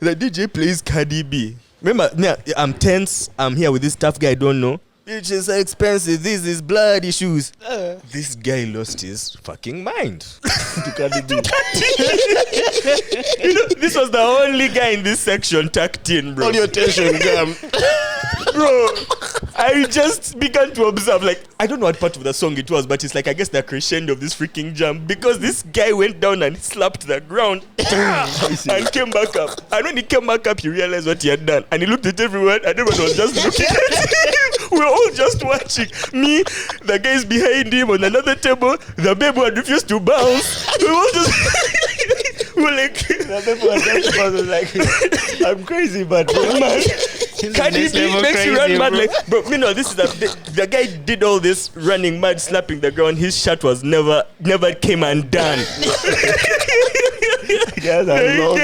The DJ plays Cardi B. Remember, I'm tense. I'm here with this tough guy I don't know. Bitches are expensive. This is blood issues. This guy lost his fucking mind. To Cardi B. You know, this was the only guy in this section tucked in, bro. All your attention, damn. Bro, I just began to observe, like, I don't know what part of the song it was, but it's like, I guess the crescendo of this freaking jam, because this guy went down and slapped the ground and came back up. And when he came back up, he realized what he had done. And he looked at everyone, and everyone was just looking at him. We were all just watching. Me, the guys behind him on another table, the babe who had refused to bounce. We were all just... we were like... The babe was like, I'm crazy, but man. Cardi B makes you run mad, like, bro. You know, this is the guy did all this running mad, slapping the ground. His shot was never came undone. Yeah, that long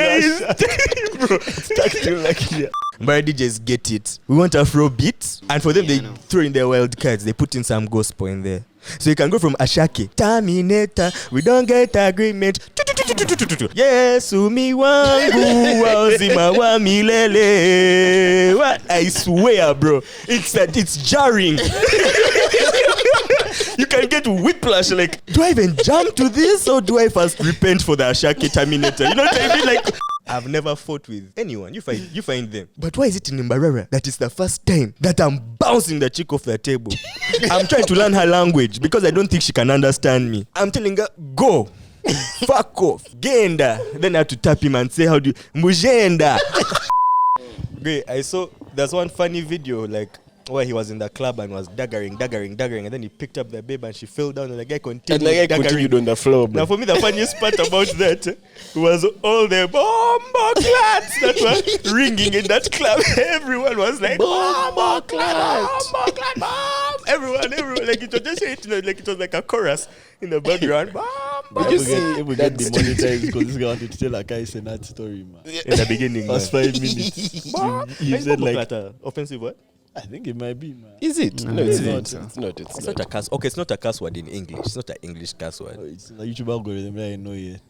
bro. Stuck to like yeah. But DJs get it. We want Afro beats, and for them they throw in their wild cards. They put in some gospel in there, so you can go from Ashake, Terminator. We don't get agreement. Yes, umi wangu wazima wa milele. What? I swear, bro, it's jarring. You can get whiplash. Like, do I even jump to this, or do I first repent for the Ashake Terminator? You know what I mean? Like, I've never fought with anyone. You find them. But why is it in Mbarara that is the first time that I'm bouncing the chick off the table? I'm trying to learn her language because I don't think she can understand me. I'm telling her, go. Fuck off. Genda. Then I have to tap him and say, how do you... Mujenda. Great. I saw... There's one funny video, like, where he was in the club and was daggering, and then he picked up the babe and she fell down and the guy continued on the floor, bro. Now for me, the funniest part about that was all the bomber clats that were ringing in that club. Everyone was like, bomber clats, bomb. Everyone, like it was just, like it was like a chorus in the background. Did you see it would get demonetized because this guy wanted to tell a guy Senat story, man. In the beginning, First 5 minutes. You said like offensive what? I think it might be, man. Is it? No, it's not. It's not a curse. Okay, it's not a curse word in English. It's not an English curse word. Oh, it's a YouTube algorithm that I know yet.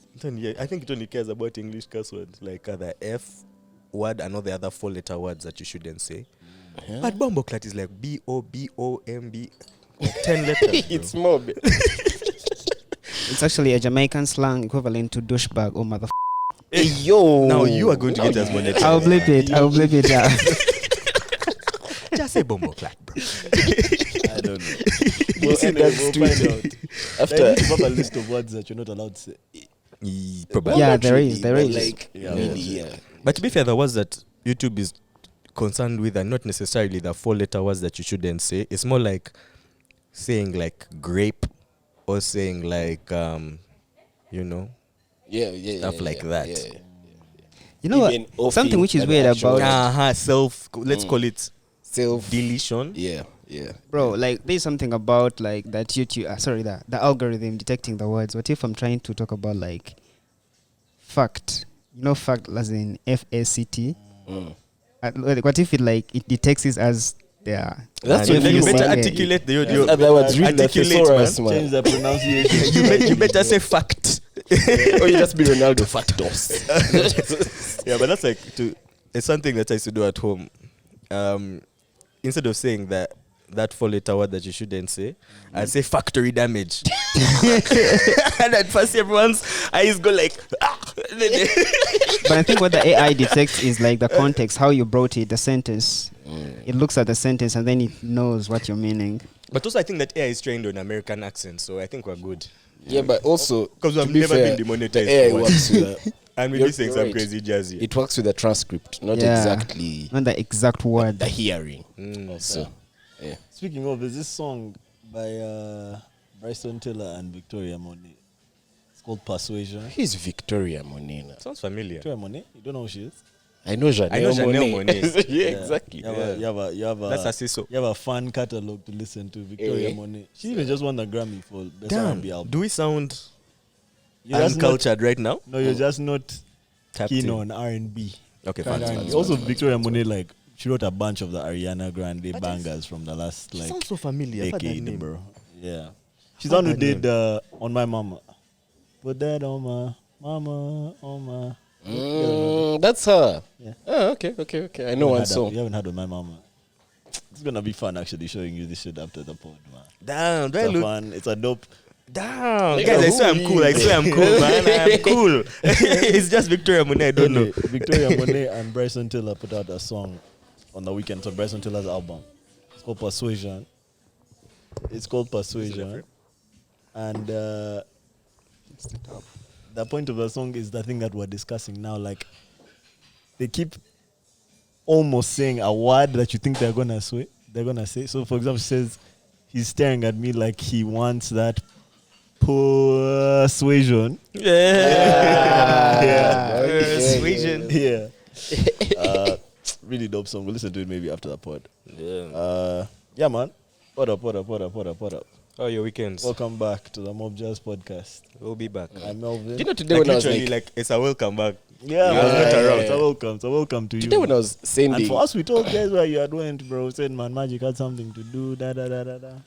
I think it only cares about English curse words, like the F word and all the other 4-letter words that you shouldn't say. Yeah. But bomboclat is like BOBOMB, like 10 letters. It's more. It's actually a Jamaican slang equivalent to douchebag or motherfucker. Hey, yo. Now you are going to get us monetized. I'll blip it out. Just say bomboclat, bro. I don't know. We'll find out. After you have a list of words that you're not allowed to say. Probably. Yeah, there is. Like, yeah. But to be fair, the words that YouTube is concerned with are not necessarily the 4-letter words that you shouldn't say. It's more like saying like grape or saying like stuff like that. Yeah. You know what? Something which is weird about let's call it self-deletion. Yeah. Bro, like there's something about like that YouTube the algorithm detecting the words. What if I'm trying to talk about like fact? You know, fact as in FACT. What if it detects it as that's when you better articulate the audio. Otherwise, read the thesaurus, man. Change the pronunciation. You better say fact. Or you just be Ronaldo factos. Yeah, but that's like it's something that I used to do at home. Instead of saying that 4-letter word that you shouldn't say, I'd say factory damage. And at first everyone's eyes go like But I think what the AI detects is like the context, how you brought it, the sentence. It looks at the sentence and then it knows what you're meaning. But also I think that AI is trained on American accents, so I think we're good. Yeah, but also because we've never been demonetized. AI works with and we'll be saying some crazy jazzy. It works with the transcript, not exactly not the exact word. the hearing. So, yeah. Speaking of, there's this song by Bryson Tiller and Victoria Monet. It's called Persuasion. He's Victoria Monet. Sounds familiar. Victoria Monet? You don't know who she is? I know Janelle Monet. Yeah, exactly. You have a that's a CISO. You have a fun catalog to listen to. Victoria Monet. She even just won the Grammy for Best R&B album. Do we sound uncultured right now? No, you're just not keen in on R&B. Okay, fine. Also, Victoria Monet, like, she wrote a bunch of the Ariana Grande bangers from the last, like, sounds so familiar. decade, bro. Yeah. She's the one who did On My Mama. Put that on my mama, on my... That's her. Yeah. Oh, okay. I know one song. You haven't had with my mama. It's gonna be fun actually showing you this shit after the pod, man. Damn, do I It's look? fun. It's a dope. Damn, Nigga, guys, I who swear I'm cool. I is? swear I'm cool, man. I'm cool. It's just Victoria Monet. I don't know. Victoria Monet and Bryson Tiller put out a song on the weekend on Bryson Tiller's album. It's called Persuasion. And the point of the song is the thing that we're discussing now. Like, they keep almost saying a word that you think they're gonna say. So, for example, she says he's staring at me like he wants that persuasion. Persuasion. Yeah. Really dope song. We'll listen to it maybe after the pod. Yeah, man. What up? Oh, your weekends. Welcome back to the Mob Jazz podcast. We'll be back. I'm Melvin. Do you know today when I was like it's a welcome back. Yeah, You was not around. It's a welcome to today you. when I was And sending for us, we told guys where you had went, bro. Said, man, Magic had something to do. the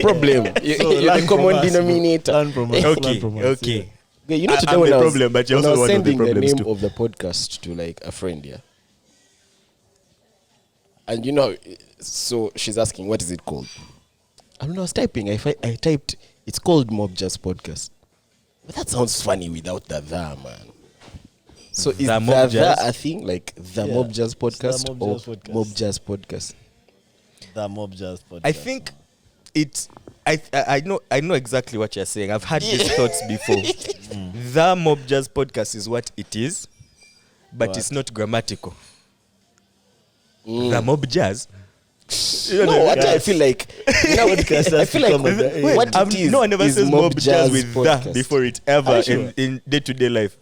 problem, So you're learn the from common us, bro. denominator. Learn from us. Okay, learn from us, okay. Okay, you know today I'm when the I was, problem, but you're when I also was one of the sending the problems name too. of the podcast to like a friend, yeah. And you know, so she's asking, what is it called? I don't know, I was typing. I typed, it's called Mob Jazz Podcast. But that sounds funny without the man. So is The Mob Jazz? a thing? Like the Yeah, Mob Jazz it's the Podcast Mob or Jazz Podcast. Mob Jazz Podcast? The Mob Jazz podcast. I think it's. I know exactly what you're saying. I've had these thoughts before. The Mob Jazz Podcast is what it is, but What? it's not grammatical. The Mob Jazz. No, what I feel like, you know, Podcast I has feel to like come at the end. what it is. No one ever is says Mob Jazz with Podcast. the before it ever Are you sure? in day-to-day life.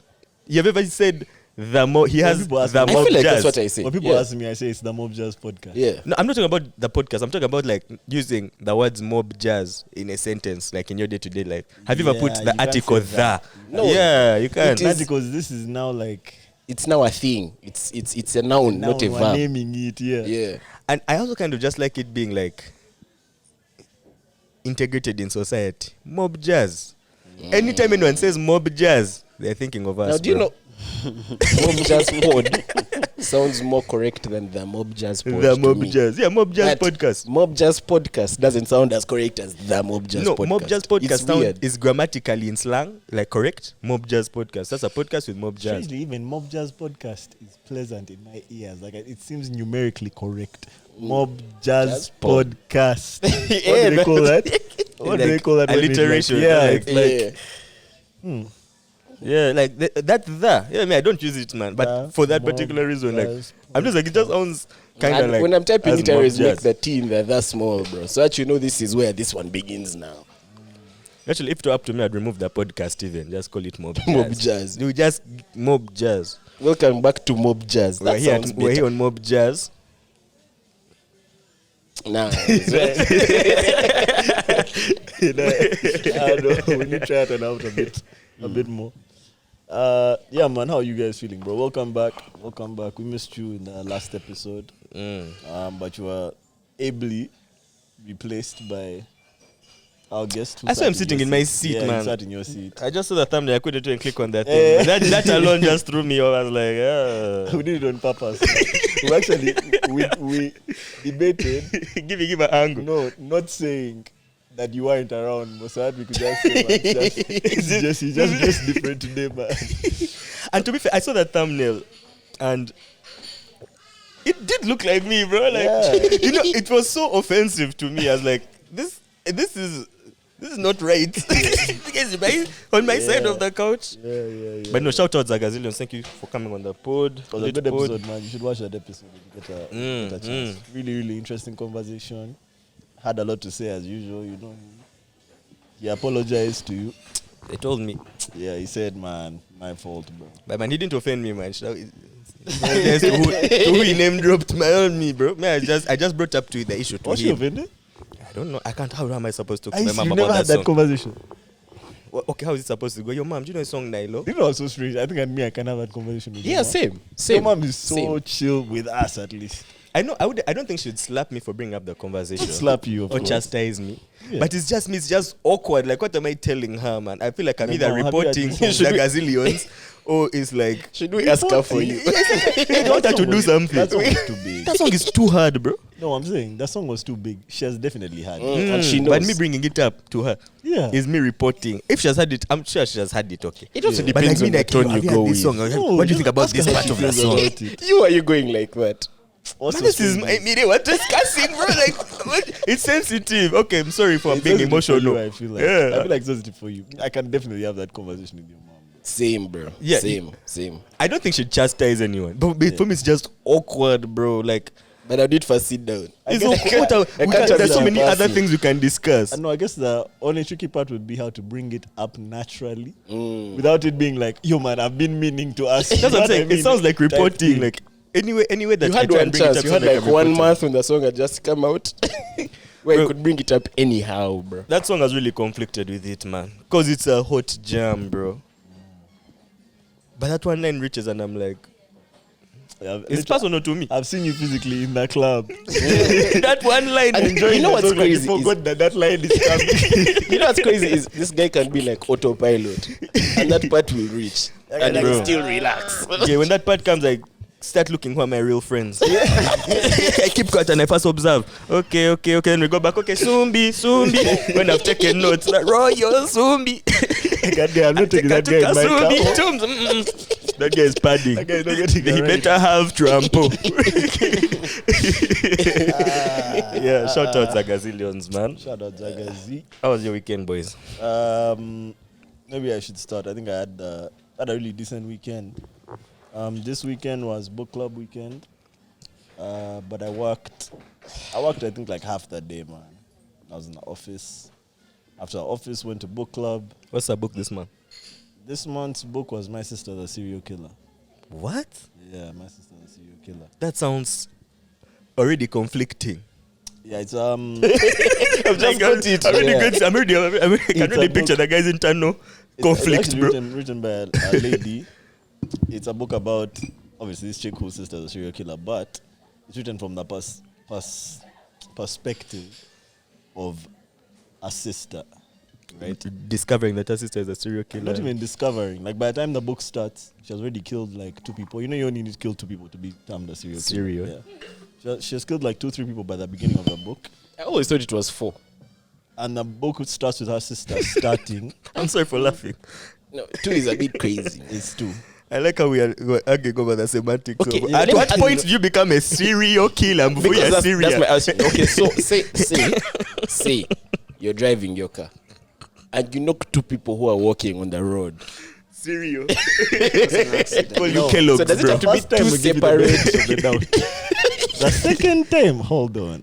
You've ever said the Mob? He has people ask the me- I Mob feel like Jazz. that's what I say. When people Yeah. ask me, I say it's the Mob Jazz podcast. Yeah. No, I'm not talking about the podcast. I'm talking about like using the words mob jazz in a sentence, like in your day-to-day life. Have you ever Yeah, put you the can't article say that. the? No. Yeah, you can. It is- Because this is now like It's now a thing. It's a noun, now not a we're verb. naming it. Yeah. Yeah. And I also kind of just like it being like integrated in society. Mob jazz. Anytime anyone says mob jazz, they're thinking of us. Now, do you bro. know Mob Jazz Pod sounds more correct than the Mob Jazz Pod? the to mob me. jazz? Yeah, mob jazz But podcast. Mob Jazz Podcast doesn't sound as correct as the Mob Jazz No, Podcast. mob jazz podcast It's sound weird. is grammatically in slang, like correct. Mob jazz podcast. That's a podcast with mob jazz. Strangely, even Mob Jazz podcast is pleasant in my ears. Like it seems numerically correct. Mob Jazz Jazz pod. podcast. What Yeah, do they call that? What do they Like call that? when it's alliteration, Like, yeah, like- it's like Yeah. Yeah, like that's the. Yeah, I mean, I don't use it, man. But The for that Mob particular reason, like Jazz I'm just like it just sounds kind of And like. when I'm typing as it, I mob always make jazz. the T in there that small, bro. So that you know this is where this one begins now. Actually, if it were up to me, I'd remove the podcast even. Just call it mob jazz. Mob Jazz. You just mob jazz. Welcome back to Mob Jazz. That sounds We're here better. on mob jazz. Nah. I don't know. We need to try it out a bit more. Yeah, man. How are you guys feeling, bro? Welcome back. We missed you in the last episode, but you were ably replaced by our guest. who That's why sat I'm sitting your in my seat. seat, Yeah, man. you sat in your seat. I just saw the thumbnail. I couldn't even click on that thing. That alone just threw me off. I was like, We did it on purpose. We actually we debated. give an angle. No, not saying that you weren't around, but so that we could just say, man, it's just different today, man. And to be fair, I saw that thumbnail, and it did look like me, bro. Like, Yeah. you know, it was so offensive to me. I was like, this is not right. You guys on my side of the couch. Yeah. But no, shout out Zagazillions. Thank you for coming on the pod. It was a good episode, man. You should watch that episode if you get a chance. Really, really interesting conversation. Had a lot to say as usual, you know. He apologized to you. They told me, Yeah, he said, man, my fault, bro. but man, he didn't offend me, man. To who he name dropped my own me, bro. Man, I just brought up to the issue to Was you him. offended? I don't know. I can't. How am I supposed to I talk to my you mom never about had that that song? conversation. Okay, how is it supposed to go? Your mom, do you know the song Nilo? You know what's so strange? I think I can have that conversation with Yeah, your mom. same. Your mom is so Same. chill with us, at least. I know. I don't think she'd slap me for bringing up the conversation. Slap you, of or course. chastise me. Yeah. But it's just awkward. Like, what am I telling her, man? I feel like I'm Like, either Mom, have you reporting had the this gazillions, or it's like Should we ask her for you? I want her to do something. That song was too big. That song is too hard, bro. No, I'm saying that song was too big. She has definitely had it. And she But knows. me bringing it up to her Yeah. is me reporting. If she has had it, I'm sure she has had it. Okay. It also But depends like me, on the like, tone have you had go this with. song? No, What do you think just about ask this her how part she of the feels song? about it. You are you going like that? What's Man, so this is strange my media. What discussing, bro? Like, what? It's sensitive. Okay, I'm sorry for It's being sensitive for emotional. you, I feel like. Yeah. I feel like it's sensitive for you. I can definitely have that conversation with your mom. Same, bro. Yeah. Same. I don't think she'd chastise anyone. But for me, it's just awkward, bro. Like, But I did first sit down. it's guess- awkward. What are- I we can't can- There's so have many that other passing. things we can discuss. I know, I guess the only tricky part would be how to bring it up naturally without it being like, yo, man, I've been meaning to ask you. That's what I'm I saying. mean? It sounds like Type reporting. thing. Like, anyway that You I had try one and bring it chance. up, You sound had like like I'm 1 reporting. month when the song had just come out, where Bro. you could bring it up anyhow, bro. That song has really conflicted with it, man. Because it's a hot jam, bro. But that one line reaches and I'm like, Yeah, it's literally, personal to me. I've seen you physically in that club. That one line. And you know what's the song, like, crazy You is- forgot that line is coming. You know what's crazy is this guy can be like autopilot, and that part will reach, and I Bro. can still relax. Yeah, when that part comes, I start looking who are my real friends. I keep quiet and I first observe. Okay. Then we go back. Okay, Sumbi. When I've taken notes, like, Royal Sumbi. That guy, I'm not taking that guy in my car. That guy is padding. That guy is not getting He the right. better have trampo. Yeah, shout out to gazillions, man. Shout out Zagazi. How was your weekend, boys? Maybe I should start. I think I had a really decent weekend. This weekend was book club weekend, but I worked. I think like half that day, man. I was in the office. After the office, went to book club. What's the book this month? This month's book was My Sister the Serial Killer. What? Yeah, My Sister the Serial Killer. That sounds already conflicting. Yeah, it's I've just got it. I'm already I can It's really a picture book. the guy's internal conflict, it's bro. actually written by a lady. It's a book about obviously this chick whose sister is a serial killer, but it's written from the perspective of a sister, right? Discovering that her sister is a serial killer. Not even discovering. Like by the time the book starts, she has already killed like 2 people. You know, you only need to kill 2 people to be termed a serial killer. Serial. Yeah. She has killed like 2-3 people by the beginning of the book, I always thought it was 4. and the book starts with her sister starting. I'm sorry for laughing. No, 2 is a bit crazy. It's 2. I like how we are arguing over the semantics. Okay, of, yeah, at let me what ask point you- do you become a serial killer before you're Because serial? that's my answer. Okay, so say you're driving your car, and you knock 2 people who are walking on the road. Serial. Accident. Call you No. Kellogg's, So does it bro. have to be First time 2 we give you the separate? benefit of the doubt. The second time, hold on.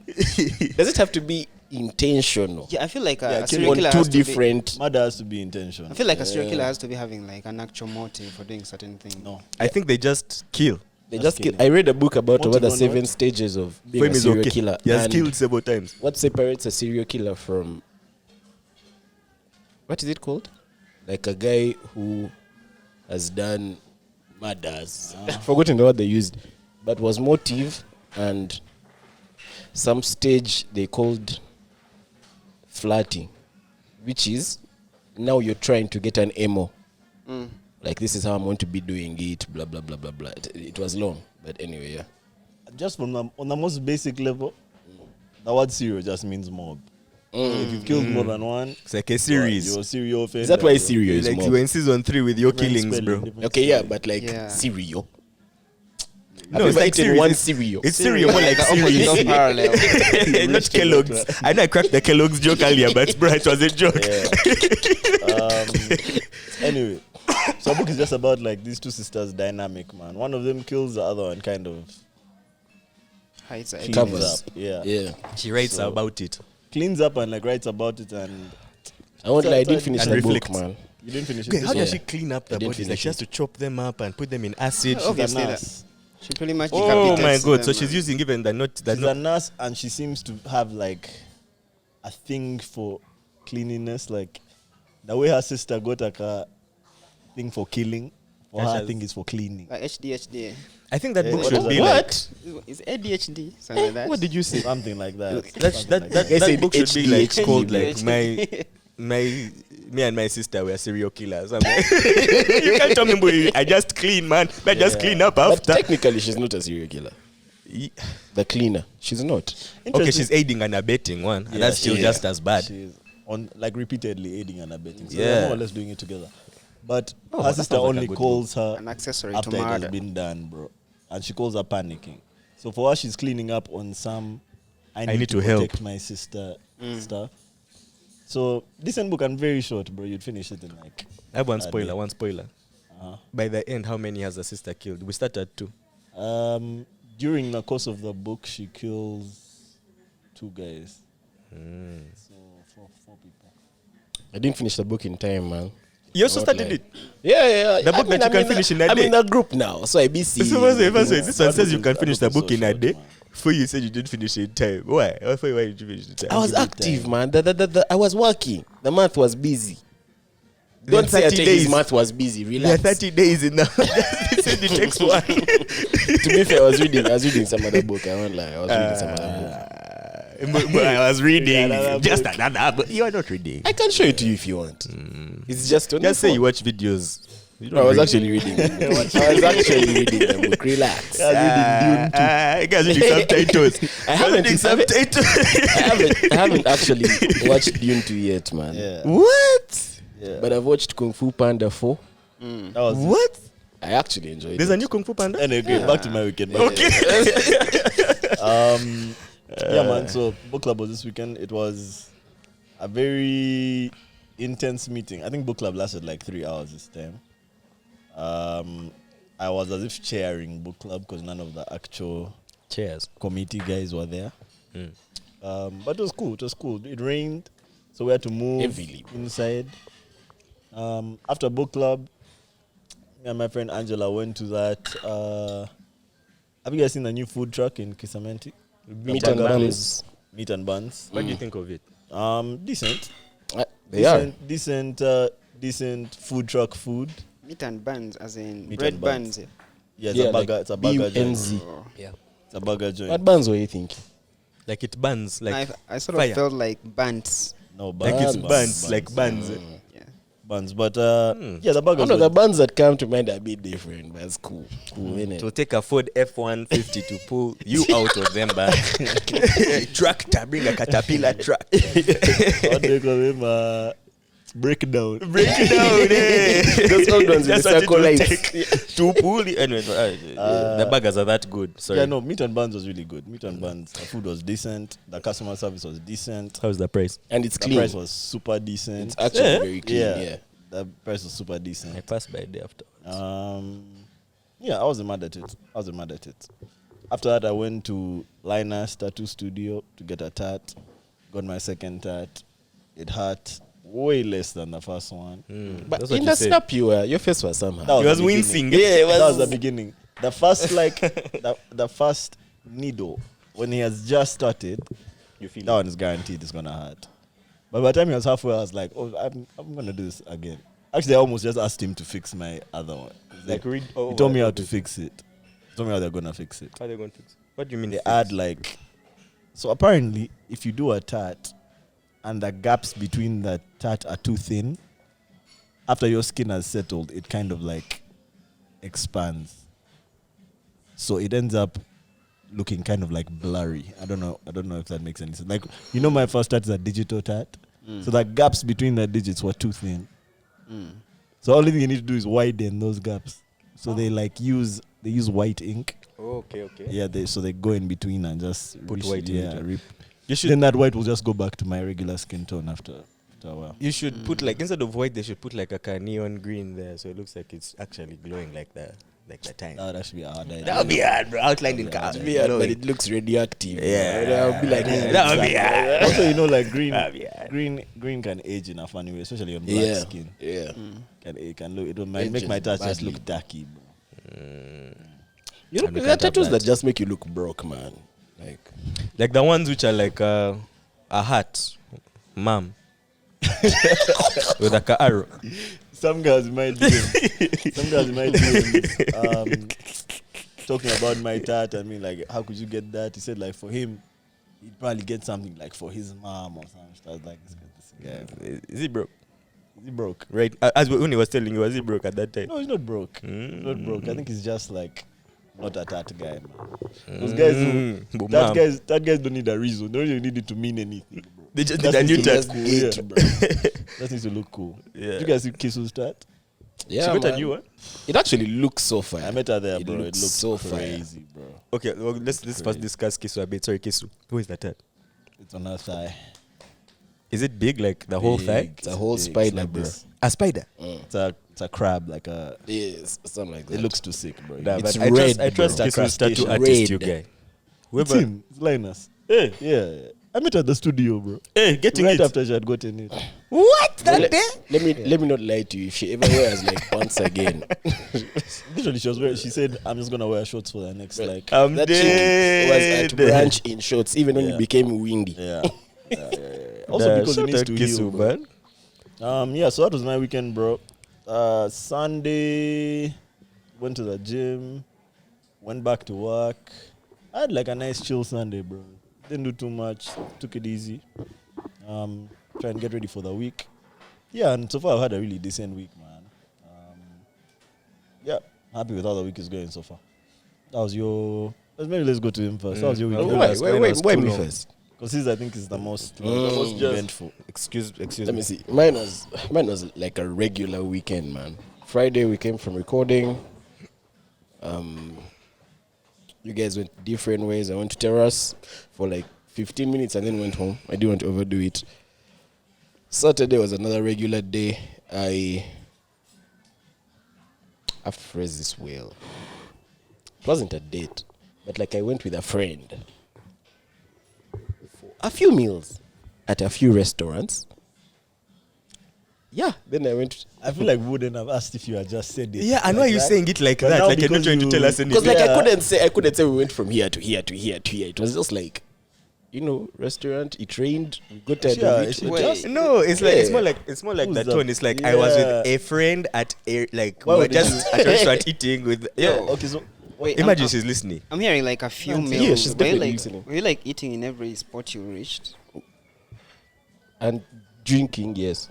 Does it have to be intentional? Yeah, I feel like Yeah, a serial On killer 2 has to be. different. Murder has to be intentional. I feel like a serial killer has to be having like an actual motive for doing certain things. No. I think they just kill. They That's just kill. killing. I read a book about Motive over the on 7 what? stages of being For him a is serial okay. killer. He has And killed several times. what separates a serial killer from, what is it called? Like a guy who has done murders. Forgotten the word they used, but was motive and some stage they called flirting, which is now you're trying to get an MO. Like, this is how I'm going to be doing it, blah, blah, blah, blah, blah. It was long, but anyway, yeah. Just from on the most basic level, the word serial just means mob. If you've killed more than one, It's like a series. you're a serial offender. Is that why serial is Like more? you were in season 3 with your Different killings, spelling, bro. different Okay, yeah, spelling. but like Yeah. cereal. No, I've it's never like eaten cereal. one It's- cereal. It's cereal, more like Opposite of series. parallel. Not Kellogg's. I know I cracked the Kellogg's joke earlier, but bro, it was a joke. Anyway, so the book is just about like these 2 sisters dynamic, man. One of them kills the other one, kind of Heights are cleans Covers. up. Yeah. Yeah. She writes So- about it. Cleans up and like writes about it, and I won't lie, I did And finish and the reflects. book, man. you didn't finish it. Okay, how this does Yeah. she clean up the I didn't bodies? Like finish she has to chop them up and put them in acid. Oh, She's a obviously that- nurse. She pretty much Oh decapitates my god! them, So she's man. using even the not She's a nurse, and she seems to have like a thing for cleanliness. Like the way her sister got like a thing for killing, for Yeah, her she thing has- is for cleaning. like HD. I think that book what should is be that? like. It's ADHD, something like that. What did you say? Something like that. That Something like I that said book should be like HDHD, called bro. like me and my sister were serial killers. I'm like, you can't tell me, boy, I just clean, man. I just clean up But after. technically, she's not a serial killer. The cleaner, she's not. Okay, she's aiding and abetting one, and that's still just as bad. She's on like repeatedly aiding and abetting. So Yeah. they're more or less doing it together. But Oh, her that sister sounds like a only good calls her An accessory after to it has murder. been done, bro. And she calls her panicking. So for her, she's cleaning up on some I need to help. protect my sister stuff. So decent book and very short, bro. You'd finish it in like I have one a spoiler. day. One spoiler. By the end, how many has the sister killed? We started 2. During the course of the book, she kills 2 guys. So four people. I didn't finish the book in time, man. You also Not started like- it. Yeah. The book that you can finish in a I'm day. in a group now, so I busy. This one says you can That finish book the is book so in a short, day. man. For you said you didn't finish it in time. Why? Why did you finish it in time? I was active, man. I was working. The month was busy. There are Don't say 30 his days. month was busy. There are Relax. 30 days in the. They said it takes one. To be fair, I was reading some other book. I won't lie. I was reading some other book. I was reading Another just book. another. But you are not reading. I can show it to you if you want. It's just on Just the say you phone. watch videos. You No, I was read. actually reading. I was actually reading the book. Relax. You guys reading subtitles. I haven't. Reading subtitles. I haven't actually watched Dune 2 yet, man. Yeah. What? Yeah. But I've watched Kung Fu Panda 4. That was What? I actually enjoyed There's it. a new Kung Fu Panda. Anyway, back to my weekend. Okay. Yeah, man. So book club was this weekend. It was a very intense meeting. I think book club lasted like 3 hours this time. I was as if chairing book club because none of the actual Cheers. committee guys were there. But it was cool. It was cool. It rained, so we had to move Heavily. inside. After book club, me and my friend Angela went to that. Have you guys seen the new food truck in Kisamenti? Meat and burger buns. place. Meat and buns. What do you think of it? Decent. They are. Decent food truck food. Meat and buns, as in Meat bread and buns. buns. Yeah, it's Yeah, a burger. like It's a burger joint. BUNZ. Yeah. It's a burger joint. What buns were you thinking? Like it burns like I sort fire. of felt like buns. No, like it's Buns. buns, like buns. Yeah. buns. But yeah, the I burgers. know the were- buns that come to mind are a bit different, but it's cool. Cool, innit? To take a Ford F-150 to pull you out of them back. Tractor, bring a caterpillar truck. What they call him? Breakdown. Break it down, eh? Those old ones with That's the what it circle will lights. take to pull it. Anyway, the burgers are that good. Sorry. Yeah, no, meat and buns was really good. Meat and buns. The food was decent. The customer service was decent. How's the price? And it's The clean. price was super decent. It's actually Yeah. very clean, yeah. The price was super I decent. passed by there after. Yeah, I wasn't mad at it. After that, I went to Linus Tattoo Studio to get a tat. Got my second tat. It hurt way less than the first one. But That's what in you the said. snap, your face was somehow. That He was the beginning. wincing. Yeah, it That was was. the beginning. The first the first needle when he has just started, you feel that one is guaranteed it's gonna hurt. But by the time he was halfway, I was like, "Oh, I'm gonna do this again." Actually, I almost just asked him to fix my other one. Like read. He told me how to fix it. He told me how they're gonna fix it. How are they going to fix? What do you mean? They add like, so apparently, if you do a tat and the gaps between the tat are too thin, after your skin has settled, it kind of like expands. So it ends up looking kind of like blurry. I don't know if that makes any sense. Like, you know, my first tat is a digital tat. So the gaps between the digits were too thin. So all you need to do is widen those gaps. So they use white ink. Oh, okay. Yeah, they go in between and just Put white in it. rip. You should. Then that white will just go back to my regular skin tone after a while. You should put like, instead of white, they should put like a neon green there, so it looks like it's actually glowing like the time. That should be a hard idea. That would be hard, bro. Outlined in cars. Yeah, but it looks radioactive. Yeah. I'll be like, That would be hard. Also, you know, like green, Yeah. green can age in a funny way, especially on black yeah, skin. yeah. It can look. It will make Ages my tats just badly. look darky, bro. You know, And we there are can't have tattoos that. that just make you look broke, man. Like the ones which are like a hat, mom, with like a arrow. Some guys might do. Some guys might do. talking about my tat. I mean, like, how could you get that? He said, like, for him, he'd probably get something like for his mom or something. So I was like, this guy. Is he broke? Is he broke? Right. When he was telling you, was he broke at that time? No, he's not broke. He's not broke. I think he's just like not a tat guy, man. Those guys, that guys don't need a reason. They don't even need it to mean anything, bro. They just need a new tat. Cool, yeah, bro. That needs to look cool. Yeah. Did you guys see Kisu's tat? Yeah, She got man. a new one? It actually looks so fire. I met her there, It bro. It looks looks so crazy, bro. Okay, well, let's first discuss Kisu a bit. Sorry, Kisu. Who is that tat? It's on her thigh. Is it big, like the whole thigh? It's a whole big, spider, like bro. this. A spider? It's a crab, like a. Yes, something like that. It looks too sick, bro. Nah, It's but I red, trust bro. Kisu's tattoo It's artist, red. you guy. It's Whoever. him. It's Linus. Hey, yeah. I met her at the studio, bro. Hey, getting Right it. after she had gotten it. What? Well, That day? let me not lie to you. If she ever wears like pants again, Literally, she was wearing. She said, "I'm just gonna wear shorts for the next like." that chick was dead. at brunch in shorts, even when Yeah. it became windy. Yeah. Also because it needs to heal, bro. man. Yeah. So that was my weekend, bro. Sunday, went to the gym, went back to work. I had like a nice chill Sunday, bro. Didn't do too much. Took it easy. Try and get ready for the week. Yeah, and so far I've had a really decent week, man. Yeah, happy with how the week is going so far. That was your. Maybe let's go to him first. That was your weekend. Why me first? Because his, I think, is the most Mm. eventful. Excuse Let me me. see. Mine was like a regular weekend, man. Friday we came from recording. You guys went different ways. I went to terrace for like 15 minutes and then went home. I didn't want to overdo it. Saturday was another regular day. I have to phrase this well. It wasn't a date, but like I went with a friend for a few meals at a few restaurants. Yeah, then I went. I feel like we wouldn't have asked if you had just said it. Yeah, I know like you're that. saying it like But that. now Like you're not because trying to you- tell us anything. Because like Yeah. I couldn't say we went from here to here to here to here. It was just like, restaurant. It rained. We got tired Yeah, of it's it. just- No, it's like it's Yeah. more like Who's that the- tone. It's like I was Yeah. with a friend at a like Why we were would you- just at a restaurant eating with Okay, so Wait, Imagine she's listening. I'm hearing like a few Yeah, meals. she's Were you definitely like, listening. were you like eating in every spot you reached? And drinking, yes.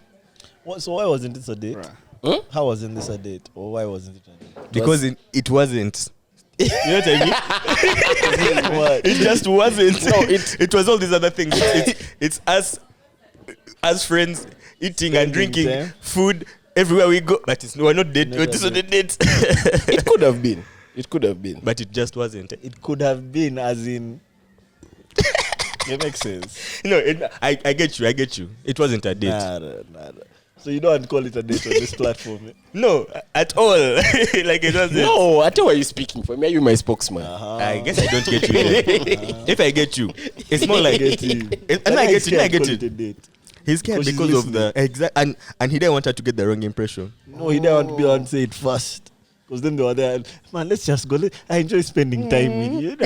so why wasn't this a date? Bruh. Huh? How wasn't this a date? Or why wasn't it a date? Because it wasn't. You know what I mean? What? It just wasn't. No, it was all these other things. It's us as friends eating and Spending drinking time. food everywhere we go. But we're not date. Never This is a date. date. It could have been. It could have been. But it just wasn't. It could have been as in. It makes sense. No, I get you. I get you. It wasn't a date. Nah. So you don't call it a date on this platform. Eh? No, at all. Like it wasn't. No, I tell why you speaking for me. Are you my spokesman? I guess I don't get you. Then. If I get you, it's more like Get you. And I get you. I get Call it a you. date. He's scared Because she's because of the exact and he didn't want her to get the wrong impression. No, he didn't want to be on say it first. Because then they were there. Man, let's just go. I enjoy spending time with you.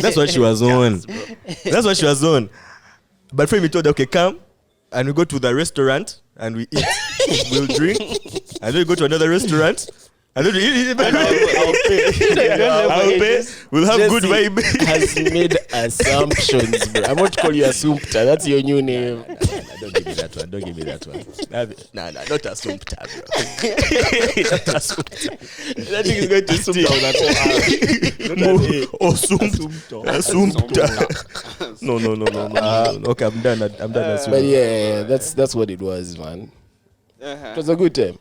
That's what she was on. That's what she was on. But Femi told her, okay, come and we go to the restaurant and we eat. We'll drink. And then we go to another restaurant. And then we eat. I'll pay. We'll have good Jesse vibe. has made assumptions, bro. I'm going to call you Assumpta. That's your new name. Don't give me that one. Don't give me that one. Nah, not Assumpta, bro. Not Assumpta. That thing is going to stay. Assumpta. No. Okay, I'm done. I'm done. But yeah, that's what it was, man. It was a good time.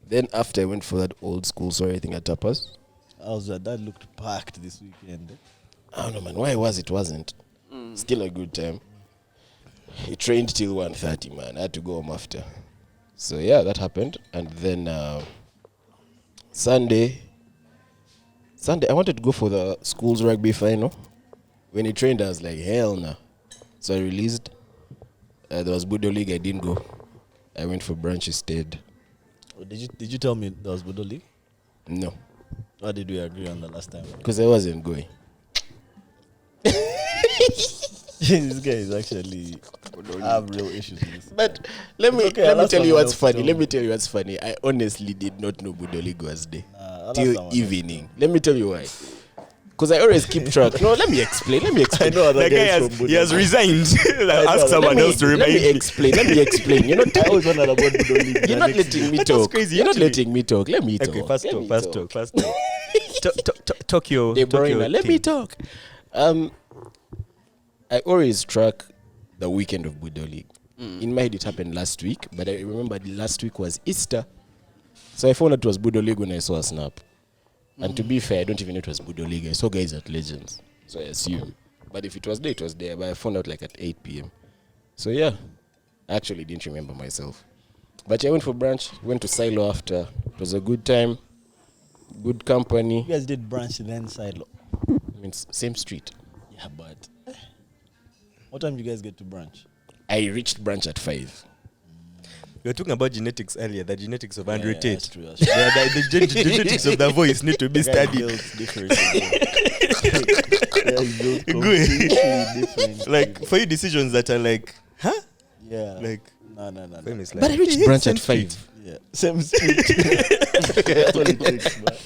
Then after I went for that old school sorry thing at Tapas. How's that? That looked packed this weekend. I don't know, man. Why it wasn't? Still a good time. He trained till 1:30, man. I had to go home after. So yeah, that happened. And then Sunday, I wanted to go for the school's rugby final. When he trained, I was like, hell no. So I released. There was Budo League. I didn't go. I went for brunch instead. Did you tell me that was Budo League? No, Or did we agree on the last time? because I wasn't going. This guy is actually. I have real issues with this. But let me Okay, I'll ask tell you someone what's else to funny. tell Let me. me tell you what's funny. I honestly did not know Budo League was there I'll ask till someone else. evening. Let me tell you why. because I always keep track. No, let me explain. I know other The guy guys has, from he has Budo. resigned. Like, ask someone else to Let remind me me. explain. Let me explain. You're not I always wondered about Budo League. You're not letting me That's talk. crazy, You're not actually. letting me talk. Let me talk. Okay, fast Let talk, me fast talk, fast talk. Tokyo. Deborah, let me talk. I always track the weekend of Budo League. In my head, it happened last week, but I remember the last week was Easter. So I found out it was Budo League when I saw a snap. And to be fair, I don't even know it was Budo League. I saw guys at Legends. So I assume. But if it was there, it was there. But I found out like at 8 p.m. So yeah, I actually didn't remember myself. But I went for brunch, went to Silo after. It was a good time, good company. You guys did branch then Silo. I mean, same street. Yeah, but what time did you guys get to branch? I reached brunch at 5. We were talking about genetics earlier, the genetics of Andrew That's Tate. true. That's true. The genetics of the voice need to be Guys studied. built differently. Guys built Good. completely different. Like, for you, decisions that are like, huh? yeah. Like, No. famous. But I reached Yes, brunch at same 5. Yeah. Same street. That's what it takes, man.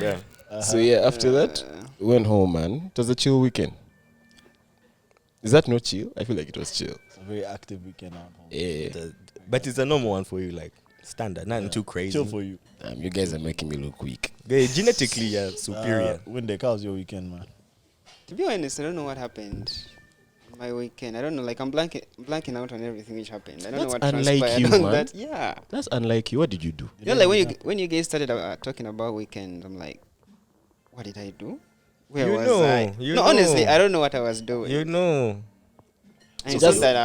Yeah. So yeah, after that, went home, man. It was a chill weekend. Is that not chill? I feel like it was chill. It's a very active weekend at home. Yeah. But it's a normal one for you, like, standard, nothing too crazy. Chill for you. You guys are making me look weak. Yeah, genetically, you're superior. When the how's your weekend, man? To be honest, I don't know what happened my weekend. I don't know. Like I'm blanking out on everything which happened. I don't That's know what unlike transpired you, on man. that. Yeah. That's unlike you. What did you do? You know, like when you guys started talking about weekends, I'm like, what did I do? Where You was know, I? you No, know. honestly, I don't know what I was doing. You know. And So it's not that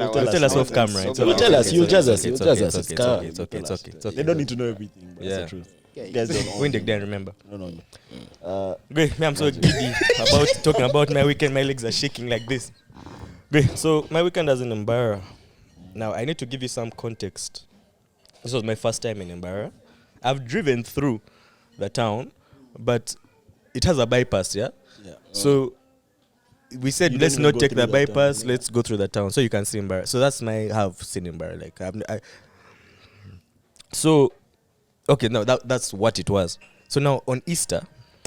I Tell was. us off wasn't camera. It's sober. You tell us, you judge us, you It's judge okay, us. it's It's okay, calm. it's okay, it's okay, it's okay. They don't need to know everything, but Yeah. that's the truth. Yeah, You guys don't own When me. they remember. No, no. Great, me, I'm so giddy about talking about my weekend. My legs are shaking like this. Great, so my weekend was in Mbarara. Now, I need to give you some context. This was my first time in Mbarara. I've driven through the town, but it has a bypass, yeah? Yeah. So we said, You let's don't even not go take through the the town, bypass, yeah. let's go through the town so you can see Mbarara. So that's my have seen Mbarara. Like, so, okay, no, that's what it was. So now on Easter,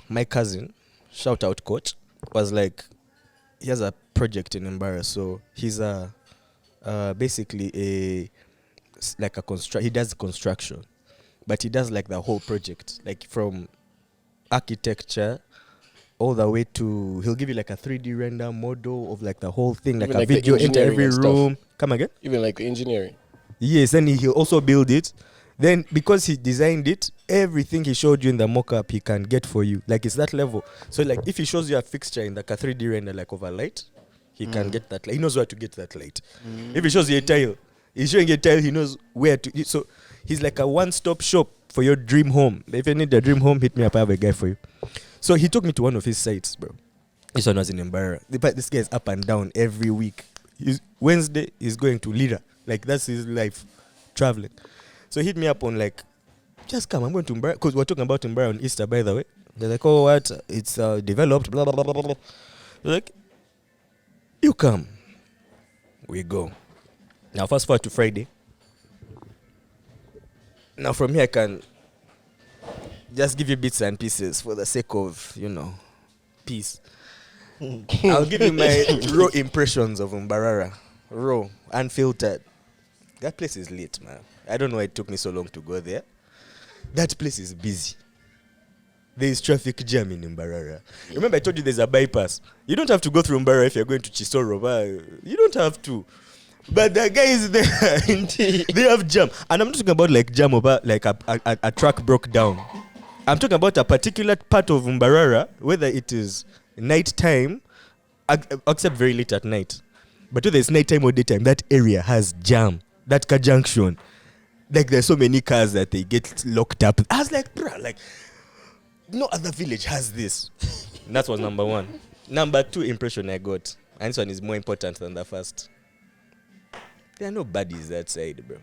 my cousin, shout out coach, was like, he has a project in Mbarara. So he's basically he does construction, but he does like the whole project, like from architecture all the way to, he'll give you like a 3D render model of like the whole thing, like Even a like the video into engineering every and stuff. room. Come again? Even like engineering. Yes, and he'll also build it. Then because he designed it, everything he showed you in the mock-up he can get for you. Like it's that level. So like if he shows you a fixture in like a 3D render like of a light, he can get that light. He knows where to get that light. If he shows you a tile, he's showing you a tile, he knows where to. So he's like a one-stop shop for your dream home. If you need a dream home, hit me up, I have a guy for you. So he took me to one of his sites, bro. This one was in Mbarara. This guy is up and down every week. Wednesday, he's going to Lira. Like, that's his life, traveling. So he hit me up on, like, just come, I'm going to Mbarara. Because we're talking about Mbarara on Easter, by the way. They're like, oh, what? It's developed, blah, blah, blah, blah, blah. They're like, you come. We go. Now, fast forward to Friday. Now, from here, I can just give you bits and pieces for the sake of, peace. I'll give you my raw impressions of Mbarara. Raw, unfiltered. That place is lit, man. I don't know why it took me so long to go there. That place is busy. There is traffic jam in Mbarara. Remember I told you there's a bypass. You don't have to go through Mbarara if you're going to Chisoro. You don't have to. But the guys there, they have jam. And I'm not talking about like jam over like a truck broke down. I'm talking about a particular part of Mbarara, whether it is night time, except very late at night. But whether it's night time or daytime, that area has jam. That conjunction. Like there's so many cars that they get locked up. I was like, bruh, like, no other village has this. That was number one. Number two impression I got, and this one is more important than the first. There are no baddies that side, bro.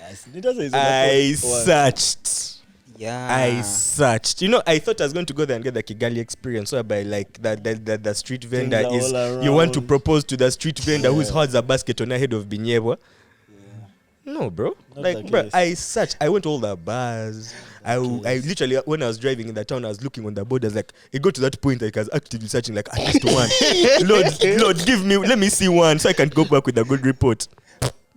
I searched. Yeah. I searched. I thought I was going to go there and get the Kigali experience, whereby like the street vendor Things are is, all you want to around. propose to the street vendor who holds a basket on the head of Binyebwa. No, bro. Not Like, the bro, case. I went to all the bars. I literally, when I was driving in the town, I was looking on the borders. Like, it got to that point, like, I was actively searching, like, at least one. Lord, let me see one so I can go back with a good report.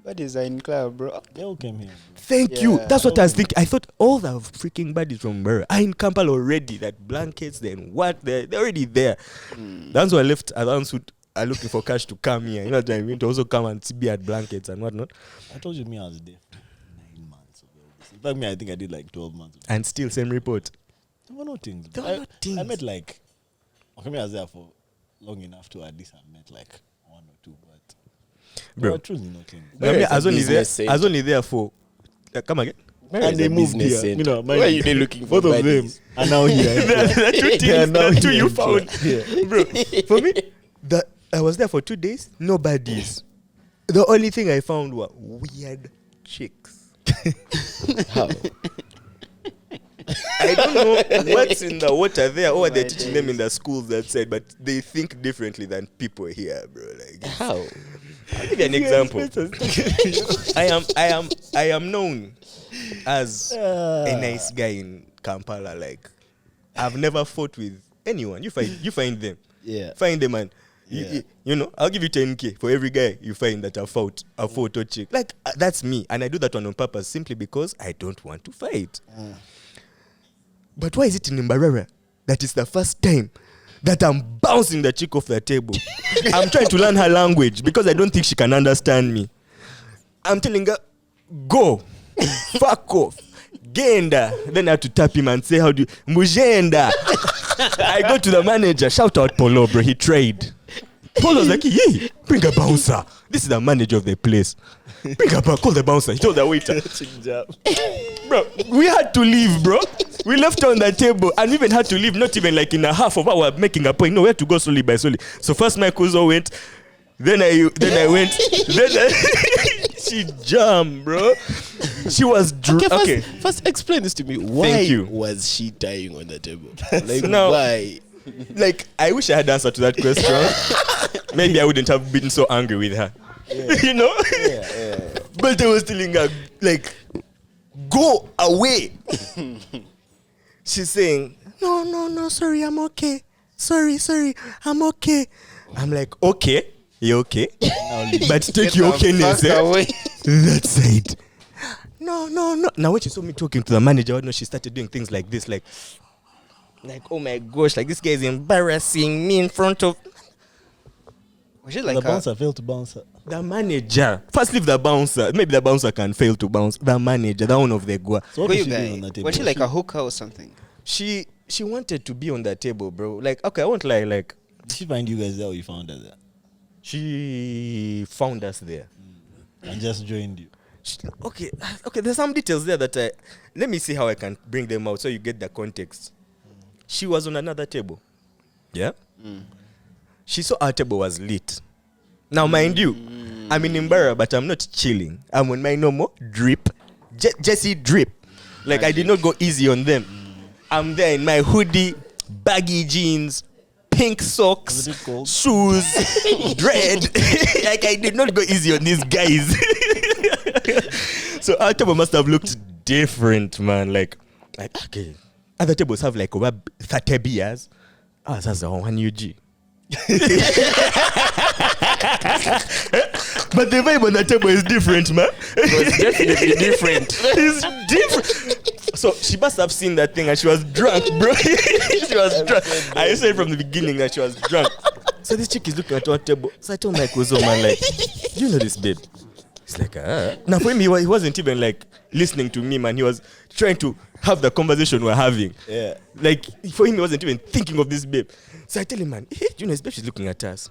Buddies are in club, bro. They all came here. Thank you. Yeah. That's what I was thinking. I thought all the freaking buddies from Mbarara are in Kampala already. That blankets, then what? They're already there. That's why I left. Others who are looking for cash to come here. You know what I mean? To also come and be at blankets and whatnot. I told you me I was there for 9 months. In fact, me I think I did like 12 months. And still same report. There were no things. There were no things. I met like, okay, me I was there for long enough to at least have met like one or two, but there Bro. were truly no things. No, me, Where is I was the only there. business center? I was only there for. Come again. Where And is they the moved business here. center? You know, Where are you they looking for both of them buddies? are now here. The two you found. Yeah. Bro, for me, I was there for 2 days, no buddies. The only thing I found were weird chicks. How? I don't know what's in the water there or Oh they're my teaching them in the schools that side, but they think differently than people here, bro. Like, How? I'll give you an example. I am known as a nice guy in Kampala. Like, I've never fought with anyone. You find them. Yeah. Find them and Yeah. you know, I'll give you 10K for every guy you find that a photo chick. Like, that's me. And I do that one on purpose simply because I don't want to fight. But why is it in Mbarara that is the first time that I'm bouncing the chick off the table? I'm trying to learn her language because I don't think she can understand me. I'm telling her, go, fuck off, genda. Then I have to tap him and say, how do you, mujenda. I go to the manager, shout out Polo, bro, he tried. Polo was like, yeah, bring a bouncer. This is the manager of the place. Bring a bouncer, call the bouncer. He told the waiter. Bro, we had to leave, bro. We left on the table and we even had to leave, not even like in a half of hour making a point. No, we had to go slowly by slowly. So first my cousin went, then I went, she jumped, bro. She was okay. First explain this to me. Why was she dying on the table? Like, Now- why? Like, I wish I had answer to that question. Maybe I wouldn't have been so angry with her. You know? But I was telling her, like, go away. She's saying, no, sorry, I'm okay. Sorry, I'm okay. I'm like, okay, you okay? But take your okayness, that side. No. Now when she saw me talking to the manager, she started doing things like this, like, oh my gosh, like this guy is embarrassing me in front of Was she The like bouncer failed to bounce her. the manager. First leave the bouncer. Maybe the bouncer can fail to bounce. The manager, the one of the Goa. So what Who did you she do guy? on the table? Was she like a hooker or something? She wanted to be on the table, bro. Like, okay, I won't lie, like, Did she find you guys there or you found her there? she found us there. And just joined you? Okay, there's some details there that let me see how I can bring them out so you get the context. She was on another table. Yeah? She saw our table was lit. Now, mind you, I'm in Mbarara, but I'm not chilling. I'm on my normal drip. Jesse drip. Like, I did not go easy on them. I'm there in my hoodie, baggy jeans, pink socks, Was it cold? shoes, dread. Like, I did not go easy on these guys. So our table must have looked different, man. Like okay. Other tables have like over 30 beers. Ours has a 1 UG. But the vibe on the table is different, man. It's definitely different. It's different. So she must have seen that thing and she was drunk, bro. She was drunk. I said from the beginning that she was drunk. So this chick is looking at our table. So I told my cousin, man, like, do you know this babe? He's like, Now for him, he wasn't even like listening to me, man. He was trying to have the conversation we're having. Yeah. Like, for him, he wasn't even thinking of this babe. So I tell him, man, hey, do you know this babe? She's looking at us.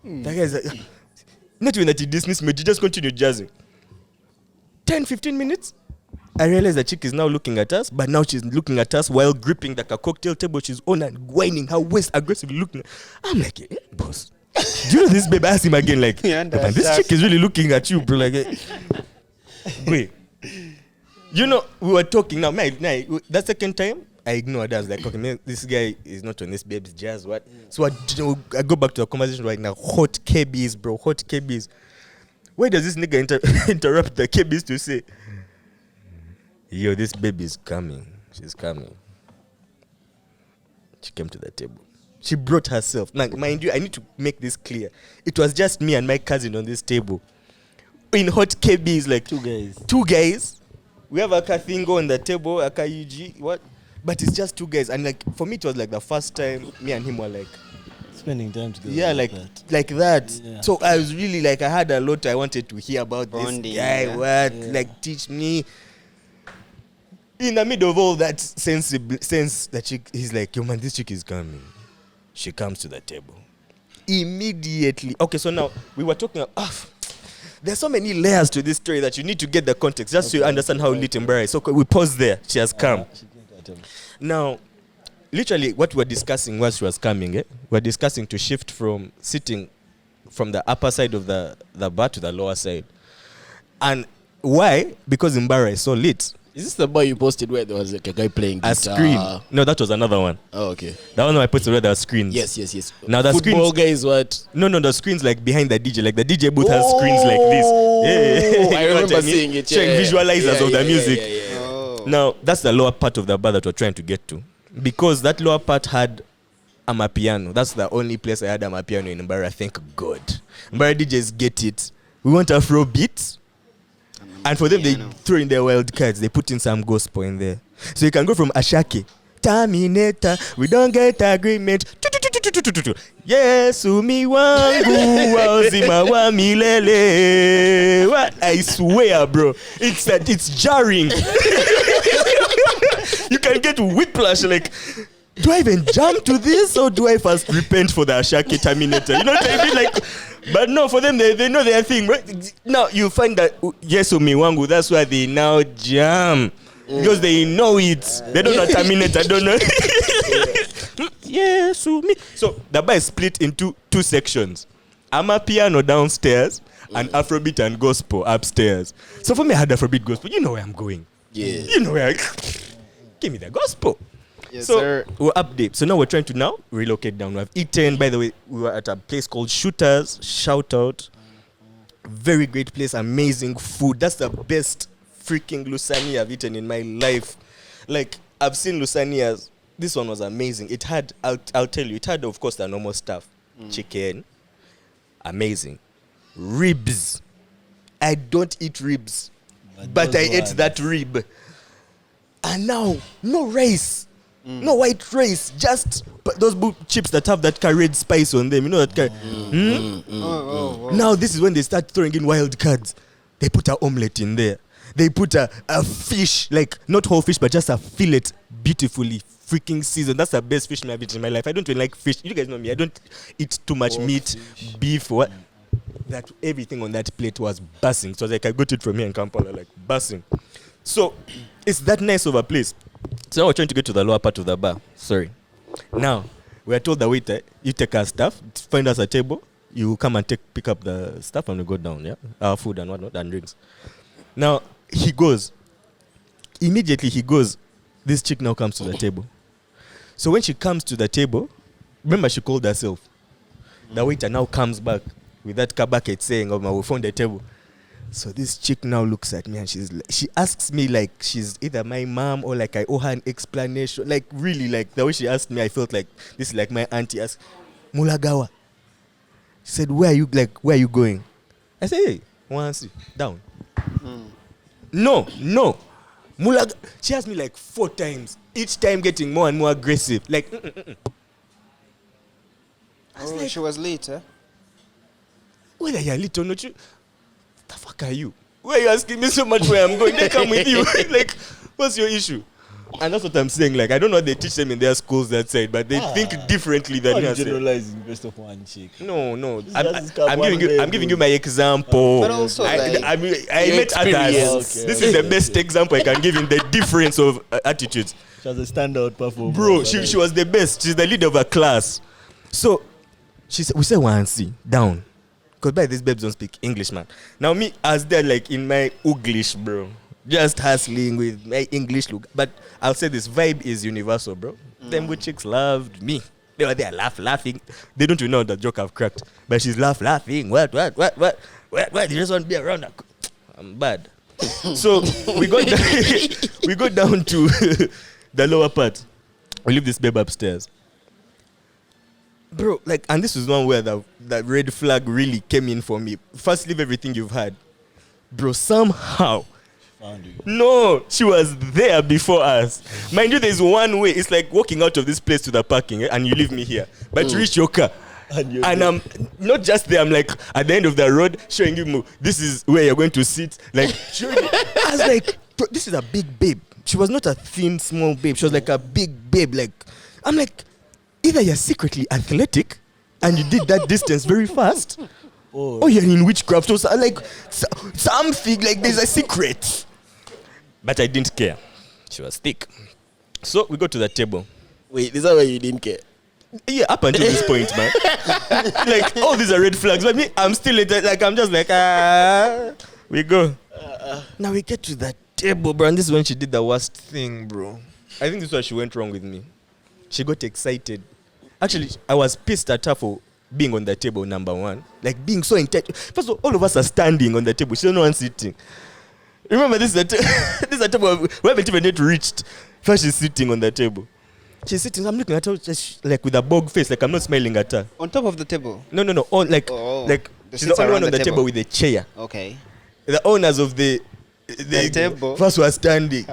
That guy's like, not even that he dismissed me, he just continued jazzing. 10, 15 minutes. I realized the chick is now looking at us, but now she's looking at us while gripping like a cocktail table she's on and whining her waist aggressively looking. I'm like, boss. Do you know this babe? I asked him again, like, man, this chick is really looking at you, bro. Like, wait. You know, we were talking now. That second time, I ignored her. I was like, okay, man, this guy is not on this babe's jazz. What? So I go back to the conversation right now. Hot KBs, bro. Hot KBs. Why does this nigga interrupt the KBs to say, yo, this baby's coming. She's coming. She came to the table. She brought herself. Now, mind you, I need to make this clear. It was just me and my cousin on this table. In hot KBs, like two guys. We have a Kathingo on the table, a KUG, what? But it's just two guys. And like, for me, it was like the first time me and him were like, spending time together. Yeah, like that. Yeah. So I was really like, I had a lot I wanted to hear about bonding, this guy. Yeah. What? Yeah. Like, teach me. In the middle of all that sense that chick, he's like, yo man, this chick is coming. She comes to the table. Immediately. Okay, so now we were talking about, there's so many layers to this story that you need to get the context just so you understand how lit Mbarara is. So we pause there. She has come. Now, literally what we're discussing while she was coming, we're discussing to shift from sitting from the upper side of the bar to the lower side. And why? Because Mbarara is so lit. Is this the bar you posted where there was like a guy playing guitar? A screen. No, that was another one. Oh, okay. That one I posted where there were screens. Yes. Now the football screens, guys, what? No, the screens like behind the DJ. Like the DJ booth has screens like this. Yeah. I remember seeing it. Showing visualizers of the music. Yeah. Oh. Now, that's the lower part of the bar that we're trying to get to. Because that lower part had a piano. That's the only place I had a piano in Mbarara. Thank God. Mbarara DJs get it. We want Afro beats. And for them, they throw in their wild cards. They put in some gospel in there. So you can go from Ashake, Terminator, we don't get agreement. Yes, umi wangu wazima wa milele. What? I swear, bro. It's jarring. You can get whiplash like, do I even jump to this or do I first repent for the Ashake Terminator? You know what I mean? Like, but no, for them, they know their thing, right? Now, you find that, yes, Umi Wangu, that's why they now jam. Because they know it. They don't know Terminator, don't know. Yes, Umi. So, the bar is split into two sections. Amapiano downstairs and Afrobeat and gospel upstairs. So, for me, I had Afrobeat gospel. You know where I'm going. Yeah. You know where give me the gospel. Yes, so sir. we're update. So now we're trying to now relocate down. We've eaten. By the way, we were at a place called Shooters. Shout out. Very great place. Amazing food. That's the best freaking lasagna I've eaten in my life. Like, I've seen lasagnas. This one was amazing. It had, I'll tell you, it had, of course, the normal stuff. Chicken. Amazing. Ribs. I don't eat ribs. But I ate that rib. And now, no rice. No white rice. Just those chips that have that red spice on them. You know that Now, this is when they start throwing in wild cards. They put an omelette in there. They put a fish, like not whole fish, but just a fillet, beautifully freaking seasoned. That's the best fish I've eaten in my life. I don't really like fish. You guys know me. I don't eat too much meat, beef, what. That everything on that plate was buzzing. So I was like, I got it from here in Kampala, like buzzing. So it's that nice of a place. So now we're trying to get to the lower part of the bar. Sorry. Now, we are told the waiter, you take our stuff, find us a table, you come and pick up the stuff and we go down, yeah? Our food and whatnot and drinks. Now, he goes. Immediately he goes, this chick now comes to the table. So when she comes to the table, remember she called herself. The waiter now comes back with that car bucket saying, oh, we found the table. So this chick now looks at me and she asks me like she's either my mom or like I owe her an explanation. Like really, like the way she asked me, I felt like this is like my auntie asked, Mulagawa. She said, where are you going? I said, hey, once down. No. Mulaga. She asked me like 4 times, each time getting more and more aggressive. Like, like, she was late, huh? Whether you're late or not, the fuck are you? Why are you asking me so much where I'm going? They come with you. Like, what's your issue? And that's what I'm saying. Like, I don't know what they teach them in their schools that side, but they think differently than us. Generalizing based off one chick. No. I'm giving you my example. But also, I met others. Okay, this is the best example I can give in the difference of attitudes. She was a standout performer. Bro, she was the best. She's the leader of her class. So, we said Wansi, down. Because by these babes don't speak English, man. Now me, as there like in my English, bro. Just hustling with my English look. But I'll say this vibe is universal, bro. Them good chicks loved me. They were there laughing. They don't even know the joke I've cracked. But she's laughing. What? Why do you just want to be around? I'm bad. So we go down, we go down to the lower part. We leave this babe upstairs. Bro, like, and this was one where the red flag really came in for me. First, leave everything you've had. Bro, somehow. Found you. No, she was there before us. Mind you, there's one way. It's like walking out of this place to the parking, and you leave me here. But you reach your car. And I'm not just there, I'm like at the end of the road showing you this is where you're going to sit. Like, showing you. I was like, bro, this is a big babe. She was not a thin, small babe. She was like a big babe. Like, I'm like, either you're secretly athletic and you did that distance very fast, or you're in witchcraft or something. Like, something, like there's a secret. But I didn't care. She was thick. So we go to the table. Wait, is that why you didn't care? Yeah, up until this point, man. Like, all these are red flags. But me, I'm still like, I'm just like, we go. Now we get to that table, bro. And this is when she did the worst thing, bro. I think this is where she went wrong with me. She got excited. Actually, I was pissed at her for being on the table, number one. Like, being so intense. First of all of us are standing on the table. She's no one sitting. Remember, this is a table we haven't even yet reached. First, she's sitting on the table. She's sitting. I'm looking at her just like with a bog face, like I'm not smiling at her. On top of the table? No. Like she's the only one on the table with a chair. Okay. The owners of the table first were standing.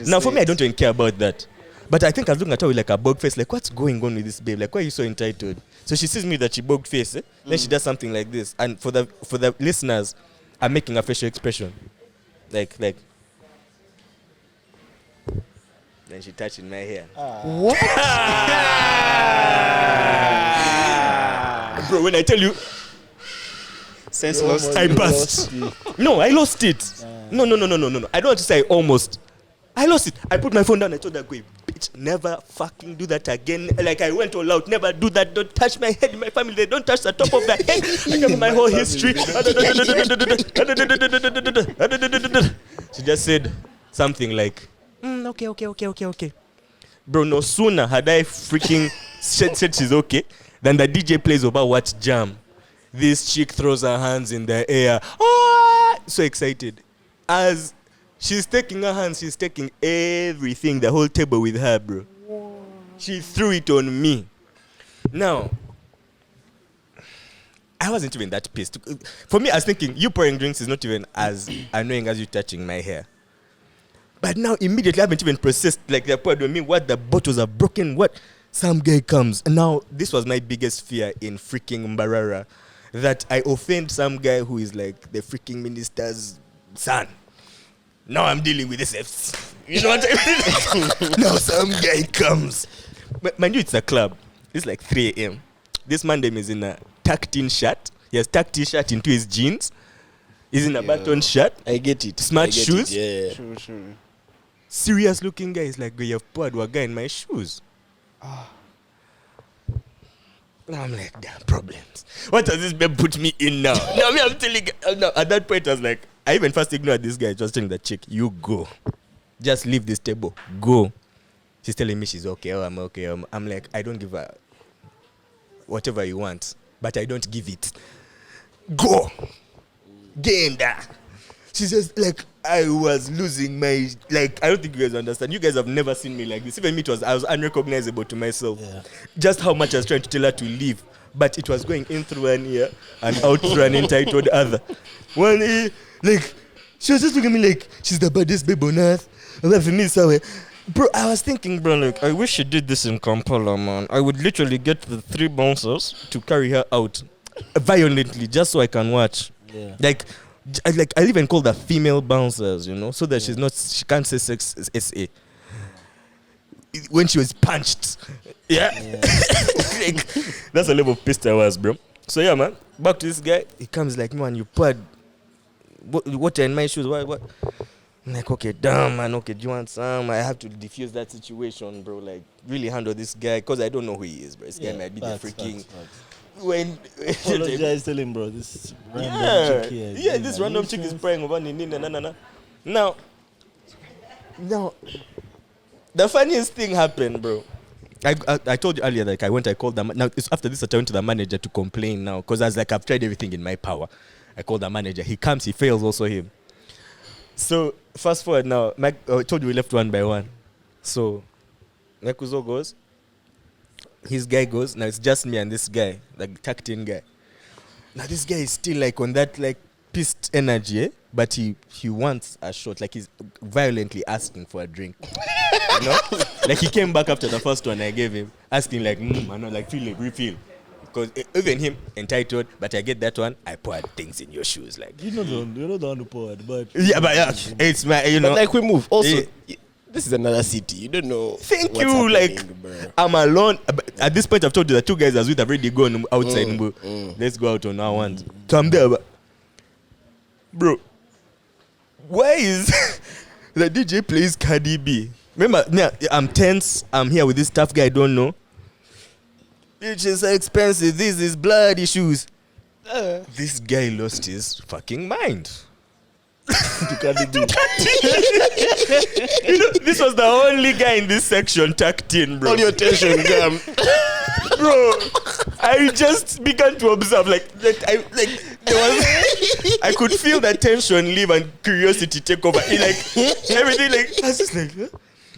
Now, for me, I don't even care about that. But I think I was looking at her with like a bog face, like, what's going on with this babe? Like, why are you so entitled? So she sees me that she bogged face. Then she does something like this. And for the listeners, I'm making a facial expression. Like. Then she touching my hair. What? Bro, when I tell you, Sense lost. I burst. No, I lost it. No. I don't want to say almost. I lost it. I put my phone down. I told her, go, bitch, never fucking do that again. Like, I went all out. Never do that. Don't touch my head in my family. They don't touch the top of the head. I gave her my whole history. She just said something like, okay. Bro, no sooner had I freaking said she's okay than the DJ plays over what jam. This chick throws her hands in the air. So excited. As she's taking her hands, she's taking everything, the whole table with her, bro. She threw it on me. Now, I wasn't even that pissed. For me, I was thinking, you pouring drinks is not even as annoying as you touching my hair. But now, immediately, I haven't even processed, like, they poured on me, what, the bottles are broken, what? Some guy comes. And now, this was my biggest fear in freaking Mbarara, that I offend some guy who is, like, the freaking minister's son. Now I'm dealing with this. You know what I mean? Now some guy comes. But mind you, it's a club. It's like 3 a.m. This man is in a tucked-in shirt. He has tucked his shirt into his jeans. He's in a button shirt. I get it. Smart shoes. Yeah. Sure. Serious looking guy is like, you have poured a guy in my shoes. Now I'm like, damn, problems. What does this babe put me in now? Now I'm telling you, no, at that point I was like, I even first ignored this guy, just telling the chick, you go. Just leave this table. Go. She's telling me she's okay. I'm okay. I'm like, I don't give her whatever you want, but I don't give it. Go. Get in there. She's just like, I was losing my, like, I don't think you guys understand. You guys have never seen me like this. Even me, I was unrecognizable to myself. Yeah. Just how much I was trying to tell her to leave. But it was going in through one ear and out through an entitled other. One ear, like, she was just looking at me like, she's the baddest babe on earth. Bro, I was thinking, bro, like, I wish she did this in Kampala, man. I would literally get the 3 bouncers to carry her out violently just so I can watch. Yeah. Like, I even call the female bouncers, you know, so that she can't say sex SA. When she was punched. Yeah. Like, that's the level of pissed I was, bro. So yeah, man, back to this guy. He comes like, man, you poured water in my shoes. What? I'm like, okay, damn, man, okay, do you want some? I have to diffuse that situation, bro. Like, really handle this guy, because I don't know who he is, bro. This guy might be the freaking... When apologize, tell him, bro. This random chick here. Yeah, this random chick is praying over Now, the funniest thing happened, bro. I told you earlier, like, I called them. Now, it's after this, I went to the manager to complain now, because I was like, I've tried everything in my power. I call the manager. He comes, he fails also him. So fast forward now, I told you we left one by one. So Mekuzo goes, his guy goes, now it's just me and this guy, like tucked in guy. Now this guy is still like on that like pissed energy, but he wants a shot, like he's violently asking for a drink. You know? Like he came back after the first one I gave him, asking like, I know, like feel like refill. Because even him entitled, but I get that one, I poured things in your shoes. Like you're not the one who poured, but yeah, but it's my, you know. But like we move. Also, this is another city. You don't know. Thank you. Like bro. I'm alone. At this point, I've told you the two guys I was with have already gone outside. Let's go out on our ones. So I'm there, bro. Why is the DJ plays Cardi B? Remember, I'm tense. I'm here with this tough guy I don't know. Bitch is so expensive. This is blood issues. This guy lost his fucking mind. to Cardi B. You know, this was the only guy in this section tucked in, bro. All your attention, Gam. Bro, I just began to observe, I could feel the tension leave and curiosity take over. Everything, I was just like, huh?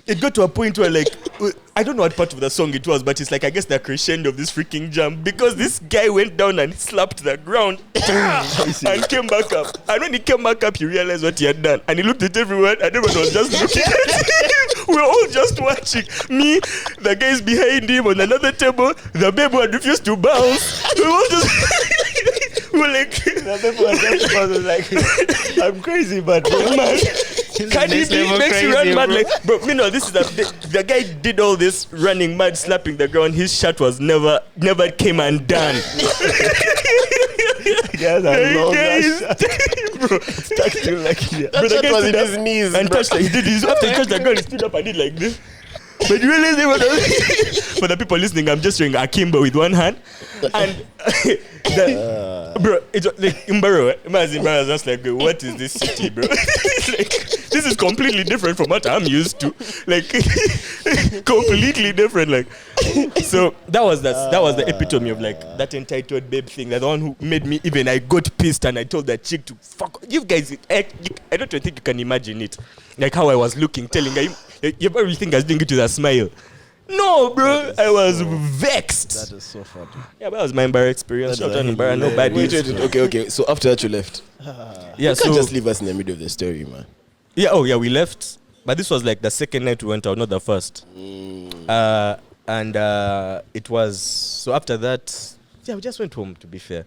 It got to a point where, I don't know what part of the song it was, but it's like, I guess the crescendo of this freaking jam, because this guy went down and slapped the ground and came back up. And when he came back up, he realized what he had done. And he looked at everyone, and everyone was just looking at him. We were all just watching. Me, the guys behind him on another table, the baby had refused to bounce. We were all just... we were like... The people were just like, I'm crazy, but man. Cardi B makes you run mad, bro. This is the guy did all this running mad, slapping the ground. His shirt was never came undone. Guys, I love that shit. Bro, stuck to like here. That shit was in his knees. And touched like he did his after he touched the ground, he stood up and did like this. But you realize for the people listening, I'm just showing Akimbo with one hand. And bro, it's like Mbarara. Mbarara is just like, what is this city, bro? This is completely different from what I'm used to. Completely different. So that was the epitome of that entitled babe thing. The one who made me I got pissed and I told that chick to fuck. You guys, I don't think you can imagine it. Like how I was looking, telling her, you probably think I was doing it with a smile. No, bro, I was vexed. That is so funny. Yeah, but that was my Mbarara experience. Shout out Mbarara, no bad Wait. Okay. So after that, you left. Yeah, You can't just leave us in the middle of the story, man. Yeah, we left. But this was the second night we went out, not the first. And it was... So after that... Yeah, we just went home, to be fair.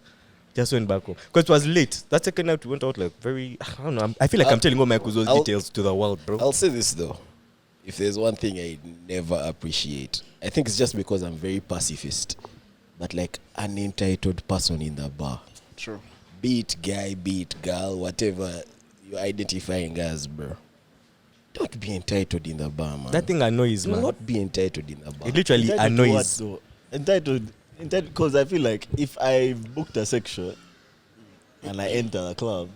Just went back home. Because it was late. That second night we went out very... I don't know. I feel like I'm telling all my Kuzo's details to the world, bro. I'll say this, though. If there's one thing I never appreciate, I think it's just because I'm very pacifist. But an entitled person in the bar. True. Be it guy, be it girl, whatever you're identifying as, bro. Don't be entitled in the bar, man. That thing annoys, man. Do not be entitled in the bar. It literally annoys. Entitled, because I feel like if I booked a section and I enter a club,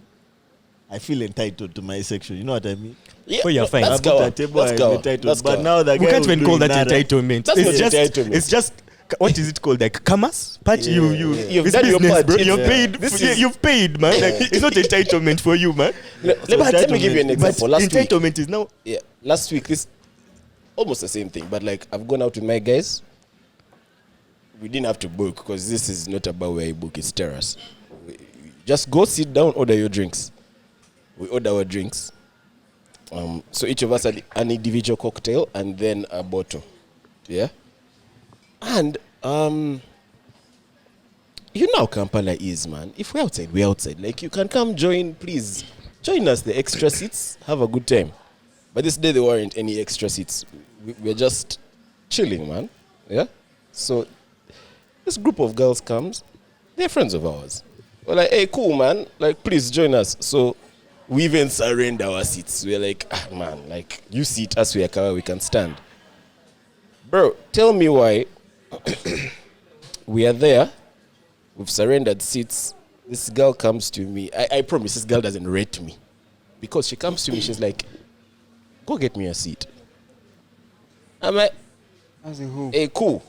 I feel entitled to my section. You know what I mean? Yeah, you're fine. I booked a table, I'm entitled. But now the guy We can't even call that nada. entitlement. That's not entitlement. It's just... What is it called? Kamas? Part You've it's done your business, part. bro. It's- You've paid. You've paid, man. It's not entitlement for you, man. Let me give you an example. But Last week, entitlement is now... yeah, last week, this almost the same thing. But I've gone out with my guys. We didn't have to book because this is not about where you book. It's terrace. Just go sit down, order your drinks. We order our drinks. So each of us had an individual cocktail and then a bottle. Yeah. And you know how Kampala is, man. If we're outside, we're outside. You can come please join us, the extra seats, have a good time. But this day there weren't any extra seats. We're just chilling, man. Yeah. So this group of girls comes, they're friends of ours. We're like, hey, cool, man. Please join us. So we even surrender our seats. We're like, man, you sit us where we can stand. Bro, tell me why we are there. We've surrendered seats. This girl comes to me. I promise this girl doesn't rate me. Because she comes to me, she's like, go get me a seat. I'm like, As in who? hey, cool.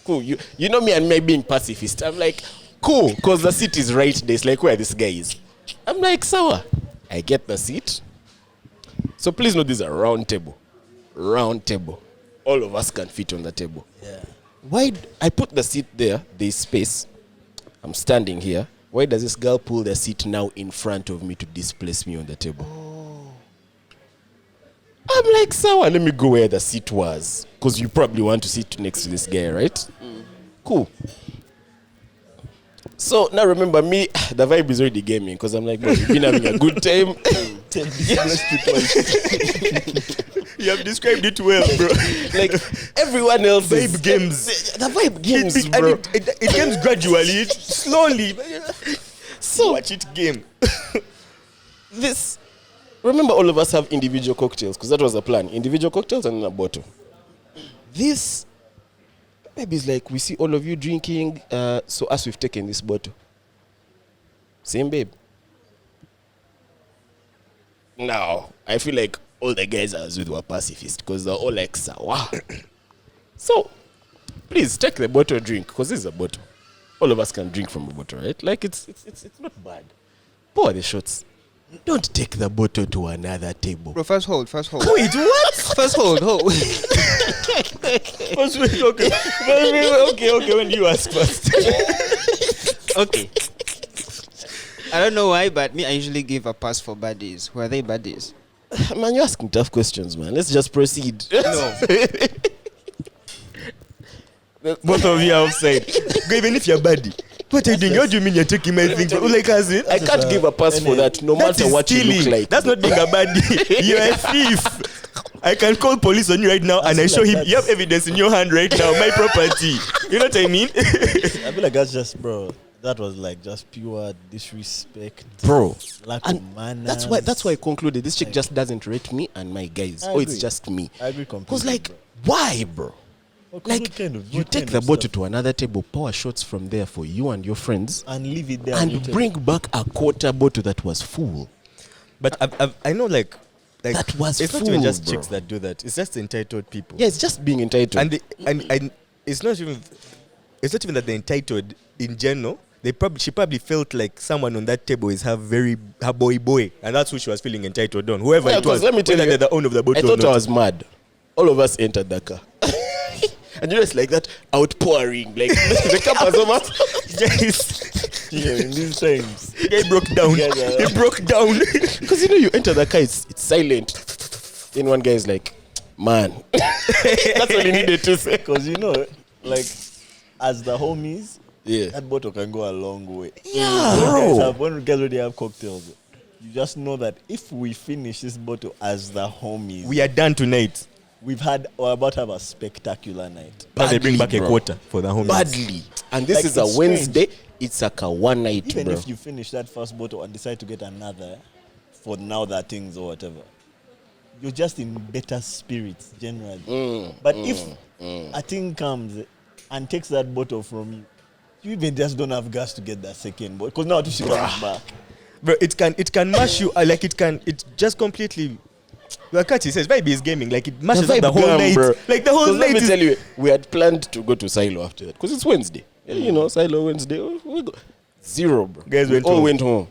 You know me and me being pacifist. I'm like, cool, because the seat is right there. It's like where this guy is. I'm like, sour. I get the seat. So please note this is a round table. Round table. All of us can fit on the table. Yeah. Why I put the seat there, there's space. I'm standing here. Why does this girl pull the seat now in front of me to displace me on the table? I'm like, sour, let me go where the seat was. Because you probably want to sit next to this guy, right? Cool. So now remember me, the vibe is already gaming because I'm like, bro, you've been having a good time. You have described it well, bro. Like everyone else Vibe games. The vibe games, bro. And it games gradually, slowly. So Watch it game. this, remember all of us have individual cocktails because that was the plan. Individual cocktails and in a bottle. This, maybe it's like we see all of you drinking, so us we've taken this bottle. Same babe. Now, I feel like all the guys I was with were pacifist because they're all like, sawa. So, please take the bottle drink because this is a bottle. All of us can drink from a bottle, right? Like it's not bad. Pour the shots. Don't take the bottle to another table. Bro, first hold. Wait, what? First hold. Okay, when you ask first. Okay. I don't know why, but me, I usually give a pass for baddies. Who are they baddies? Man, you're asking tough questions, man. Let's just proceed. No. Both of you are offside. Even if you're buddy. What are you doing? What do you mean you're taking my thing? Like, as in? I can't give a pass for that, no That matter is what you stealing. look like. That's not being a baddie. You're a thief. I can call police on you right now and I show him. You have evidence in your hand right now. My property. You know what I mean? I feel like that's just, bro. That was like just pure disrespect, Bro. lack And of manners. that's why I concluded this chick just doesn't rate me and my guys. I Oh, it's agree. just me. I agree completely. Because like, bro. why, bro? What Like, you take the bottle to another table, pour shots from there for you and your friends, and leave it there on your and table. bring back a quarter bottle that was full. But I know like That was it's not full, even just bro. chicks that do that. It's just entitled people. Yeah, it's just being entitled. And it's not even that they're entitled in general. She probably felt like someone on that table is her boy, and that's who she was feeling entitled on. Whoever Yeah, it was, 'cause let me tell whether you, they're the owner of the bottle I thought or I not. was mad. All of us entered the car. And you know, it's like that outpouring. Like, the cup was almost. Yes. Yeah, in these times. He broke down. Yeah. He broke down. Because you know, you enter the car, it's silent. Then one guy is like, man. That's all he needed to say. Because, you know, like, as the homies, Yeah. that bottle can go a long way. Yeah, When guys already have cocktails, you just know that if we finish this bottle as the homies, We are done tonight. we're about to have a spectacular night. Now they bring back Badly, a bro. quarter for the homies. Badly. And this Like, is a it's Wednesday. It's like a one night, Even bro. if you finish that first bottle and decide to get another for now that things or whatever, you're just in better spirits generally. But if a thing comes and takes that bottle from you, you even just don't have gas to get that second bottle. Because now she comes back. Bro, it can mash you. Like it just completely. Like Kachi says, vibe is gaming. Like it mashes up the whole Gone, night. bro. Like the whole 'Cause night let me is. tell you, we had planned to go to Silo after that. Because it's Wednesday. You know, Silo Wednesday. We go. Zero, bro. Guys we went all home. went home.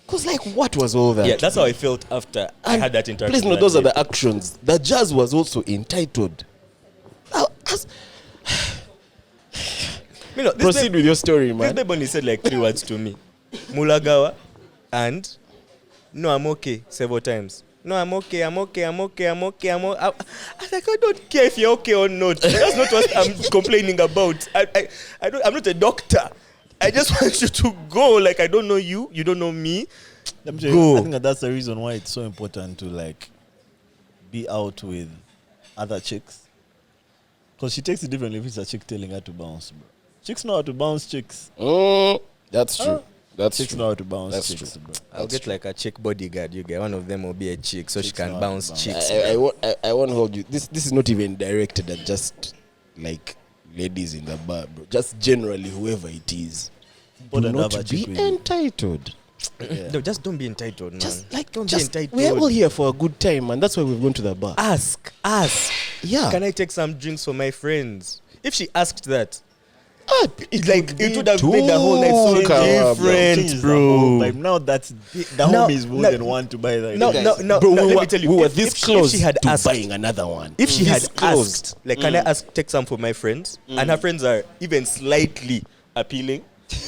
Because, like, what was all that? Yeah, that's how I felt after I And had that interaction. please know, that those are day. the actions. The jazz was also entitled. You know, this Proceed with your story, This man. babe only said like 3 words to me. Mulagawa and no, I'm okay several times. No, I'm okay. I was like, I don't care if you're okay or not. That's not what I'm complaining about. I'm not a doctor. I just want you to go. Like, I don't know you. You don't know me. Let me tell you, Go. I think that's the reason why it's so important to like be out with other chicks. Because she takes it differently if it's a chick telling her to bounce, bro. Chicks know how to bounce chicks. That's true. That's Chicks true. know how to bounce That's chicks, true. bro. I'll get like a chick bodyguard. You get one of them will be a chick, so she Chicks can know how to bounce bounce. chicks. I won't hold you. This is not even directed at just like ladies in the bar, bro. Just generally, whoever it is. Do Important to not have a be chick with you. entitled. Yeah. No, just don't be entitled, man. Just like don't just, be entitled. we're all here for a good time, and that's why we've gone to the bar. Ask. Yeah. Can I take some drinks for my friends? If she asked that, It's like it would have made the whole night so different, bro. Like now that's the home is more than one to buy that. No, Bro, let me tell you, we were if this she close had to asked, buying another one. if she had This close. asked, like, can I take some for my friends? And her friends are even slightly appealing.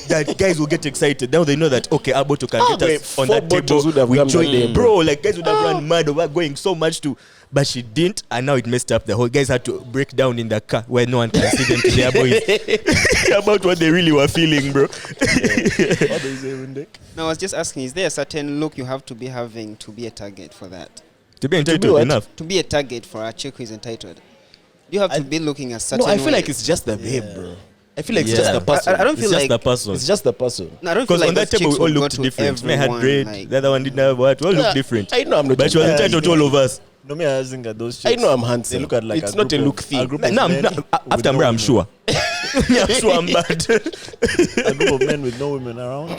That guys will get excited. Now they know that okay, Alberto can get us on that table. Would have We come join that day, them, bro. Like guys would have run mad over going so much to, but she didn't, and now it messed up the whole. Guys had to break down in the car where no one can see them to their boys about what they really were feeling, bro. What do you say, Rundek? No, I was just asking, is there a certain look you have to be having to be a target for that? To be entitled enough. To be a target for a chick who is entitled, you have to be looking a certain No, I feel way. like it's just the babe, bro. I feel like it's Yeah. just the person. I don't feel It's just like the person. It's just the person. No, I don't feel Because like on that those table we chicks all would go looked to different. Me had everyone, red, like- the other one didn't have what. We all looked different. I know I'm not. But she was entitled to all of us. No, me, I think that those I chicks. know I'm handsome. They look at like It's not a group look of- thing. A group No, of men with after no I'm women. sure. I'm sure I'm bad. A group of men with no women around.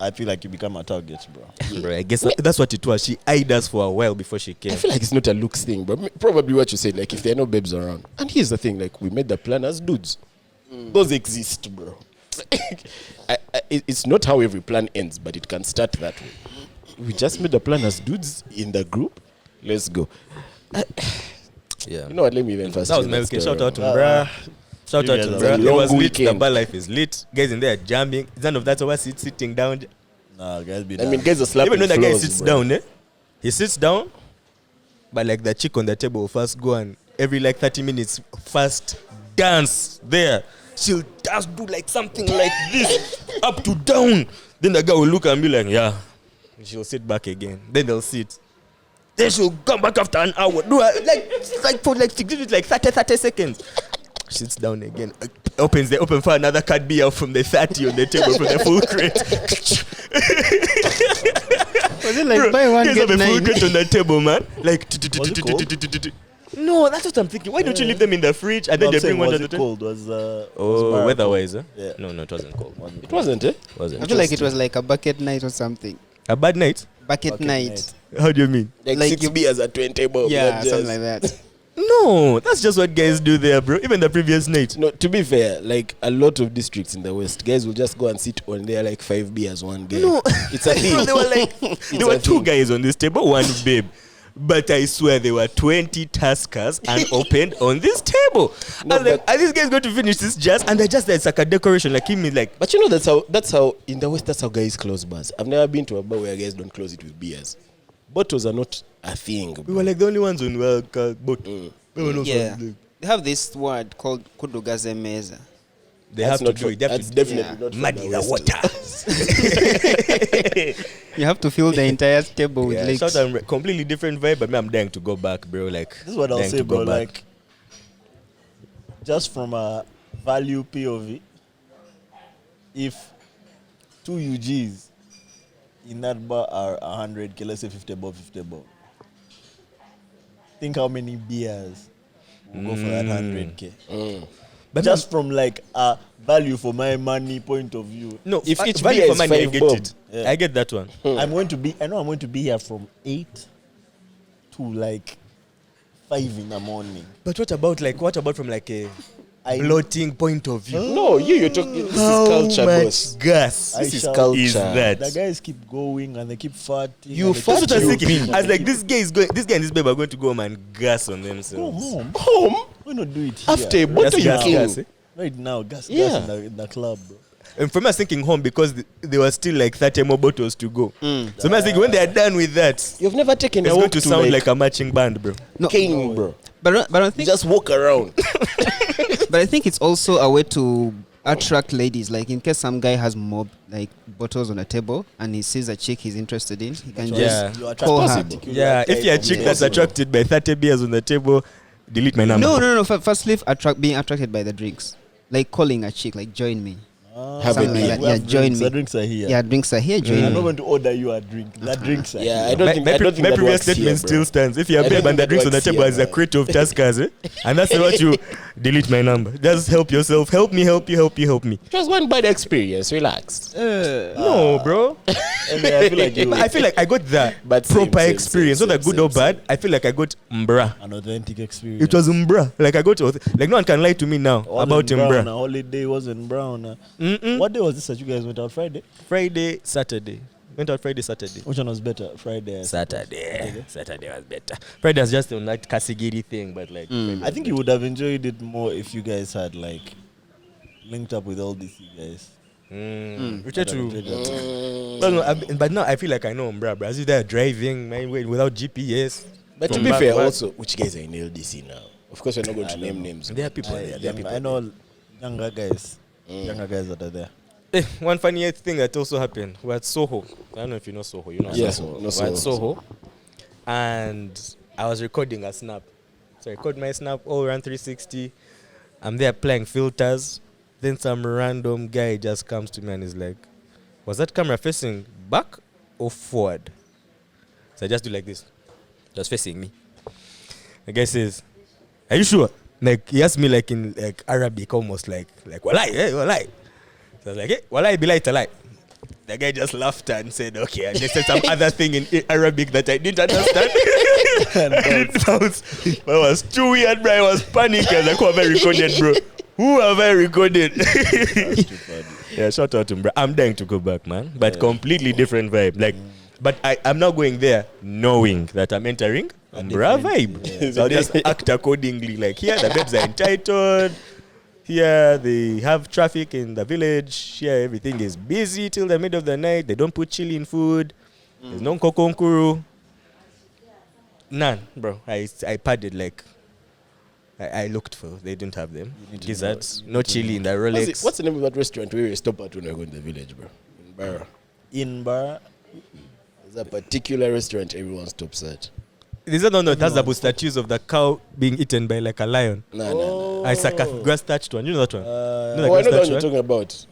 I feel like you become a target, bro. Bro, I guess that's what it was. She eyed us for a while before she came. I feel like it's not a looks thing, but probably what you said, like if there are no babes around. And here's the thing, like we made the plan as dudes. Those exist, bro. It's not how every plan ends, but it can start that way. We just made the plan as dudes in the group. Let's go. Yeah. You know what? Let me even first. That was tell my that weekend. story. Shout out to Mbarara. Shout out Yeah, to that's Mbarara. a It was long lit. The weekend. bar life is lit. Guys in there jamming. None of that over sitting down. Nah, guys be I mean, done. guys are slapping Even when the guy floors, sits bro. down, he sits down, but like the chick on the table will first go and every like 30 minutes first dance there. She'll just do like something like this, up to down. Then the guy will look and be like, yeah. She'll sit back again. Then they'll sit. Then she'll come back after an hour. Do like for like 30 seconds. Sits down again. Open for another card beer from the 30 on the table from the full crate. Was it like Bro, buy one guys get have a full nine? crate on the table, man. Like Was it cold? no, that's what I'm thinking. Why don't you leave them in the fridge and then I'm they saying, bring one was to it the table? cold? Was Oh, Mbarara weather-wise, cold? Yeah. No, it wasn't cold. It wasn't, eh? Wasn't. I feel like it was like a bucket night or something. A bad night? Bucket Bucket night. night. How do you mean? Like Like 6 beers at 20 bob. Yeah, not just- something like that. No, that's just what guys do there, bro. Even the previous night. No, to be fair, like a lot of districts in the West, guys will just go and sit on there like 5 beers one day. No. It's a thing. Bro, they were like, there were a two thing. guys on this table, one babe. But I swear there were 20 Tuskers unopened on this table. No, and like, but- are these guys going to finish this jazz? And they're just there, it's like a decoration. Like him is like, But you know that's how in the West that's how guys close bars. I've never been to a bar where guys don't close it with beers. Bottles are not a thing. we were like the only ones on boat. Yeah. They have this word called kudugaze meza. They That's have to not do for- it. They have that's to definitely Yeah. not for muddy the West. water. You have to fill the entire table with Yeah, legs. shout out, completely different vibe, but me, I'm dying to go back, bro. Like, This is what I'll dying say, to go bro. back. Like, just from a value POV, if 2 UGs in that bar are 100K, let's say 50 bob, think how many beers will go for that 100K. But Just from like a value for my money point of view. no, If if each each value beer for is money, I 5 get bob. it. Yeah. I get that one. I know I'm going to be here from 8 to like 5 in the morning. But what about from like a I- bloating point of view? No, you're talking. This How is culture, much boss. gas I This is shall- culture. is that? The guys keep going and they keep farting. You and they fart, keep That's what I was you thinking. pee. I was like, this guy and this babe are going to go home and gas on Go themselves. home. Home Why not do it here? after a bottle Just you gas, kill. gas, eh? Right now, gas Yeah. in the club, bro. And for me, I was thinking home because there were still like 30 more bottles to go. So I was thinking when they are done with that, You've never taken it's a going walk to to sound like a marching band, bro. No, cane, bro. but I think Just walk around. but I think it's also a way to attract ladies. Like in case some guy has more like bottles on a table and he sees a chick he's interested in, he can Yeah. You attract call her. particular Yeah, if type you're a of chick girl. that's attracted by 30 beers on the table, delete my number. No. Firstly, being attracted by the drinks, like calling a chick, like join me. Have a Something like drink. that. Yeah, join me. The drinks are here. Yeah, drinks are here. Join I'm not me. going to order you a drink. The drinks are Yeah, I here. don't think. I don't think my that previous works statement here, still bro. stands. If you're I a don't babe and think the that drinks on the works table here, as a man. crate of Tuskers, and that's what you delete my number. Just help yourself. Help me. It was one bad experience. Relax. No, bro. Anyway, I feel like you I feel like I got the But same, proper same, experience, same, not the same, good or same, bad. I feel like I got mbra. an authentic experience. It was mbra. Like I got like no one can lie to me now about brown. mbra. Holiday wasn't brown. Mm-mm. What day was this that you guys went out? Friday? Friday, Saturday. Went out Friday, Saturday. Which one was better? Friday. Saturday was better. Friday was just on that Kasigiri thing, but like I think you would have enjoyed it more if you guys had like linked up with all these guys. We try to. Well, no, but now I feel like I know mbra. As if they're driving my way without GPS. But to From be back fair, back. also, which guys are in LDC now? Of course, we're not going to name names. There are people there. There are people I know younger guys. Younger guys that are there. One funny thing that also happened. We're at Soho. I don't know if you know Soho. You know Yeah, Soho. no We're at Soho. Soho. And I was recording a snap. So I record my snap all around 360. I'm there applying filters. Then some random guy just comes to me and is like, was that camera facing back or forward? So I just do like this. Just facing me. The guy says, are you sure? Like he asked me like in like Arabic almost like walai, hey, walai. So I was like, hey, walai bilai talai. The guy just laughed and said, okay, and they said some other thing in Arabic that I didn't understand. And it sounds, but it was too weird, bro. I was panicking. Like, who have I recorded, bro? Who have I recorded? Yeah, shout out to him, bro. I'm dying to go back, man. But completely different vibe. Like, but I'm now going there knowing that I'm entering a bra vibe. Yeah. So I'll just act accordingly. Like, here, the babes are entitled. Here, they have traffic in the village. Here, everything is busy till the middle of the night. They don't put chili in food. There's no kokonkuru. None, bro. I padded like... I looked for. They didn't have them. Desserts. No chili in the Rolex. What's the name of that restaurant where we stop at when we go in the village, bro? In Mbarara. In Mbarara. There's a particular restaurant everyone stops at. This is no. That's the statues of the cow being eaten by like a lion. No. It's like a grass thatched one. You know that one? Oh, You I know grass the one thatched you're one? talking about.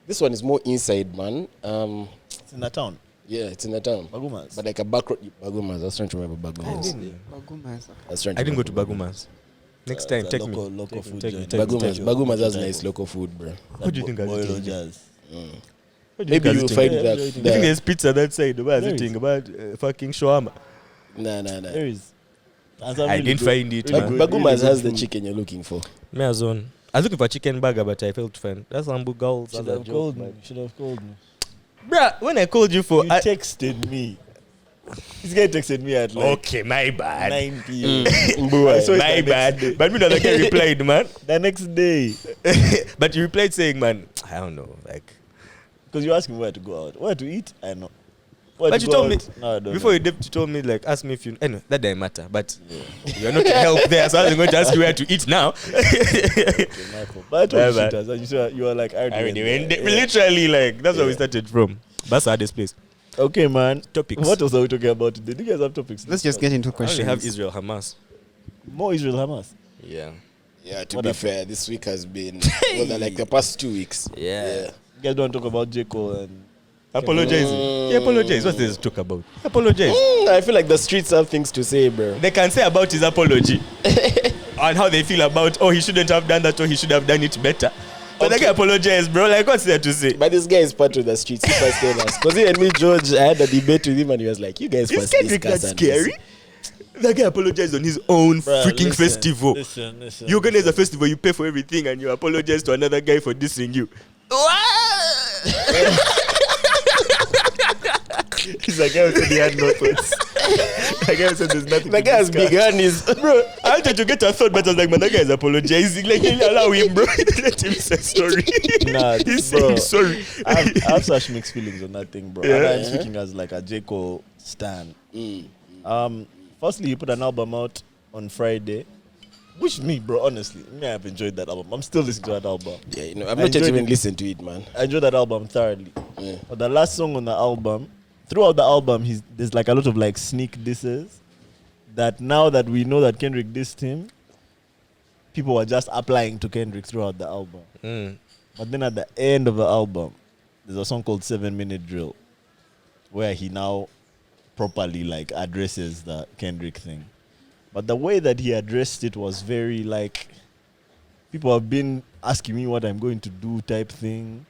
This one is more inside, man. It's in the town. Yeah, it's in the town. Bagumas. But like a back road. Bagumas. I was trying to remember Bagumas. I didn't go to Bagumas. Next time, It's a take local, me. local Take me, food take me, joint. take me, Bagumas. take me. Bagumas has nice local food, bro. What do you think I was Boiled eating? jazz. What do you Maybe think I was you'll eating? find Yeah, that. yeah, You think there's pizza that side? What I was There eating is. about fucking shawarma. Nah. There is. And some I really didn't good- find it, really man. good- Bagumas really good has the food. chicken you're looking for. Me as on. I was looking for chicken burger, but I failed to find. That's hamburgers. Should have called me. Should have called me. Bruh, when I called you for... You texted me. This guy texted me at like okay, my bad. 9 p.m. Boy. I saw it My the next bad. day. But me not like I replied, man. The next day. But you replied saying, man, I don't know, like... Because you asked me where to go out. Where to eat? I know. Where But to you go told me out? No, I don't before know. you dipped, you told me like ask me if you. Anyway, that didn't matter. But you're not to help there, so I was going to ask you where to eat now. Okay, my fault. But I told My you bad. shit, and you said you were like, I I already mean, went there. literally, like that's where we Yeah. started from. That's our place. Okay, man. Topics. What else are we talking about today? Do you guys have topics? Let's just get into I only questions. have Israel Hamas. More Israel Hamas. Yeah. Yeah, to What be happened? fair, this week has been like the past 2 weeks. Yeah. You guys don't talk about J. Cole and Apologizing. Yeah, apologize. What does it talk about? Apologize. I feel like the streets have things to say, bro. They can say about his apology and how they feel about. Oh, he shouldn't have done that. Or he should have done it better. But they can apologize, bro. Like what's there to say? But this guy is part of the streets. He first tell us. Because he and me, George, I had a debate with him and he was like, you guys Is first Kendrick discuss that and scary? That guy apologized on his own freaking festival. Listen. You organize a festival, you pay for everything, and you apologize to another guy for dissing you. He's like, I said he had no thoughts. Like I said, there's nothing. The guy has begun his... Bro, I wanted to get a thought, but I was like, man, that guy is apologizing. Like, allow him, bro. Let him say sorry. Nah, He's bro. saying sorry. I have such mixed feelings on that thing, bro. Yeah. And I'm speaking as like a J. Cole stan. Firstly, he put an album out on Friday. Which me, bro, honestly, me, I've enjoyed that album. I'm still listening to that album. Yeah, you know, I've I not yet enjoyed even it. listened to it, man. I enjoyed that album thoroughly. Yeah. But the last song on the album, throughout the album, there's like a lot of like sneak disses that now that we know that Kendrick dissed him, people were just applying to Kendrick throughout the album. But then at the end of the album, there's a song called 7 Minute Drill, where he now properly like addresses the Kendrick thing. But the way that he addressed it was very like, people have been asking me what I'm going to do type thing.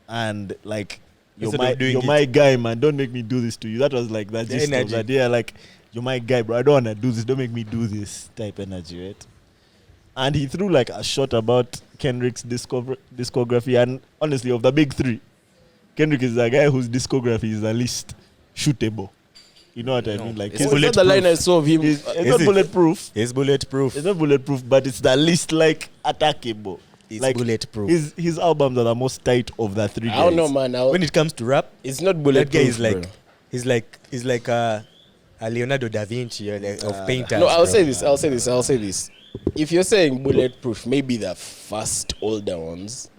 And like, you're my guy, man. Don't make me do this to you. That was like that gist of that. Yeah, like, you're my guy, bro. I don't want to do this. Don't make me do this type energy, right? And he threw like a shot about Kendrick's discography. And honestly, of the big three, Kendrick is the guy whose discography is the least shootable. You know what I mean? Like, it's not the line I saw of him. It's not bulletproof. It's bulletproof. It's not bulletproof, but it's the least like attackable. It's like, bulletproof. His albums are the most tight of the three guys. I don't know, man. When it comes to rap, it's not bulletproof. That guy is bro. he's like a Leonardo da Vinci of painters. No, I'll bro. say this. If you're saying bulletproof, maybe the first older ones,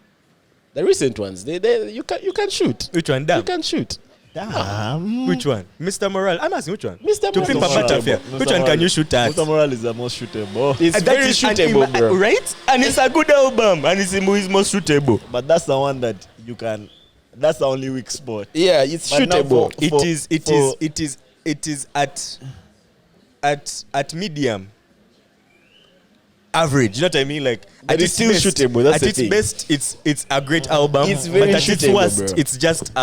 the recent ones, you can shoot. Which one? Damn. You can shoot. Damn. Which one? Mr. Morale. I'm asking which one? Mr. To pimp a Morale. butterfly. Which one can you shoot at? Mr. Morale is the most shootable. It's And very shootable, bro. Right? And it's a good album. And it's his most shootable. But that's the one that you can. That's the only weak spot. Yeah, it's But now shootable. It is at medium. Average, you know what I mean? Like, But it's still shootable, that's at the its thing. best, it's a great album. It's very but at its shootable, worst, bro. it's just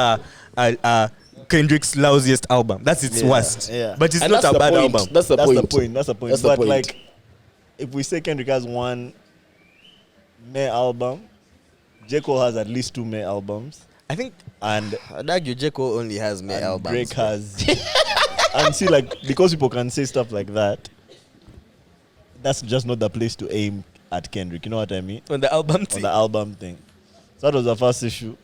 Kendrick's lousiest album. That's its worst. Yeah. But it's And not that's a the bad point. album. That's the point. That's the point. That's the But point. like, if we say Kendrick has one May album, J. Cole has at least 2 May albums, I think and I'd argue J. Cole only has May and albums. Drake has. And see, like, because people can say stuff like that, that's just not the place to aim at Kendrick. You know what I mean? on the album On thing. the album thing. So that was the first issue.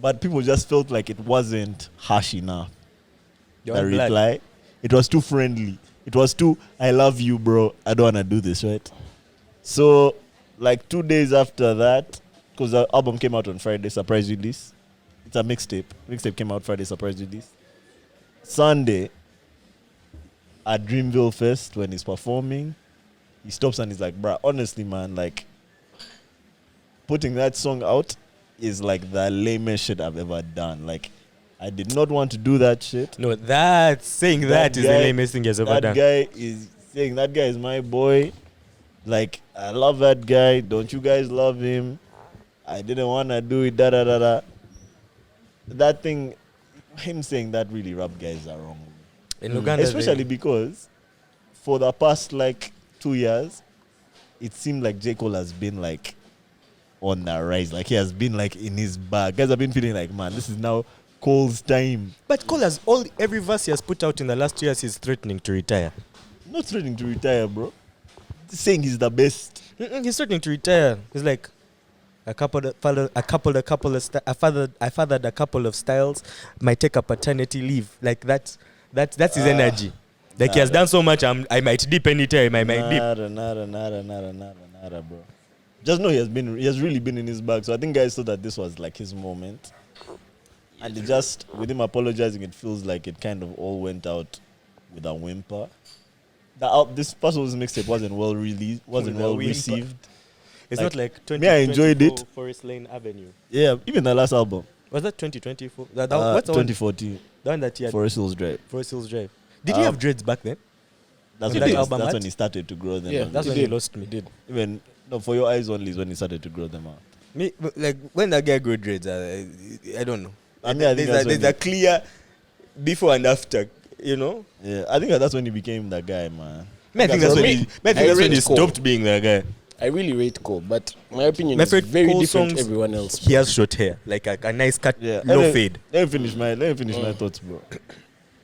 But people just felt like it wasn't harsh enough. They The want blood. reply. It was too friendly. It was too, I love you, bro. I don't want to do this, right? So, like 2 days after that, because the album came out on Friday, surprise release. It's a mixtape. Mixtape came out Friday, surprise release. Sunday, at Dreamville Fest, when he's performing, he stops and he's like, bruh, honestly, man, like, putting that song out is like the lamest shit I've ever done. Like, I did not want to do that shit. No, saying that is the guy- lamest thing he's ever That done. guy is saying that guy is my boy. Like, I love that guy. Don't you guys love him? I didn't want to do it. Da da da da. That thing, him saying that really rap guys are wrong. In Uganda, Especially because for the past like 2 years, it seemed like J. Cole has been like on the rise. Like, he has been like in his bag. Guys have been feeling like, man, this is now Cole's time. But Cole has every verse he has put out in the last 2 years, he's threatening to retire. Not threatening to retire, bro. Saying he's the best. He's threatening to retire. He's like, I fathered a couple of styles. Might take a paternity leave. Like that's his energy. Like, he has done so much. I might dip anytime. I might dip. Nada, bro. Just know he has really been in his bag. So I think guys thought that this was like his moment. And it just, with him apologizing, it feels like it kind of all went out with a whimper. This person's mixtape wasn't well released, wasn't With a well whimper. received. It's Like, not like 20. me, I enjoyed it. Forest Lane Avenue. Yeah, even the last album, Was that 2024? What's the one? 2014, The one that he had. Forest Hills Drive. Forest Hills Drive. Did he have dreads back then? That's On when, that album, that's what? when he started to grow them. Yeah, out. That's He when he did. lost me. Even no, for your eyes only is when he started to grow them out. Me, like, when that guy grew dreads, I don't know. I mean, I think that's when there's a clear before and after, you know? Yeah, I think that's when he became that guy, man. I think that's for when me, that's when he rate Cole. stopped being that guy. I really rate Cole, but my opinion My is favorite very Cole different to songs, everyone else. He has short hair, like a nice cut, Yeah, low fade. Let me finish my thoughts, bro.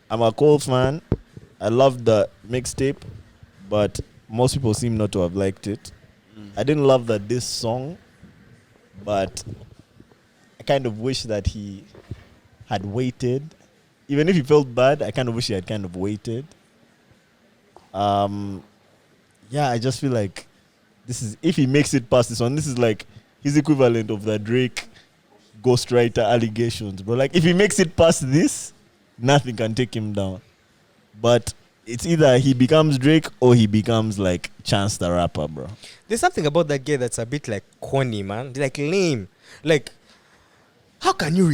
I'm a Cole fan. I love the mixtape, but most people seem not to have liked it. I didn't love this song, but I kind of wish that he had waited. Even if he felt bad, I kind of wish he had kind of waited. Yeah, I just feel like this is, if he makes it past this one, this is like his equivalent of the Drake ghostwriter allegations, bro. Like, if he makes it past this, nothing can take him down. But it's either he becomes Drake or he becomes like Chance the Rapper, bro. There's something about that guy that's a bit like corny, man. Like lame. Like, how can you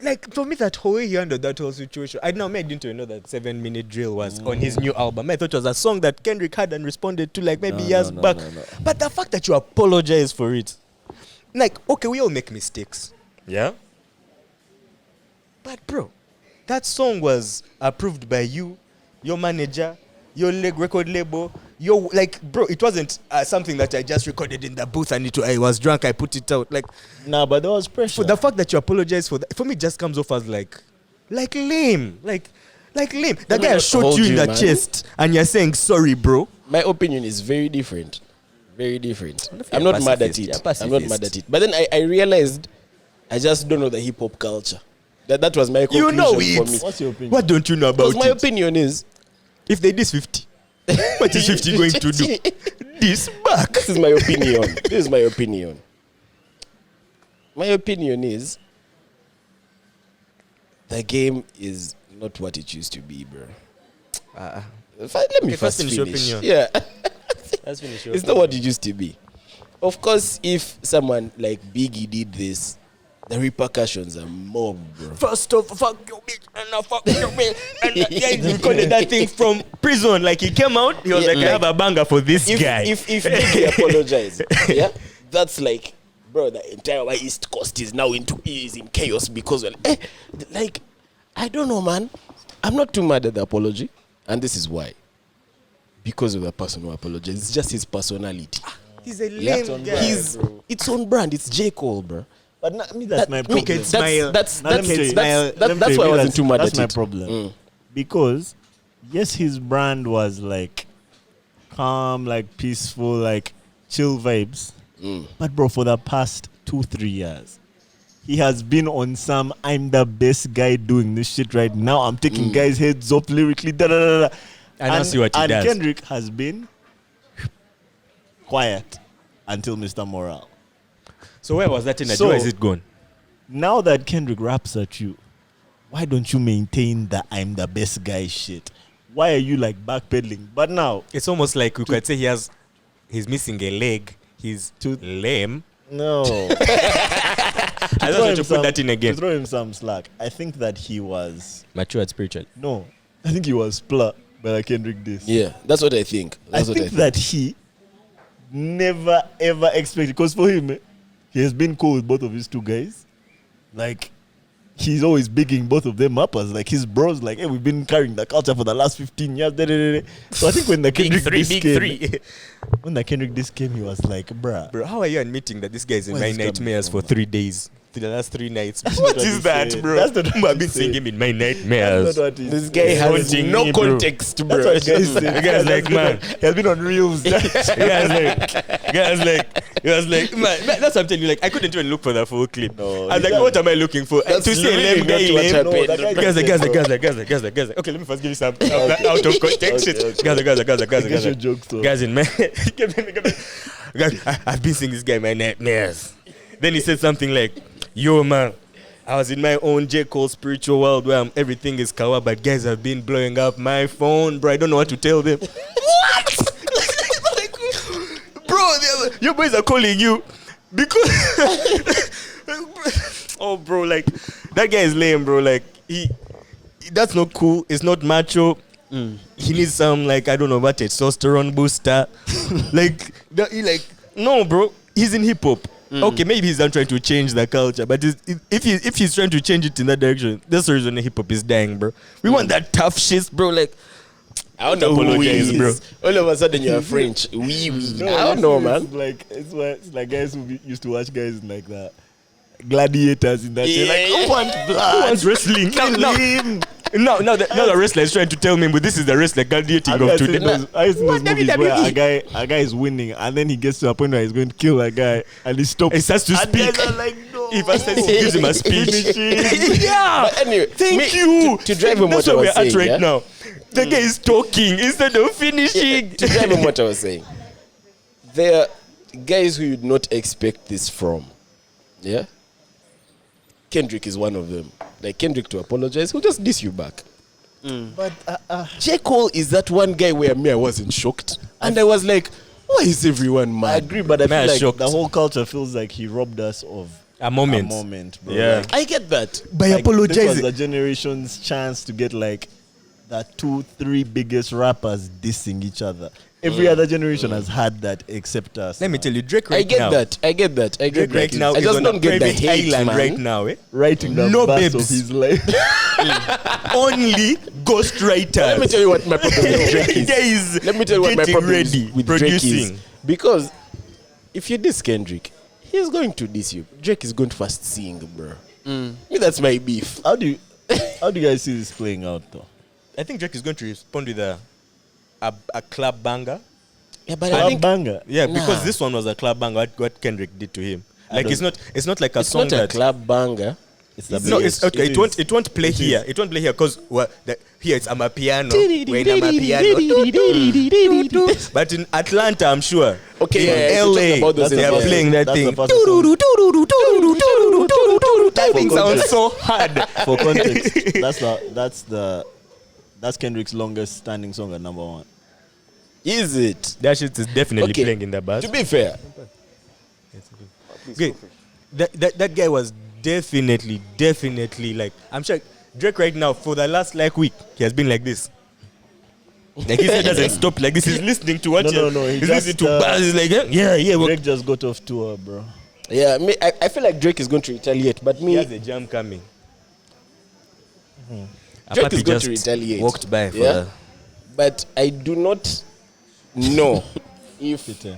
like for me that whole way he handled that whole situation? I didn't even know that 7-minute drill was on his new album. I thought it was a song that Kendrick had and responded to like maybe years back. No. But the fact that you apologize for it, like, okay, we all make mistakes, yeah. But bro, that song was approved by you, your manager, your record label. Like, bro, it wasn't something that I just recorded in the booth and I was drunk, I put it out. Like, nah, but there was pressure. For the fact that you apologize for that, for me, it just comes off as like lame. Like lame. That guy shot you in the chest and you're saying sorry, bro. My opinion is very different. Very different. I'm not mad at it. I'm not mad at it. But then I realized I just don't know the hip hop culture. That was my conclusion for me. What's your opinion? What don't you know about it? My opinion is, if they diss 50, what is 50 going to do? This back. This is my opinion. My opinion is the game is not what it used to be, bro. Let me first finish. Your opinion. Yeah. Let's finish your It's not what it used to be. Of course, if someone like Biggie did this, the repercussions are more, bro. First off, fuck you, bitch, and I fuck you, bitch. And he recorded that thing from prison. Like, he came out, he was like, I have a banger for this guy. If Biggie apologized, yeah, that's like, bro, the entire East Coast is now in chaos because, like, I don't know, man. I'm not too mad at the apology, and this is why. Because of the person who apologized. It's just his personality. He's a lame guy. It's on brand. It's J. Cole, bro. But that's my problem. That's why I wasn't too mad at it. That's my problem. Because, yes, his brand was like calm, like peaceful, like chill vibes. But bro, for the past 2-3 years, he has been on some I'm the best guy doing this shit right now. I'm taking guys' heads off lyrically. And I see what he does. And Kendrick has been quiet until Mr. Morale. So where was that in? Where is it gone? Now that Kendrick raps at you, why don't you maintain the I'm the best guy shit? Why are you like backpedaling? But now it's almost like we could say he's missing a leg. He's too lame. No. I don't want to put that in again. To throw him some slack, I think that he was matured spiritually. No, I think he was splat by like Kendrick this. Yeah, that's what I think. I think that he never ever expected, because for him, he has been cool with both of his two guys. Like, he's always bigging both of them up as like his bros. Like, hey, we've been carrying the culture for the last 15 years. So I think when the Kendrick when the Kendrick disc came, he was like, bruh. Bro, how are you admitting that this guy is in my nightmares for 3 days? The last 3 nights. What is that, bro? That's not what I've been seeing him in my nightmares. This guy has no context, bro. That's what the guy's like, man. He has been on reels. He was like, man, that's what I'm telling you. Like, I couldn't even look for the full clip. No, I was like, what am I looking for? To say lame guy, lame. Guys, okay, let me first give you some out of context shit. Guys, in man. I've been seeing this guy in my nightmares. Then he said something like, yo, man, I was in my own J. Cole spiritual world where everything is kawa, but guys have been blowing up my phone, bro. I don't know what to tell them. What? Bro, your boys are calling you because... oh, bro, like, that guy is lame, bro. Like, that's not cool. It's not macho. He needs some, like, I don't know what, testosterone booster. No, bro. He's in hip-hop. Okay, maybe he's not trying to change the culture, but if he's trying to change it in that direction, that's the reason hip hop is dying, bro. We want that tough shit, bro. Like, I don't apologize, bro. All of a sudden you're French. Oui. No, I don't know, man. It's like guys who used to watch guys in like that gladiators in that. Yeah. Like, who wants blood? Who wants wrestling? No, the wrestler is trying to tell me, but this is the wrestler gladiating of today. I used to those movies where a guy is winning, and then he gets to a point where he's going to kill a guy, and he stops. He starts to speak. Like, no. He gives him a speech. Yeah. But anyway, thank you. To drive him that's what I where was we're at saying, right now. The guy is talking instead of finishing. To drive him what I was saying. There are guys who you'd not expect this from. Yeah? Kendrick is one of them. Like, Kendrick to apologize, he'll just diss you back. But J. Cole is that one guy where I wasn't shocked. And I was like, why is everyone mad? I agree, but I feel like shocked. the whole culture feels like he robbed us of A moment. bro. Yeah. Like, I get that. By this was apologizing. the generation's chance to get like the 2-3 biggest rappers dissing each other. Every other generation has had that except us. Let me man. tell you, Drake I right get now. that. I get that. I get Drake right that. now I is just on don't a get the private hate, island man. right now. Writing the No verse babes. of his life. Only ghostwriters. Let me tell you what my problem with Drake is. Guys, Let me tell you what my getting problem ready, is with Drake is. producing. Because if you diss Kendrick, he's going to diss you. Drake is going to first sing, bro. Me, that's my beef. How do you guys see this playing out though? I think Drake is going to respond with a club banger. Yeah, but Club I think banger. Yeah, Nah. because this one was a club banger. What Kendrick did to him. Like it's not like a it's song not a that. club banger. It's the No, it's okay. It It won't play here. It won't play here because here it's Amapiano. When Amapiano. But in Atlanta, I'm sure. Okay, in yeah, LA, about those they are things. playing that That's thing. the first song. That thing sounds context. so hard. For context, that's Kendrick's longest standing song at number 1. Is it? That shit is definitely Okay. playing in the bus. To be fair, Okay. That guy was definitely like, I'm sure Drake right now for the last week he has been like this. Like his head doesn't stop like this. He's listening to what No, he's he listening just, to bars. He's like yeah. Drake just got off tour, bro. yeah, I feel like Drake is going to retaliate, but He me, has a jam coming. Drake Apapi is going just to retaliate. walked by for Yeah? But I do not know if Peter.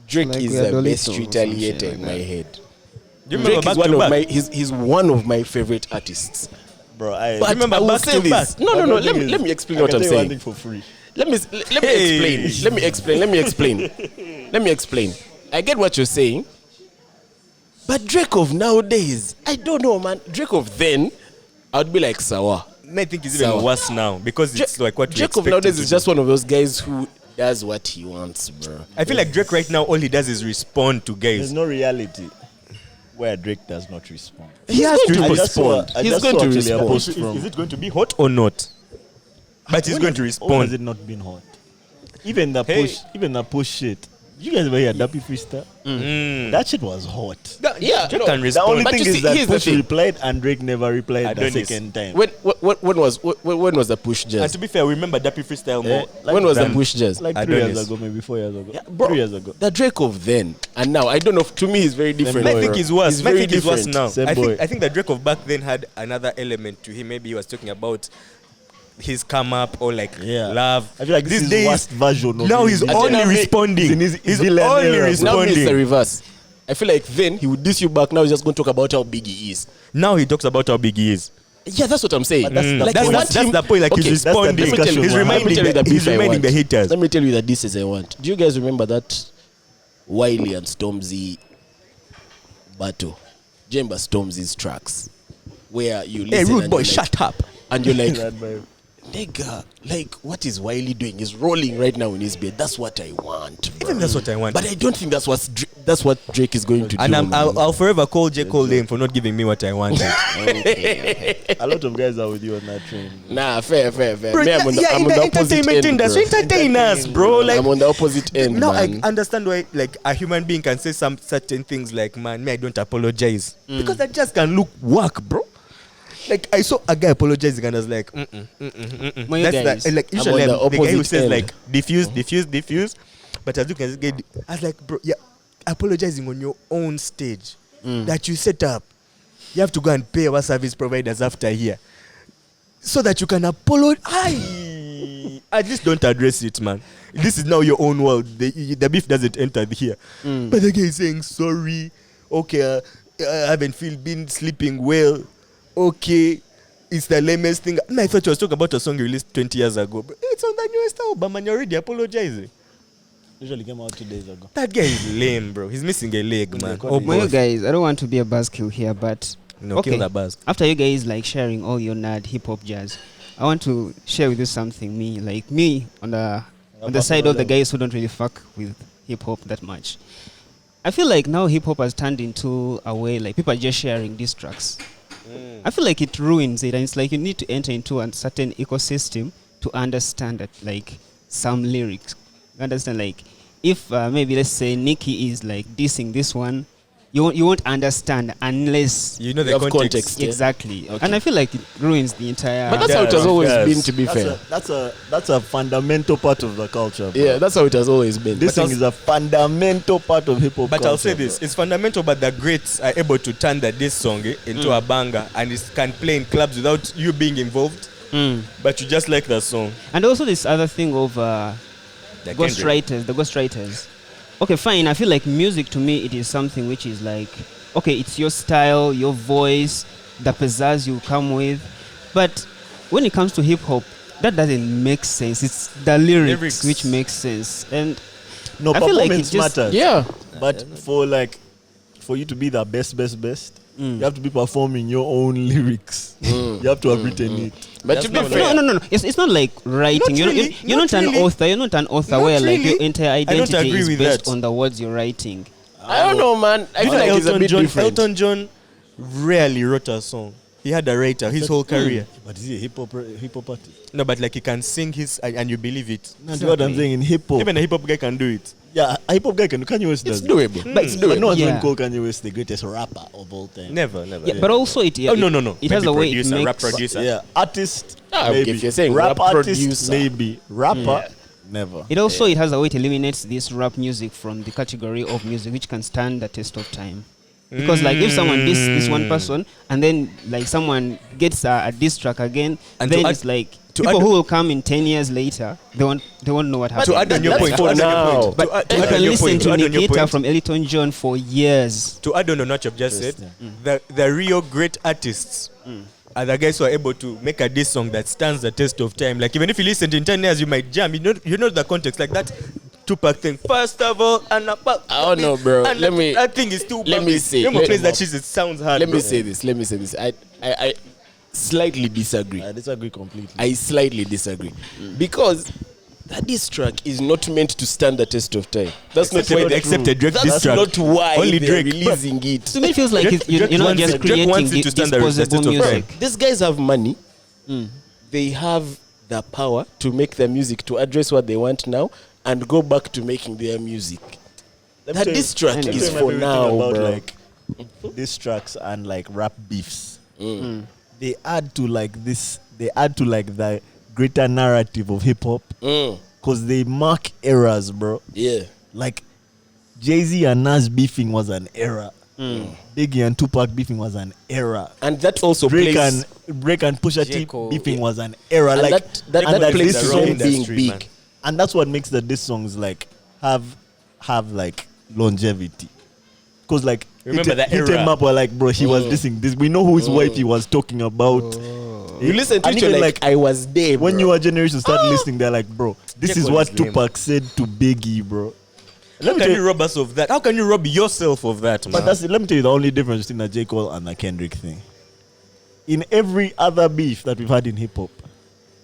Drake Like is we are the Dolito best or some retaliator shit in like my that. head. Do you Drake remember is back one to of back? my he's one of my favorite artists. Bro, I But remember I will back say to this. back? No. My Let thing me is, let me explain I what can I'm tell you one saying. thing for free. Let me Hey. explain. Let me explain. I get what you're saying, but Drake of nowadays, I don't know, man. Drake of then, I'd be like Sawa. I think it's even Sour. worse now because it's like what we Drake of expected nowadays to is do. just one of those guys who does what he wants, bro. I feel like Drake right now all he does is respond to There's guys. no reality where Drake does not respond. He has going to to respond. I He's just going saw to actually a respond. post Is from. it going to be hot or not? But he's going to When has respond. it not been hot? Even the Hey. push shit. You guys ever hear Dappy Freestyle? Mm. That shit was hot. Yeah, Drake no, can The respond. only But thing you is see, that here's the Push thing. replied and Drake never replied the Adonis. second time. when was the push And jazz? to be fair, we remember Dappy Freestyle Eh, more. like When was the than- push jazz? Like 3 years Adonis. ago, maybe 4 years ago. Yeah, bro, 3 years ago. The Drake of then and now, I don't know. To me, he's very different. I boy. think he's worse. He's I very think he's worse different. now. Same I boy. think the Drake of back then had another element to him. Maybe he was talking about his come up or like Yeah. love. I feel like this these is days worst version of now him. he's It's only in his responding. He's villain only era, bro. Now it's the responding. reverse. I feel like then he would diss you back. Now he's just going to talk about how big he is. Now he talks about how big he is. Yeah, that's what I'm saying. But that's the like, point. I want That's him- the point. Like Okay, he's that's the responding. discussion He's we're having. reminding Let me tell you the he's beef I reminding the want. haters. Let me tell you that this is I want. Do you guys remember that Wiley and Stormzy battle? Jemba Stormzy's tracks, where you listen Hey, rude and boy, you're like- shut up. and you're like, That vibe. nigga, like what is Wiley doing? He's rolling right now in his bed. That's what I want, bro. Even that's what I want. But I don't think that's what Drake is going to And do. I'll forever call J. Cole name for not giving me what I wanted. A lot of guys are with you on that train. Nah, fair. Bro, Me, I'm on the, I'm in on the the opposite entertainment end, industry, bro. entertain us, bro. Like I'm on the opposite end, now man. I understand why like a human being can say some certain things like, man, me I don't apologize because that just can look work, bro. Like I saw a guy apologizing and I was like, Well, you that's guys, like I'm usually on the guy who opposite says end. like diffuse. But as you can see, I was like, bro, yeah, apologizing on your own stage that you set up. You have to go and pay our service providers after here so that you can apologize. At least don't address it, man. This is now your own world. The beef doesn't enter here. But the guy is saying sorry. Okay, I haven't been sleeping well. Okay, it's the lamest thing. And I thought you was talking about a song you released 20 years ago. But it's on the newest album and you're already apologizing. Usually came out 2 days ago. That guy is lame, bro. He's missing a leg, man. Oh, well, you boy. guys, I don't want to be a buzzkill here, but No, kill the buzz. after you guys like sharing all your nerd hip hop jazz, I want to share with you something. Me on the side of the guys who don't really fuck with hip hop that much. I feel like now hip hop has turned into a way like people are just sharing these tracks. I feel like it ruins it, and it's like you need to enter into a certain ecosystem to understand that like some lyrics. You understand, like if maybe let's say Nicki is like dissing this one, you won't understand unless You know the You have context. context. Yeah. exactly. Okay. And I feel like it ruins the entire. But that's how it has always been, to be That's fair. that's a fundamental part of the culture. Bro. Yeah, that's how it has always been. This But thing is a fundamental part of hip hop. But culture, I'll say this: bro. it's fundamental, but the greats are able to turn this song into a banger, and it can play in clubs without you being involved. But you just like the song. And also this other thing of The ghostwriters. Okay, fine. I feel like music to me, it is something which is like, okay, it's your style, your voice, the pizzazz you come with. But when it comes to hip hop, that doesn't make sense. It's the lyrics which makes sense. And No, I feel like performance it just- matters. Yeah. But for you to be the best, you have to be performing your own lyrics. You have to have written it. But to be not fair, no. It's not like writing. Not really, You're not not an really. author. You're not an author Not where like really. your entire I don't identity agree is with based that. on the words you're writing. I don't know, man. I feel like it's a bit different. Elton John rarely wrote a song. He had a writer his whole career. But is he a hip hop artist? No, but like he can sing his and you believe it. That's what I'm saying in hip hop. Even a hip hop guy can do it. Yeah, a hip hop guy can. Kanye West It's does. doable. But, It's but doable. no one's Yeah. going to call Kanye West the greatest rapper of all time. Never. Yeah, but also it. Oh no. It has Maybe a way it producer, rap makes. producer. Yeah, artist. Ah, maybe. if you're saying rap rap artist, producer. maybe rapper, never. It also it has a way it eliminates this rap music from the category of music which can stand the test of time. Because like if someone this one person and then like someone gets a diss track again, And then to add- it's like to people add- who will come in 10 years later, they won't know what happened. To add on your That's point, for to add on your now. point, But to add you on can your listen point, to add on your Nikita point. from Elton John for years. To add on what you've just said, Yes, the real great artists are the guys who are able to make a diss song that stands the test of time. Like even if you listen to in 10 years, you might jam. You know the context, like that Tupac thing. First of all, and about I don't know, bro. and Let me- that thing is too. let me say- When we let- plays that shit, it sounds hard. Let me bro. say this. I slightly disagree. I disagree completely. I slightly disagree. Because that diss track is not meant to stand the test of time. That's not why they Accepted Drake That's diss track. not why Only they're Drake. releasing it. To me, it feels like Drake- you're Drake not wants just it- Drake creating wants it to stand the disposable test of time. music. These guys have money. They have the power to make their music to address what they want now and go back to making their music. That diss track Let me is tell you my for favorite now, thing about bro. like diss tracks and like rap beefs. They add to like this. They add to like the greater narrative of hip hop because they mark eras, bro. Yeah. Like Jay-Z and Nas beefing was an era. Biggie and Tupac beefing was an era. And that also Drake plays and Pusha T J. Cole, beefing was an era. and Like that and plays diss to the wrong them songs- being industry, big. man. and that's what makes the diss songs like have like longevity. Cause like Remember that hit era. him up or like bro he was dissing this. We know whose wife he was talking about. You listen to And it, you're even, like, I was there, when bro. your generation start listening, they're like, bro, this J. is Cole what is lame. Tupac said to Biggie, bro. How can you rob us of that? How can you rob yourself of that, man? But that's let me tell you the only difference between the J. Cole and the Kendrick thing. In every other beef that we've had in hip hop,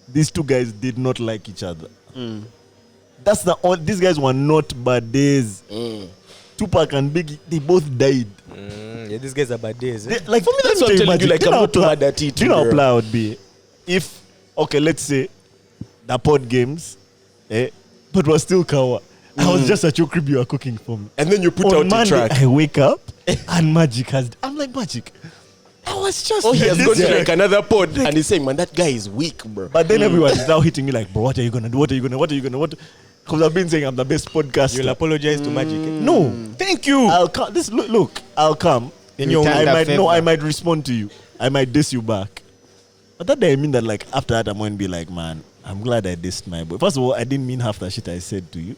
these two guys did not like each other. That's the only. These guys were not buddies. Tupac and Biggie, they both died. Yeah, these guys are bad days. They, like For me, that's what I'm telling you, like, I'm not mad at it, Do you know how bro. play would be? If, okay, let's say, the pod games, but was still Kawa. I was just at your crib, you were cooking for me. And then you put On out a Monday, track. I wake up and Magic has. I'm like, Magic. I was just. Oh, he has gone to Yeah. like another pod and he's saying, man, that guy is weak, bro. But then everyone is now hitting me like, bro, what are you gonna do? What are you gonna? Because I've been saying I'm the best podcaster. You'll apologize to Magic. No, Thank you. I'll come. This look, I'll come. In your own I Return the might favor. I might respond to you. I might diss you back. But that doesn't mean that like after that I'm going to be like, man, I'm glad I dissed my boy. First of all, I didn't mean half the shit I said to you.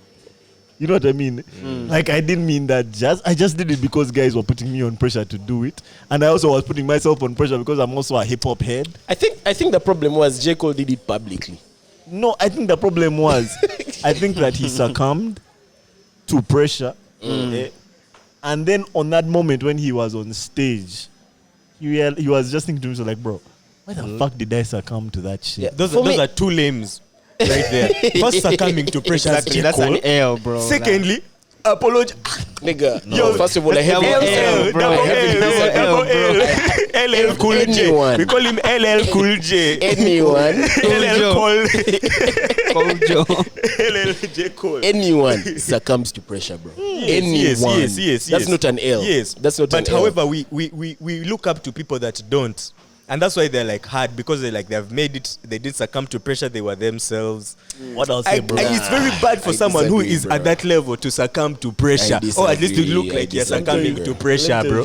You know what I mean? Like I didn't mean that. I just did it because guys were putting me on pressure to do it, and I also was putting myself on pressure because I'm also a hip hop head. I think the problem was J. Cole did it publicly. No, I think the problem was, I think that he succumbed to pressure. And then on that moment when he was on stage, he was just thinking to himself like, bro, why the fuck did I succumb to that shit? Yeah. Those For me- are two lames right there. First, succumbing to pressure. Exactly, that's an L, bro. Secondly, apologize. Nigga, Yo, first of all, I have double it. L, bro. I have it. Double L, bro. LL Cool J. Anyone. We call him LL Cool J. Anyone, LL Cole. Cold Joe. LL J Cole. anyone succumbs to pressure, bro. Anyone. Yes. That's not an L. Yes, That's not but an L. however, we look up to people that don't. And that's why they're like hard, because they've made it. They didn't succumb to pressure. They were themselves. What I'll say, bro. And it's very bad for I someone who disagree, is bro. at that level to succumb to pressure, or at least to look I like you're disagree, succumbing bro. to pressure, bro.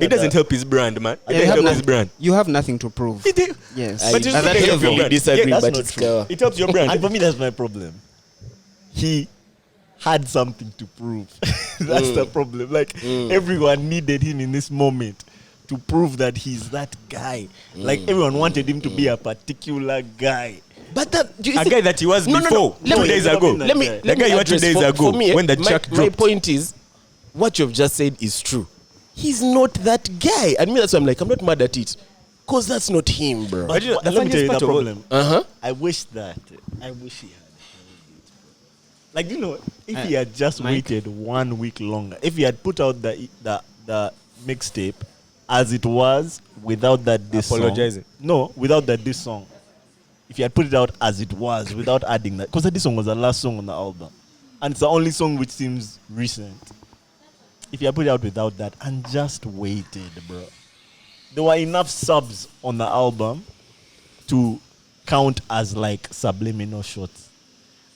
It doesn't help his brand, man. It You doesn't have, help his brand. you have nothing to prove. It, Yes. But I it's at that okay, level. your brand. disagree, Yeah, that's but not it's true. it helps your brand. And for me, that's my problem. He had something to prove. That's the problem. Like, everyone needed him in this moment to prove that he's that guy. Like, everyone wanted him to be a particular guy. But that do you A think- guy that he was No, before, Let 2 me- days let ago. me- Let me The guy you had 2 address days for ago me, when the track my dropped. point is, what you've just said is true. He's not that guy. And me, that's why I'm like, I'm not mad at it. Because that's not him, bro. But you know, the let me tell you funniest the part of problem. Uh-huh. I wish he had held it. Like, you know, if he had just Mike. waited 1 week longer, if he had put out the mixtape as it was without that diss Apologizing. song. No, without that diss song. If he had put it out as it was without adding that, because this song was the last song on the album, and it's the only song which seems recent. If he had put it out without that and just waited, bro, there were enough subs on the album to count as like subliminal shots.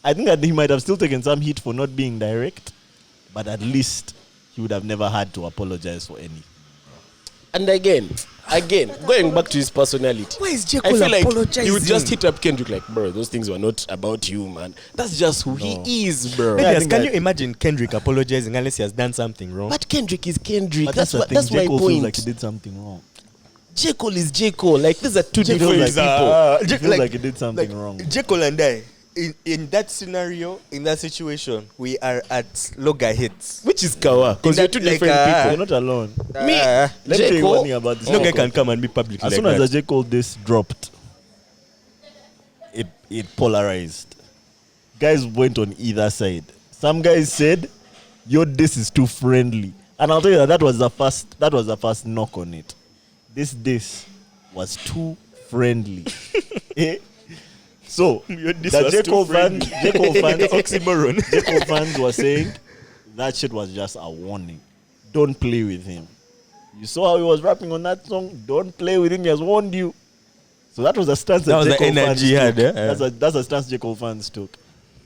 I think that he might have still taken some heat for not being direct, but at least he would have never had to apologize for any. And again, going back to his personality. Why is J. I Cole feel like apologizing? you would just hit up Kendrick like, bro, those things were not about you, man. That's just who he is, bro. Yeah, I Yes, think can that- you imagine Kendrick apologizing unless he has done something wrong? But Kendrick is Kendrick. But That's the what, thing, that's J. my Cole feels point. like he did something wrong. J. Cole is J. Cole. Like, these are two J. different Cole people. He feels like he did something wrong. J. Cole and I, in that scenario, in that situation, we are at loggerheads. Which is Kawa. Because In you're that, two like, different You're people. not alone. Me, Let me J. tell you one Cole, thing about this. No J. guy Cole. can come and be public As like soon as that. the J. Cole this dropped, it polarized. Guys went on either side. Some guys said, "Yo, this is too friendly," and I'll tell you that was the first knock on it. This was too friendly. Eh? So This the was J. too Cole fans, friendly. J. Cole fans, Oxymoron. J. Cole fans were saying that shit was just a warning. Don't play with him. You saw how he was rapping on that song. Don't play with him. He has warned you. So that was the stance That was J. the Cole energy fans he had, took. eh? That's a stance J. Cole fans took.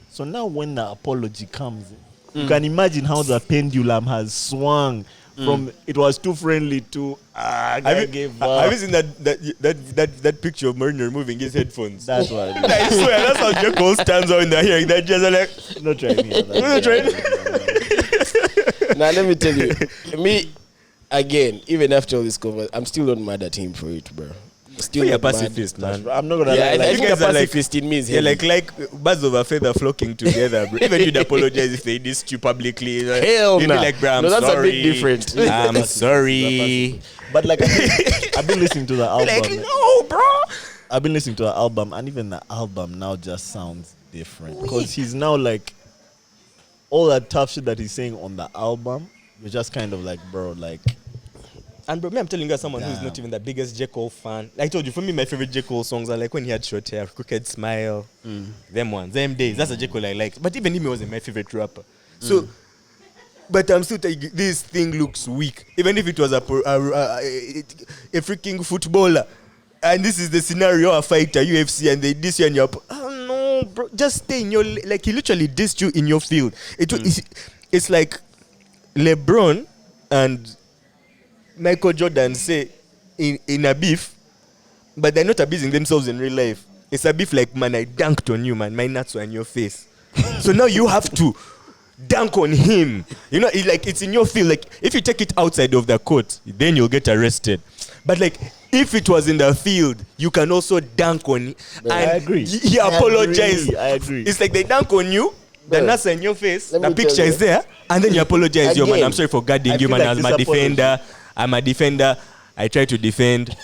So now when the apology comes, you can imagine how the pendulum has swung from it was too friendly to guy gave up. Have you seen that picture of Mariner moving his headphones? That's what it I swear, that's how J. Cole stands out in the hearing. That just like, is. Not trying me. not trying. Now, let me tell you. Me, again, even after all this cover, I'm still not mad at him for it, bro. Still You're a not mad. pacifist, man. I'm not gonna Yeah, lie. I Like, think you a guys are like- pacifist in me is Yeah, heavy. like birds of a feather flocking together, bro. Even you'd apologize if they dissed you publicly. Like, Hell you'd nah. be like, bro, I'm No, that's a sorry. bit different. I'm sorry. but like I've been listening to the album. Like, no, bro. I've been listening to the album, and even the album now just sounds different because he's now like all that tough shit that he's saying on the album. You're just kind of like, bro, like And bro, me, I'm telling you, as someone who's Damn. not even the biggest J. Cole fan. Like I told you, for me, my favorite J. Cole songs are like when he had short hair, Crooked Smile, them ones, them days. That's a J. Cole I like. But even him, he wasn't my favorite rapper. So, but I'm still telling you, this thing looks weak. Even if it was a freaking footballer, and this is the scenario, a fighter, UFC, and they diss you and you're, oh no, bro, just stay in your, like he literally dissed you in your field. It's like LeBron and Michael Jordan say in a beef, but they're not abusing themselves in real life. It's a beef like, man, I dunked on you, man. My nuts were in your face. So now you have to dunk on him. You know, it's in your field. Like, if you take it outside of the court, then you'll get arrested. But like, if it was in the field, you can also dunk on him. And I agree. He apologized. I agree. It's like they dunk on you, the Bro, nuts are in your face, let the me tell picture you. is there, and then you apologize. Yo, man, Again, I'm sorry for guarding I you, feel man. like I'm this a defender. I'm a defender. I try to defend.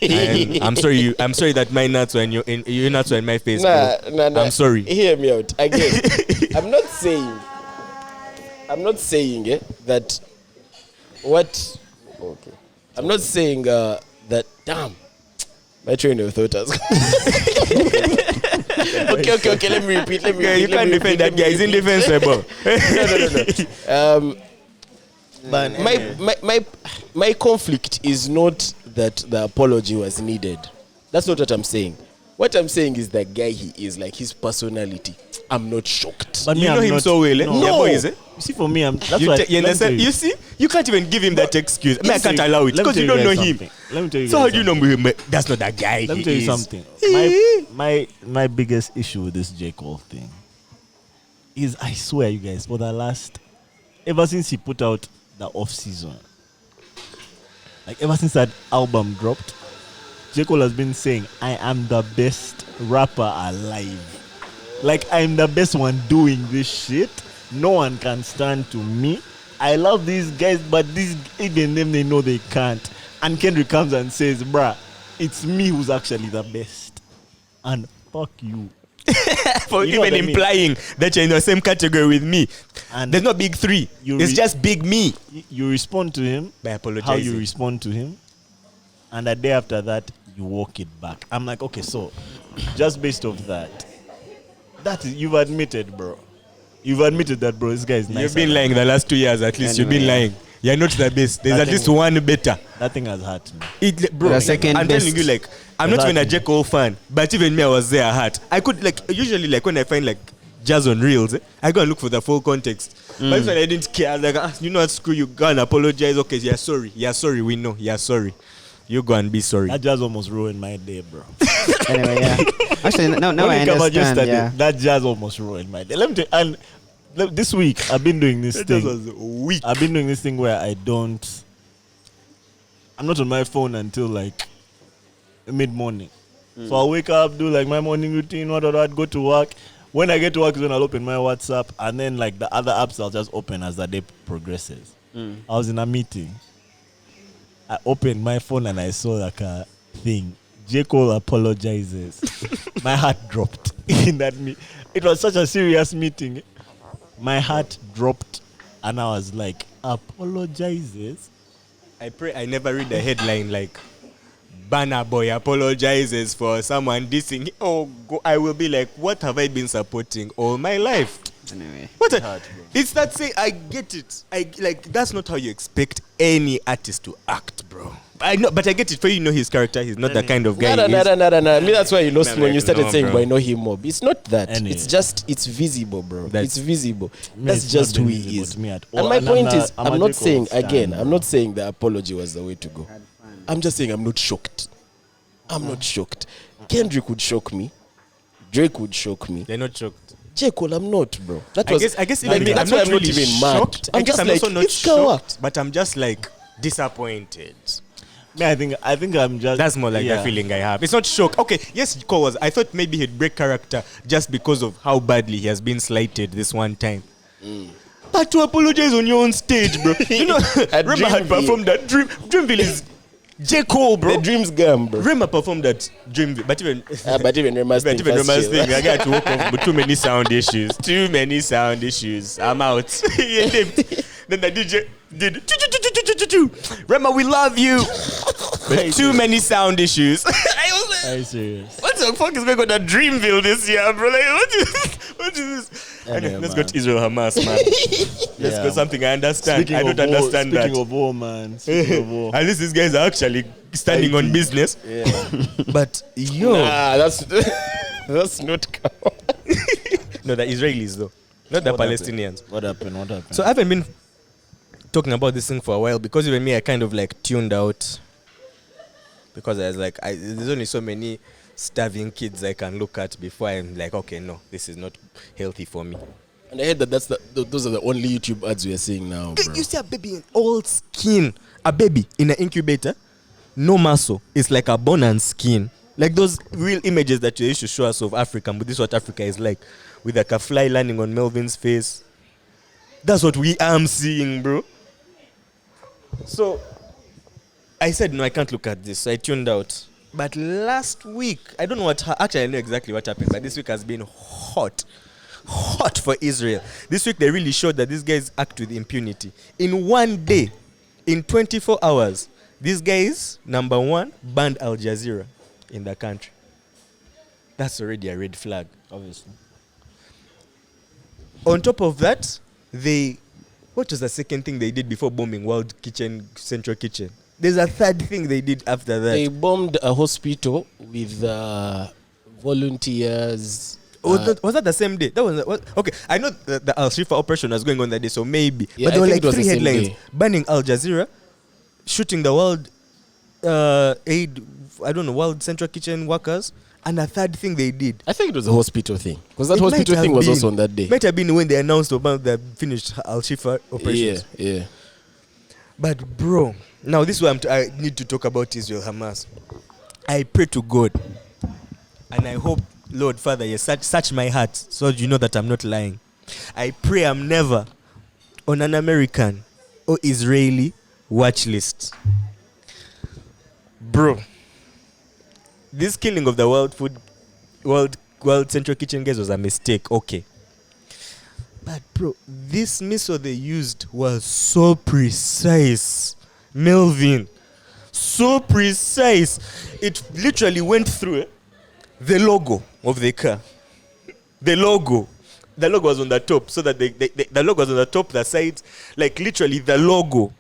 And I'm sorry. I'm sorry that my nuts were in your nuts were in my face. Nah. bro. I'm sorry. Hear me out. Again, I'm not saying that what. Okay. I'm not saying that damn. My train of thought has okay. Let me repeat. You can't defend that guy. He's indefensible. No. My conflict is not that the apology was needed. That's not what I'm saying. What I'm saying is the guy he is, like his personality. I'm not shocked. But You know him so well, eh? No. Yeah, boys, eh? You see, for me, that's You, why. you understand? You see, you can't even give him that excuse. I can't allow it because you don't know him. Let me tell you. So how do you know him? That's not that guy. Let me he tell you is. something. My biggest issue with this J. Cole thing is, I swear, you guys, ever since he put out the off season, like ever since that album dropped, J. Cole has been saying, I am the best rapper alive. Like, I'm the best one doing this shit. No one can stand to me. I love these guys, but even them, they know they can't. And Kendrick comes and says, bruh, it's me who's actually the best. And fuck you. For You know even what I mean? implying that you're in the same category with me. And There's no big three. It's just big me. You respond to him By how apologizing. you respond to him, and a day after that you walk it back. I'm like, okay, so just based off that is, you've admitted, bro. You've admitted that, bro. This guy is nice. You've been lying the last 2 years at least. You've been lying. You're not the best. There's at least one better. That thing has hurt me. Bro, The second I'm best. telling you, like, I'm not even a J. Cole fan, but even me, I was there hurt. I could, like, usually, like, when I find, like, jazz on reels, I go and look for the full context. But this one, I didn't care. I was like, you know what, screw you, go and apologize. Okay, you're sorry, we know, you're sorry. You go and be sorry. That jazz almost ruined my day, bro. Anyway, yeah. Actually, now When I it came out understand. yesterday, Yeah. that jazz almost ruined my day. Let me tell you, and this week I've been doing this That thing. was weak. I've been doing this thing where I'm not on my phone until like mid-morning. So I'll wake up, do like my morning routine, go to work. When I get to work is when I'll open my WhatsApp, and then like the other apps I'll just open as the day progresses. I was in a meeting. I opened my phone and I saw like a thing. J. Cole apologizes. My heart dropped in that meeting. It was such a serious meeting. My heart dropped and I was like, apologizes? I pray I never read the headline like, Banner Boy apologizes for someone dissing. I will be like, what have I been supporting all my life? Anyway. It's that say I get it. That's not how you expect any artist to act, bro. I know, but I get it. For you know his character, he's not the kind of guy. No. I mean, that's why you lost me when you started saying, bro. "But I know him mob." It's not that. Anyway. It's visible, bro. It's visible. Me, That's it's just not who been he visible is. to me at And all. my And point I'm is, a I'm not J. Cole saying stan, again. bro. I'm not saying the apology was the way to go. I'm just saying I'm not shocked. I'm not shocked. Kendrick would shock me. Drake would shock me. They're not shocked. J. Cole, I'm not, bro. I guess like, even that's I'm why not I'm not really even mad. shocked. I'm just I'm like, also not it's Kawa. shocked, but I'm just like disappointed. Me, I think I'm just. That's more like the feeling I have. It's not shock. Okay, yes, Cole was. I thought maybe he'd break character just because of how badly he has been slighted this one time. But to apologize on your own stage, bro. You know, Rema had performed that Dreamville is J. Cole, bro. The dreams gone, bro. Rema performed that Dreamville, but even Rema's thing. even Rema's thing, I got to work off with too many sound issues. I'm out. Then the DJ did Rema, we love you. But too many sound issues. I was like, Are you serious? what the fuck is going on at Dreamville this year, bro? Like, what is this? Anyway, Let's man. go to Israel Hamas, man. Let's go something I understand. I don't understand that. Speaking of war, man. Speaking of war. At least these guys are actually standing on business. Yeah. But yo, Nah, that's not Kawa. no, the Israelis though, not the What happened? Palestinians. What happened? So I haven't been talking about this thing for a while because even me, I kind of like tuned out because I was like, there's only so many starving kids I can look at before I'm like, okay, no, this is not healthy for me. And I heard that those are the only YouTube ads we are seeing now, bro. You see a baby in all skin, a baby in an incubator, no muscle. It's like a bone and skin. Like those real images that you used to show us of Africa, but this is what Africa is like, with like a fly landing on Melvin's face. That's what we am seeing, bro. So I said, no, I can't look at this. So I tuned out. But last week, I don't know actually I know exactly what happened, but this week has been hot for Israel. This week they really showed that these guys act with impunity. In one day, in 24 hours, These guys, number one, banned Al Jazeera in the country. That's already a red flag. Obviously. On top of that, what was the second thing they did before bombing World Kitchen, Central Kitchen? There's a third thing they did after that. They bombed a hospital with volunteers. Was that the same day? That was okay. I know the Al Shifa operation was going on that day, so maybe. Yeah, but there I were think like it was 3 the same headlines: day. banning Al Jazeera, shooting the World Aid, World Central Kitchen workers, and a third thing they did. I think it was a hospital thing. Because that It might hospital have thing was been. also on that day. Might have been when they announced about the finished Al Shifa operations. Yeah. But bro, now this is what I need to talk about Israel Hamas. I pray to God, and I hope, Lord Father, you search my heart so you know that I'm not lying. I pray I'm never on an American or Israeli watch list. Bro, this killing of the World Central Kitchen guys was a mistake, okay. But bro, this missile they used was so precise. Melvin, so precise. It literally went through the logo of the car. The logo was on the top, so that the logo was on the top, the sides, like literally the logo.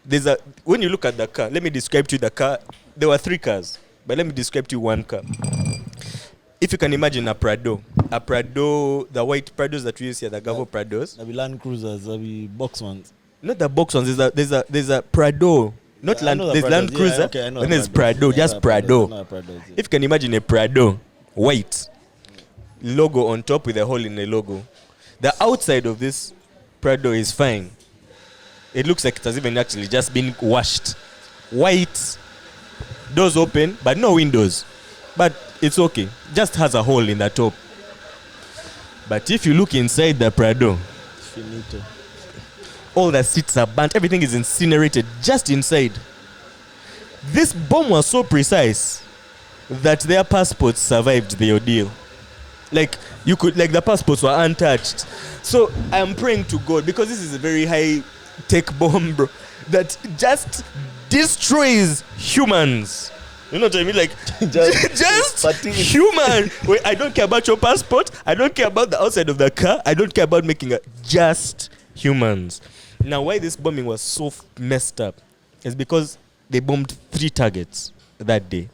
When you look at the car, let me describe to you the car. There were 3 cars, but let me describe to you one car. If you can imagine a Prado, the white Prados that we use here, the Gavo Prados. There'll be Land Cruisers, there'll be box ones. Not the box ones. There's a Prado. Not Yeah, I Land. know the There's Prados. Land Yeah, Cruiser. okay, I know and the there's Prados. Prado. Yeah, Just I Prado. know the Prados, yeah. If you can imagine a Prado, white, logo on top with a hole in the logo. The outside of this Prado is fine. It looks like it has even actually just been washed. White, doors open, but no windows. But it's okay. Just has a hole in the top. But if you look inside the Prado, Finito. all the seats are burnt. Everything is incinerated just inside. This bomb was so precise that their passports survived the ordeal. Like the passports were untouched. So I'm praying to God, because this is a very high tech bomb, bro, that just destroys humans. You know what I mean? Like, just human. Wait, I don't care about your passport. I don't care about the outside of the car. I don't care about making just humans. Now, why this bombing was so messed up is because they bombed 3 targets that day.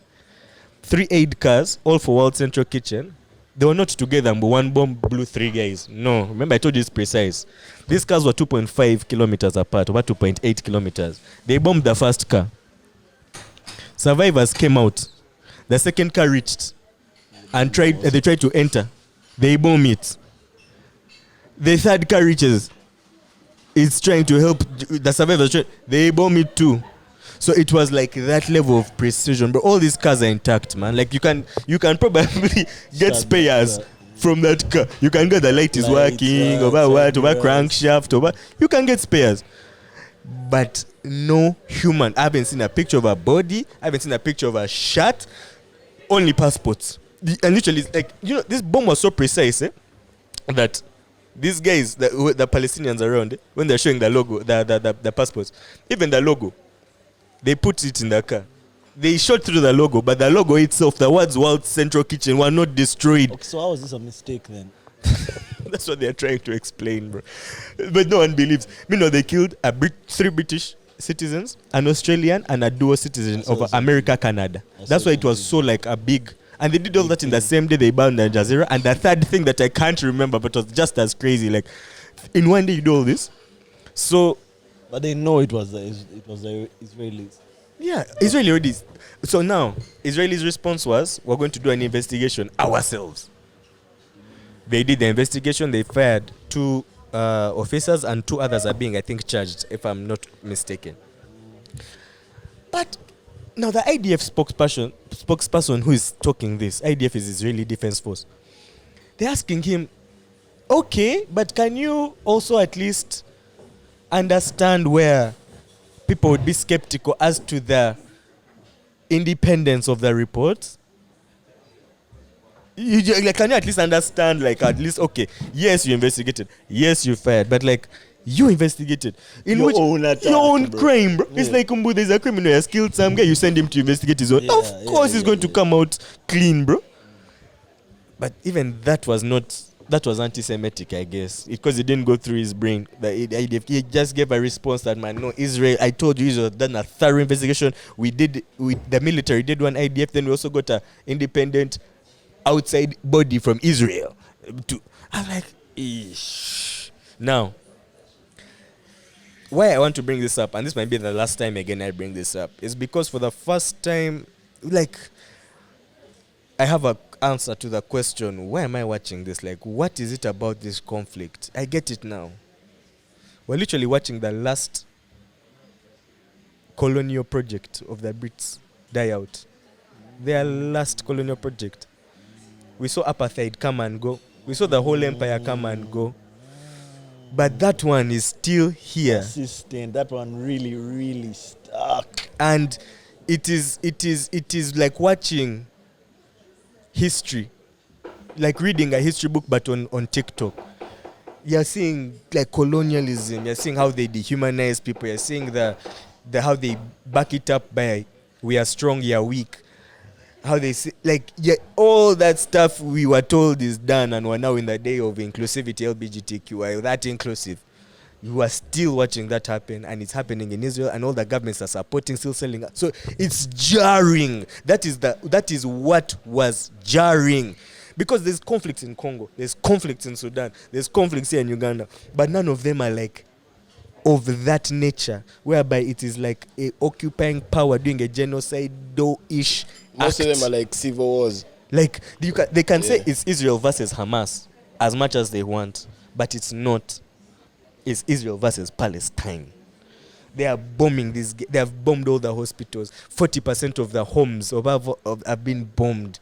3 aid cars, all for World Central Kitchen. They were not together, but one bomb blew 3 guys. No, remember I told you it's precise. These cars were 2.5 kilometers apart, over 2.8 kilometers. They bombed the first car. Survivors came out. The second car reached and they tried to enter. They bomb it. The third car reaches. It's trying to help the survivors. They bomb it too. So it was like that level of precision. But all these cars are intact, man. Like you can probably get spares from that car. You can get the light is working, over crankshaft, you can get spares. But no human. I haven't seen a picture of a body. I haven't seen a picture of a shirt. Only passports. And literally, like, this bomb was so precise, that these guys, the Palestinians around, when they're showing the logo, the passports, even the logo, they put it in the car. They shot through the logo, but the logo itself, the words World Central Kitchen, were not destroyed. Okay, so how was this a mistake then? That's what they're trying to explain, bro. But no one believes. Meanwhile, they killed 3 British citizens, an Australian, and a dual citizen of America, Canada. That's why it was so like a big. And they did all that in the same day they banned Al Jazeera. And the third thing that I can't remember, but was just as crazy, like in one day you do all this. So, but they know it was the Israelis. Yeah, Israeli already. So now, Israeli's response was, we're going to do an investigation ourselves. They did the investigation. They fired 2 officers, and 2 others are being, I think, charged, if I'm not mistaken. But now the IDF spokesperson who is talking this, IDF is Israeli Defense Force. They're asking him, okay, but can you also at least understand where people would be skeptical as to the independence of the reports? Can you at least understand, like, at least, okay, yes, you investigated, yes, you fired, but like, You investigated. In Your which own attack, your own bro. crime, bro. Yeah. It's like there's a criminal who has killed some guy, you send him to investigate his own. Yeah, Of course he's going to come out clean, bro. But even that was anti-Semitic, I guess, because it didn't go through his brain. He just gave a response that, man, no, Israel, I told you, Israel done a thorough investigation. The military did one IDF, then we also got an independent outside body from Israel. I'm like, eesh. Now, why I want to bring this up, and this might be the last time again I bring this up, is because for the first time, like, I have a answer to the question, why am I watching this? Like, what is it about this conflict? I get it now. We're literally watching the last colonial project of the Brits die out. Their last colonial project. We saw apartheid come and go. We saw the whole empire come and go. But that one is still here. Consistent. That one really, really stuck. And it is like watching history, like reading a history book but on TikTok. You're seeing like colonialism, you're seeing how they dehumanize people, you're seeing the how they back it up by we are strong, you are weak. How they say, like, yeah, all that stuff we were told is done, and we're now in the day of inclusivity, LGBTQI, that inclusive. You are still watching that happen, and it's happening in Israel, and all the governments are supporting, still selling. So it's jarring. That is what was jarring. Because there's conflicts in Congo, there's conflicts in Sudan, there's conflicts here in Uganda, but none of them are like of that nature, whereby it is like a occupying power doing a genocide-ish Most act. of them are like civil wars. Like they can say it's Israel versus Hamas as much as they want, but it's not. It's Israel versus Palestine. They are bombing these. They have bombed all the hospitals. 40% of the homes have been bombed.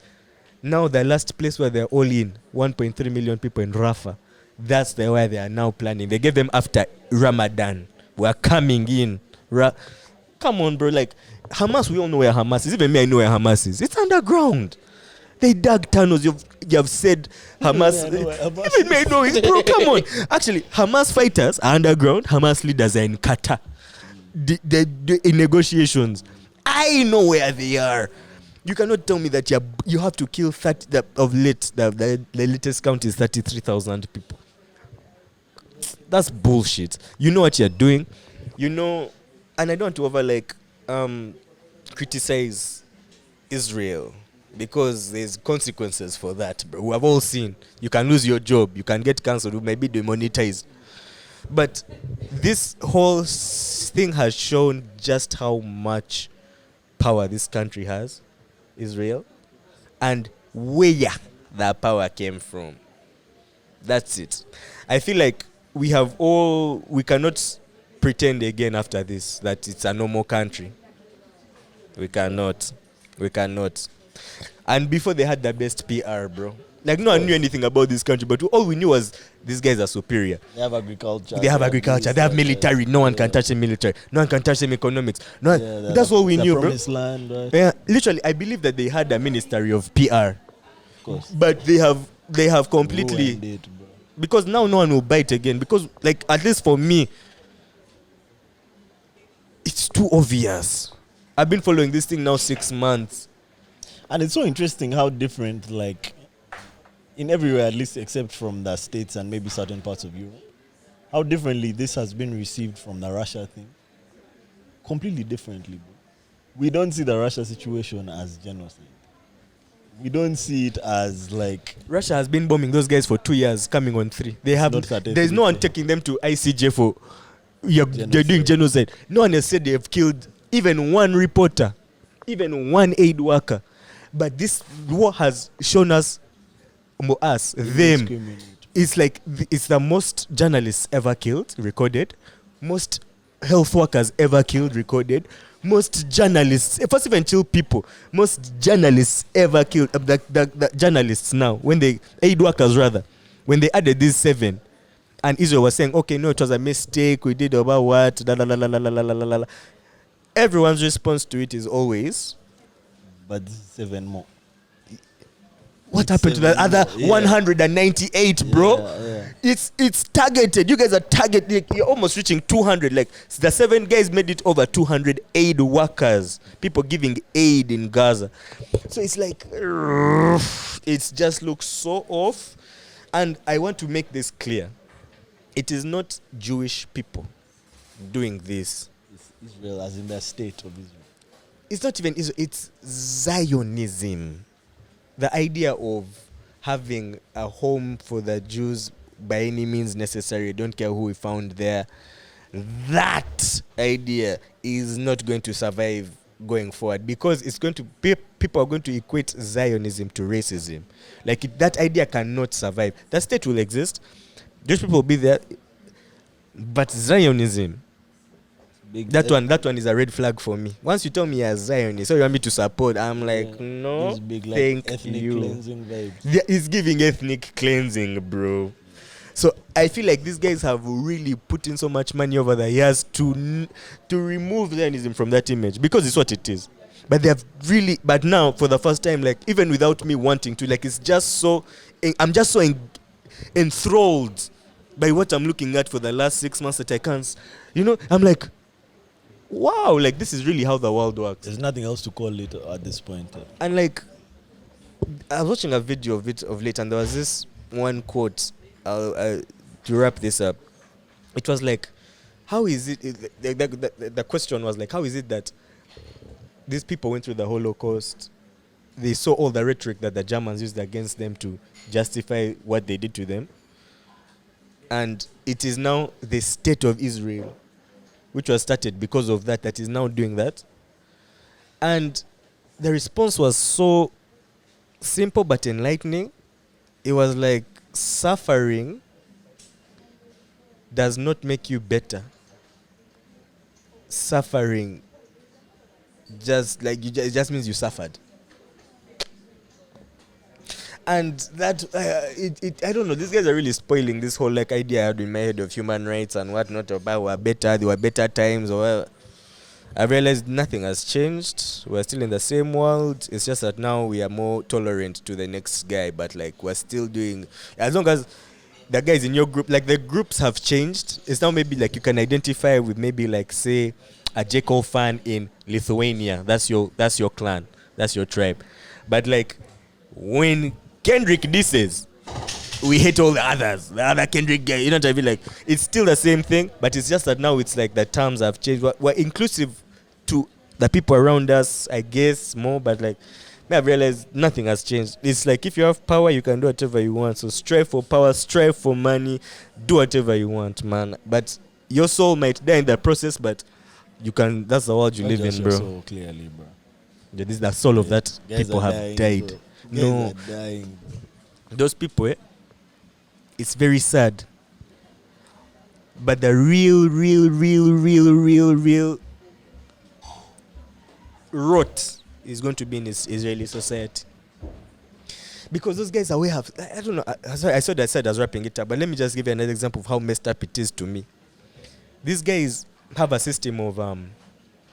Now the last place where they're all in, 1.3 million people in Rafah. That's where they are now planning. They gave them after Ramadan. We are coming in. Come on, bro. Like Hamas, we all know where Hamas is. Even me, I know where Hamas is. It's underground. They dug tunnels. You have said Hamas. Even me, I know it, bro. Come on. Actually, Hamas fighters are underground. Hamas leaders are in Qatar. In negotiations. I know where they are. You cannot tell me that you have to kill 30. The latest count is 33,000 people. That's bullshit. You know what you're doing. You know, and I don't want to criticize Israel, because there's consequences for that, bro. We have all seen. You can lose your job. You can get cancelled. You may be demonetized. But this whole thing has shown just how much power this country has, Israel, and where that power came from. That's it. I feel like we cannot pretend again after this that it's a normal country. We cannot. And before, they had the best PR, bro. Like, no one knew anything about this country, but all we knew was these guys are superior. They have agriculture. They have military. No one can touch the military. No one can touch them economics. That's what we knew, bro. Land, right? Yeah, literally, I believe that they had a ministry of PR. Of course. But they have completely... Ruined it, bro. Because now no one will buy it again. Because, like, at least for me, it's too obvious. I've been following this thing now 6 months. And it's so interesting how different, like, in everywhere, at least except from the States and maybe certain parts of Europe, how differently this has been received from the Russia thing. Completely differently, bro. We don't see the Russia situation as genocide. We don't see it as like... Russia has been bombing those guys for 2 years, coming on 3. There's no one taking them to ICJ for... They're doing genocide. No one has said they have killed even one reporter, even one aid worker. But this war has shown us, them. It's like it's the most journalists ever killed, recorded. Most health workers ever killed, recorded. Most journalists, first even chill people, most journalists ever killed. The journalists now, aid workers rather, when they added these 7, and Israel was saying, okay, no, it was a mistake, we did about what, la la la la la la la la. Everyone's response to it is always, but this is 7 more. What happened to the other 198, bro? It's targeted. You guys are targeted. Like, you're almost reaching 200. Like the 7 guys made it over 200 aid workers. People giving aid in Gaza. So it's like it just looks so off. And I want to make this clear. It is not Jewish people doing this. It's Israel, as in the state of Israel. It's not even Israel. It's Zionism. The idea of having a home for the Jews by any means necessary, don't care who we found there, that idea is not going to survive going forward, because it's going to be, people are going to equate Zionism to racism. Like that idea cannot survive. The state will exist, Jewish people will be there, but Zionism, that one is a red flag for me. Once you tell me you're a Zionist, so you want me to support, I'm like, no, big, like, thank ethnic you. cleansing vibes. Yeah, it's giving ethnic cleansing, bro. So I feel like these guys have really put in so much money over the years to remove Zionism from that image, because it's what it is. But they have really, but now for the first time, like even without me wanting to, like it's just so, I'm just so enthralled by what I'm looking at for the last 6 months that I can't, I'm like, wow, like this is really how the world works. There's nothing else to call it at this point. And like, I was watching a video of it of late, and there was this one quote. To wrap this up, it was like, how is it? The question was like, how is it that these people went through the Holocaust? They saw all the rhetoric that the Germans used against them to justify what they did to them, and it is now the state of Israel, which was started because of that is now doing that. And the response was so simple but enlightening. It was like, suffering does not make you better. Suffering just like it just means you suffered. And that I don't know, these guys are really spoiling this whole like idea I had in my head of human rights and whatnot, about there were better times or whatever. I realized nothing has changed. We're still in the same world. It's just that now we are more tolerant to the next guy, but like we're still doing, as long as the guys in your group, like the groups have changed. It's now maybe like you can identify with maybe like say a J. Cole fan in Lithuania. That's your clan. That's your tribe. But like when Kendrick disses, we hate all the others. The other Kendrick guy. You know what I mean? Like it's still the same thing, but it's just that now it's like the terms have changed. We're inclusive to the people around us, I guess, more, but like I've realized nothing has changed. It's like if you have power, you can do whatever you want. So strive for power, strive for money, do whatever you want, man. But your soul might die in the process, but you can. That's the world you live in, bro. So clearly, bro. Yeah, this is the soul of that. Guys People are have dying, died. bro. No, Guys are dying. those people, it's very sad. But the real rot is going to be in this Israeli society. Because those guys are way have, I don't know, I said I was wrapping it up, but let me just give you another example of how messed up it is to me. These guys have a system of,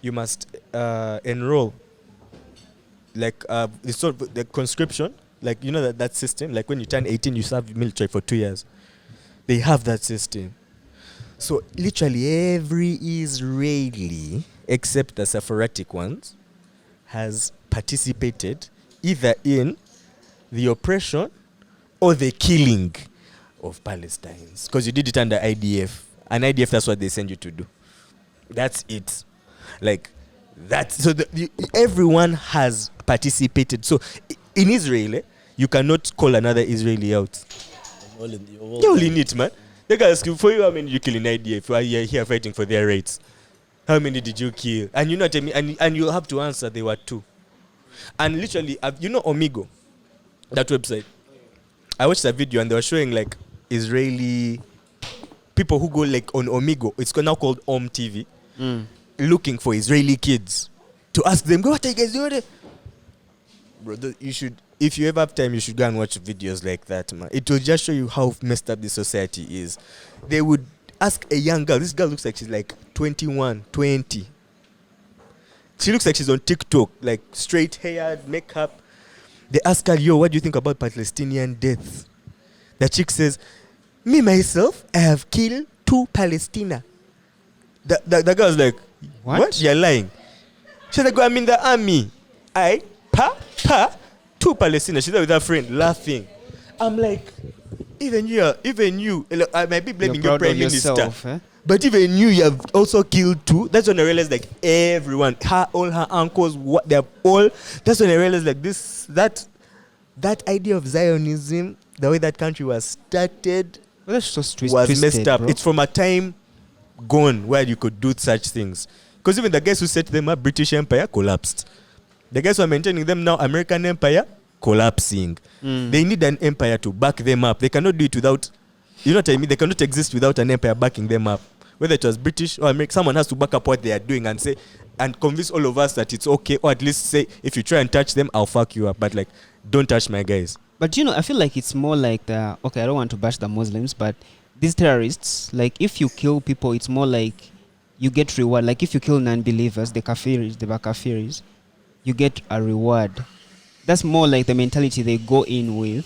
you must enroll, like, sort of the conscription, like, you know that system, like when you turn 18, you serve military for 2 years. They have that system. So literally every Israeli, except the Sephardic ones, has participated either in the oppression or the killing of Palestinians. Because you did it under IDF. And IDF, that's what they send you to do. That's it. Like, that's... So everyone has participated. So in Israel, you cannot call another Israeli out. You're all in it, man. They can ask you, for you, how many you kill in IDF? Why you're here fighting for their rights? How many did you kill? And you know what I mean? And you'll have to answer, there were 2. And literally, you know Omigo? That website. I watched a video and they were showing like Israeli people who go like on Omigo. It's now called TV. Looking for Israeli kids to ask them, what are you guys doing? Bro, you should, if you ever have time, you should go and watch videos like that, man. It will just show you how messed up this society is. They would ask a young girl. This girl looks like she's like 21, 20. She looks like she's on TikTok, like straight hair, makeup. They ask her, yo, what do you think about Palestinian deaths? The chick says, me, myself, I have killed 2 Palestina. The girl's like, what? You're lying. She's like, I'm in the army. 2 Palestina. She's there with her friend, laughing. I'm like, even you, I might be blaming your prime minister. But even you have also killed 2. That's when I realized, like, everyone, all her uncles, what they're all. That's when I realized, like, that idea of Zionism, the way that country was started, that's so was messed up. Bro. It's from a time gone where you could do such things. Because even the guys who set them up, British Empire, collapsed. The guys who are maintaining them now, American Empire, collapsing. They need an empire to back them up. They cannot do it without, you know what I mean? They cannot exist without an empire backing them up. Whether it was British or American, someone has to back up what they are doing and say, and convince all of us that it's okay, or at least say, if you try and touch them, I'll fuck you up. But like, don't touch my guys. But I feel like it's more like I don't want to bash the Muslims, but these terrorists, like, if you kill people, it's more like you get reward. Like, if you kill non-believers, the kafiris, you get a reward. That's more like the mentality they go in with,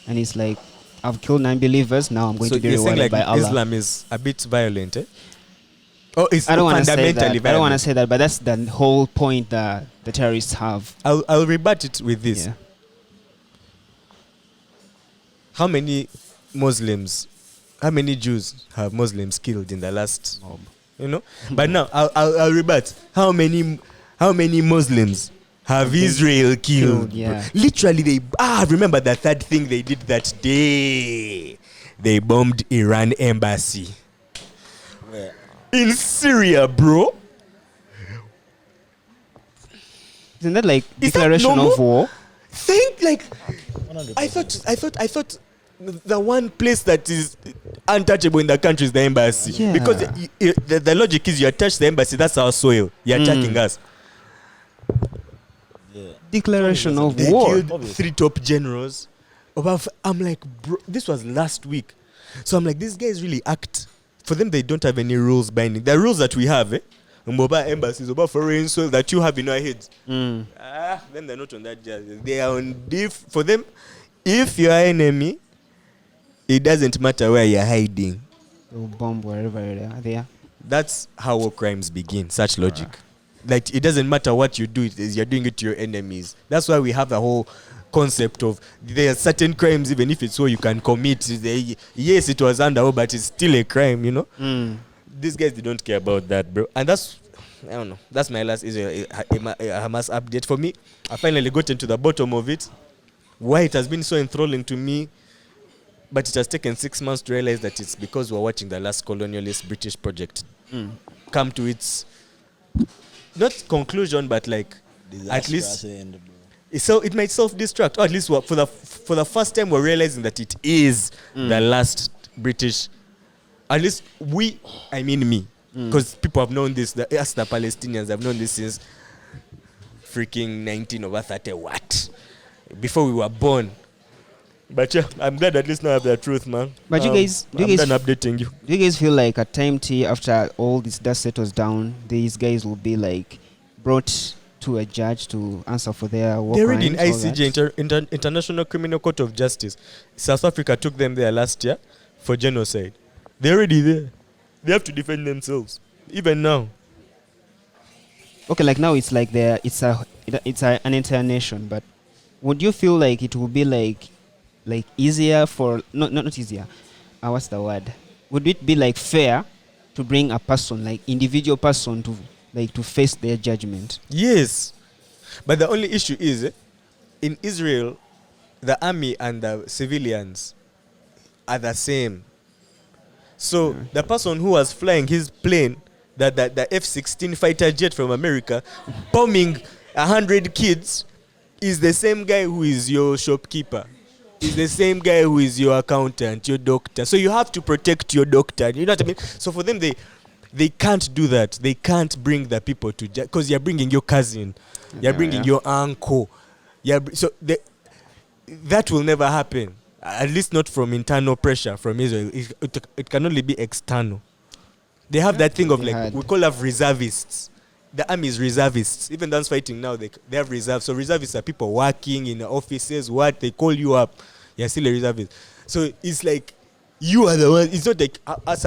and it's like, I've killed non-believers, now I'm going to be rewarded like by Allah. Islam is a bit violent, eh? Oh, it's I don't want to fundamentally say that. violent. I don't want to say that, but that's the whole point that the terrorists have. I'll rebut it with this. Yeah. How many Jews have Muslims killed in the last mob? But now I'll rebut. How many Muslims have Israel killed? Yeah. Literally, remember the third thing they did that day? They bombed Iran embassy. Where? In Syria, bro. Isn't that like Is declaration that of war? Think like 100%. I thought the one place that is untouchable in the country is the embassy. Yeah. Because the logic is you touch the embassy, that's our soil. You're attacking us. Yeah. Declaration of They war. killed 3 top generals. I'm like, bro, this was last week. So I'm like, these guys really act. For them, they don't have any rules binding. The rules that we have, about embassies, about foreign soil that you have in our heads. Mm. Then they're not on that jazz. They are on for them, if you're an enemy, it doesn't matter where you're hiding. They'll bomb wherever they are. That's how war crimes begin, such logic. Like, it doesn't matter what you do, you're doing it to your enemies. That's why we have the whole concept of there are certain crimes, even if it's so you can commit. Yes, it was under war, but it's still a crime, These guys, they don't care about that, bro. And that's, I don't know, that's my last Hamas update. For me, I finally got into the bottom of it. Why it has been so enthralling to me, but it has taken 6 months to realize that it's because we're watching the last colonialist British project come to its, not conclusion, but like, at least, end, so it might self-destruct, or at least for the first time we're realizing that it is the last British, at least me, because people have known this, the Palestinians have known this since freaking 1930 what, before we were born. But yeah, I'm glad at least now I have the truth, man. But I'm done updating you. Do you guys feel like at time T, after all this dust settles down, these guys will be like brought to a judge to answer for their war They're crimes? already in ICJ, International Criminal Court of Justice. South Africa took them there last year for genocide. They're already there. They have to defend themselves, even now. Okay, like now it's like an entire nation. But would you feel like it will be like easier for not easier? What's the word? Would it be like fair to bring a person, like individual person, to face their judgment? Yes, but the only issue is in Israel, the army and the civilians are the same. So the person who was flying his plane, the F-16 fighter jet from America, bombing 100 kids, is the same guy who is your shopkeeper. Is the same guy who is your accountant, your doctor. So you have to protect your doctor. You know what I mean? So for them, they can't do that. They can't bring the people to judge, because you're bringing your cousin, you're bringing your uncle. That will never happen. At least not from internal pressure from Israel. It can only be external. They have that thing of like, we call them reservists. the army is reservists. Even those fighting now, they have reserves. So reservists are people working in the offices. What they call you up, you're still a reservist. So it's like you are the one. It's not like us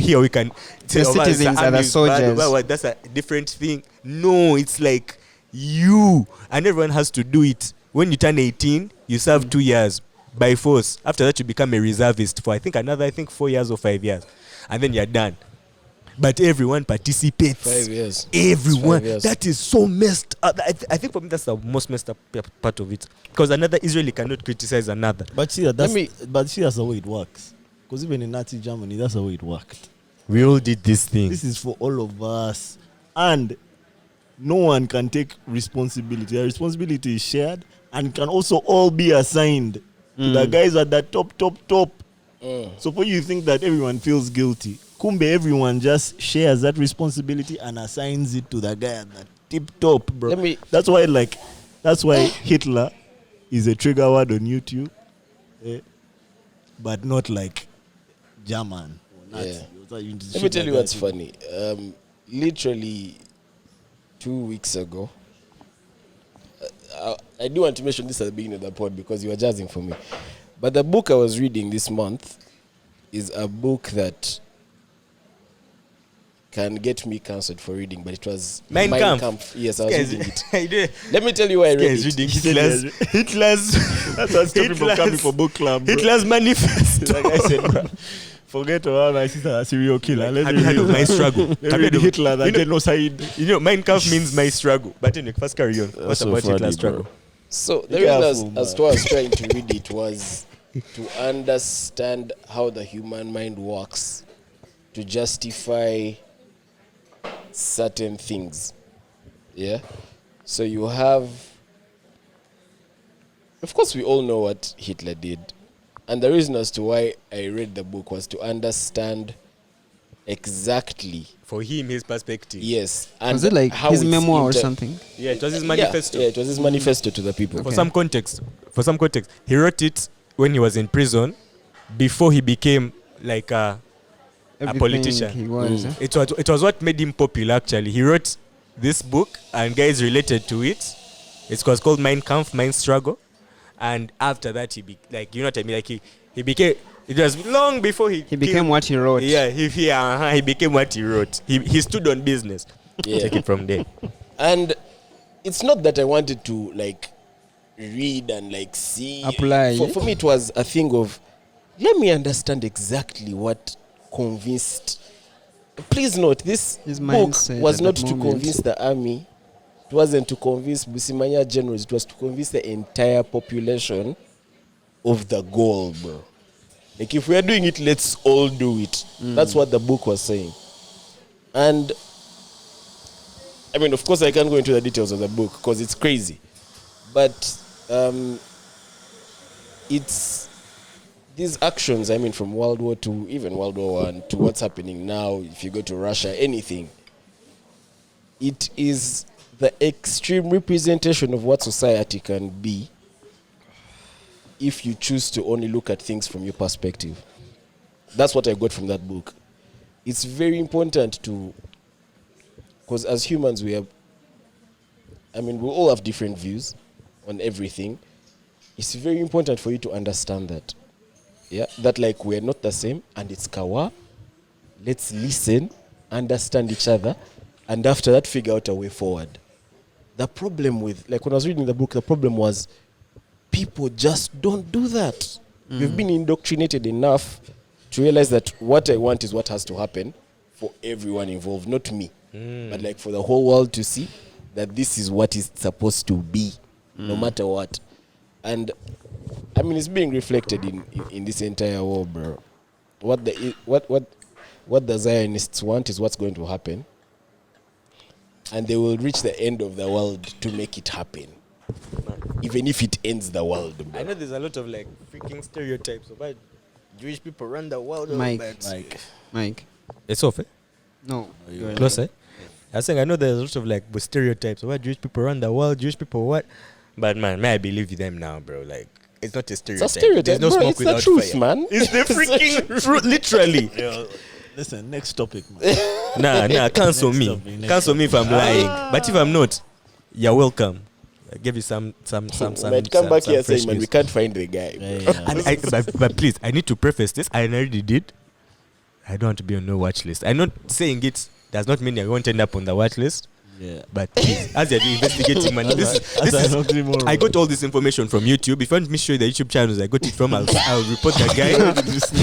here we can say The citizens are the soldiers. That's a different thing. No, it's like you, and everyone has to do it. When you turn 18, you serve 2 years by force. After that, you become a reservist for I think 4 years or 5 years, and then you're done. But everyone participates. 5 years. Everyone. 5 years. That is so messed up. I think for me that's the most messed up part of it. Because another Israeli cannot criticize another. But see, that's the way it works. Because even in Nazi Germany, that's the way it worked. We all did this thing. This is for all of us. And no one can take responsibility. The responsibility is shared and can also all be assigned to the guys at the top. So for you think that everyone feels guilty, kumbe everyone just shares that responsibility and assigns it to the guy at the tip top, bro. That's why Hitler is a trigger word on YouTube, but not like German or Nazi. Yeah. Let me tell you what's funny. Literally 2 weeks ago, I do want to mention this at the beginning of the pod because you were jazzing for me. But the book I was reading this month is a book that can get me cancelled for reading, but it was Mein Kampf. Yes, I was reading it. Let me tell you why I read it. Reading Hitler's That's what's stopping from coming for book club, bro. Hitler's manifesto. Like I said, forget about my sister a serial killer. Have you heard of my struggle? Let's read Hitler that genocide. You know, Mein Kampf means my struggle. But anyway, first carry on. What so about funny, Hitler's bro. struggle? So the reason as to why I was trying to read it was to understand how the human mind works to justify certain things. Yeah. So you have, of course, we all know what Hitler did. And the reason as to why I read the book was to understand exactly. For him, his perspective. Yes. And was it like how his it's memoir or something? Yeah, it was his manifesto. Yeah, it was his manifesto to the people. For some context, he wrote it when he was in prison, before he became like a politician. He was, It was what made him popular. Actually, he wrote this book, and guys related to it. It was called Mein Kampf, Mein Struggle. And after that, he he became. It was long before he became what he wrote. Yeah, he became what he wrote. He stood on business. Yeah. Take it from there. And it's not that I wanted to like read and like see. Apply. For me, it was a thing of let me understand exactly what convinced. Please note, this His book mindset was at not that to moment. convince the army. It wasn't to convince Busimanya generals. It was to convince the entire population of the goal, bro. Like, if we are doing it, let's all do it. That's what the book was saying. And, I mean, of course, I can't go into the details of the book because it's crazy. But it's these actions, I mean, from World War II, even World War I, to what's happening now, if you go to Russia, anything, it is the extreme representation of what society can be if you choose to only look at things from your perspective. That's what I got from that book. It's very important to, because as humans we all have different views on everything. It's very important for you to understand that. Yeah, that like we're not the same and it's kawa. Let's listen, understand each other, and after that figure out a way forward. The problem with, like when I was reading the book, the problem was people just don't do that. We've been indoctrinated enough to realize that what I want is what has to happen for everyone involved, not me. But like for the whole world to see that this is what it's supposed to be, no matter what. And I mean, it's being reflected in this entire war, bro. What the Zionists want is what's going to happen. And they will reach the end of the world to make it happen. Even if it ends the world, bro. I know there's a lot of like freaking stereotypes about Jewish people run the world. Mike. It's off, eh? No. Close, eh? I was saying I know there's a lot of like stereotypes about Jewish people run the world, Jewish people what? But man, may I believe them now, bro? Like, it's not a stereotype. It's a stereotype. There's no bro, smoke it's without the truth, fire. man. It's the freaking truth, literally. Listen, next topic, man. Nah, cancel Next me. topic, next Cancel me if I'm lying. But if I'm not, you're welcome. I give you some. Might come back here saying, man, we can't find the guy. Yeah. But please, I need to preface this. I already did. I don't want to be on no watch list. I'm not saying it does not mean I won't end up on the watch list. Yeah. But please, as you're investigating, man, I got all this information from YouTube. If you want me to show you the YouTube channels I got it from, I'll report the guy.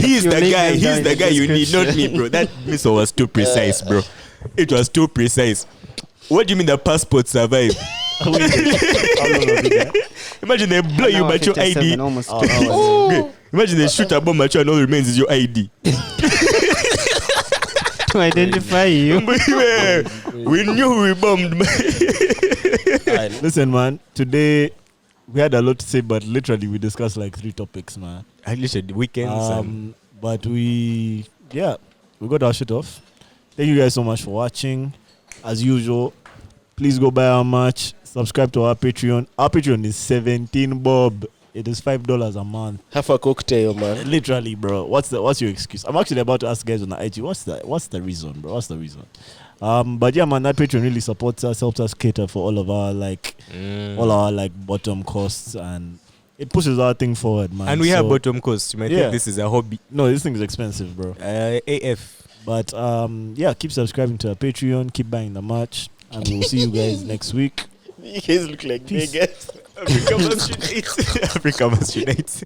He's the guy you need, not me, bro. That missile was too precise, bro. It was too precise. What do you mean the passport survived? How long have you done? Imagine they blow you but your ID. Almost. Okay. Imagine they shoot a bomb at you and all remains is your ID. To identify you. We knew we bombed. Listen, man. Today we had a lot to say, but literally we discussed like 3 topics, man. At least at the weekends. But we got our shit off. Thank you guys so much for watching. As usual, please go buy our merch. Subscribe to our Patreon. Our Patreon is 17 bob. It is $5 a month. Have a cocktail, man. Literally, bro. What's your excuse? I'm actually about to ask guys on the IG. What's the reason, bro? What's the reason? But yeah, man, that Patreon really supports us, helps us cater for all of our all our bottom costs, and it pushes our thing forward, man. And we have bottom costs. You might think this is a hobby. No, this thing is expensive, bro. AF. But keep subscribing to our Patreon, keep buying the merch, and we'll see you guys next week. You guys look like Peace. niggas. Africa must unite.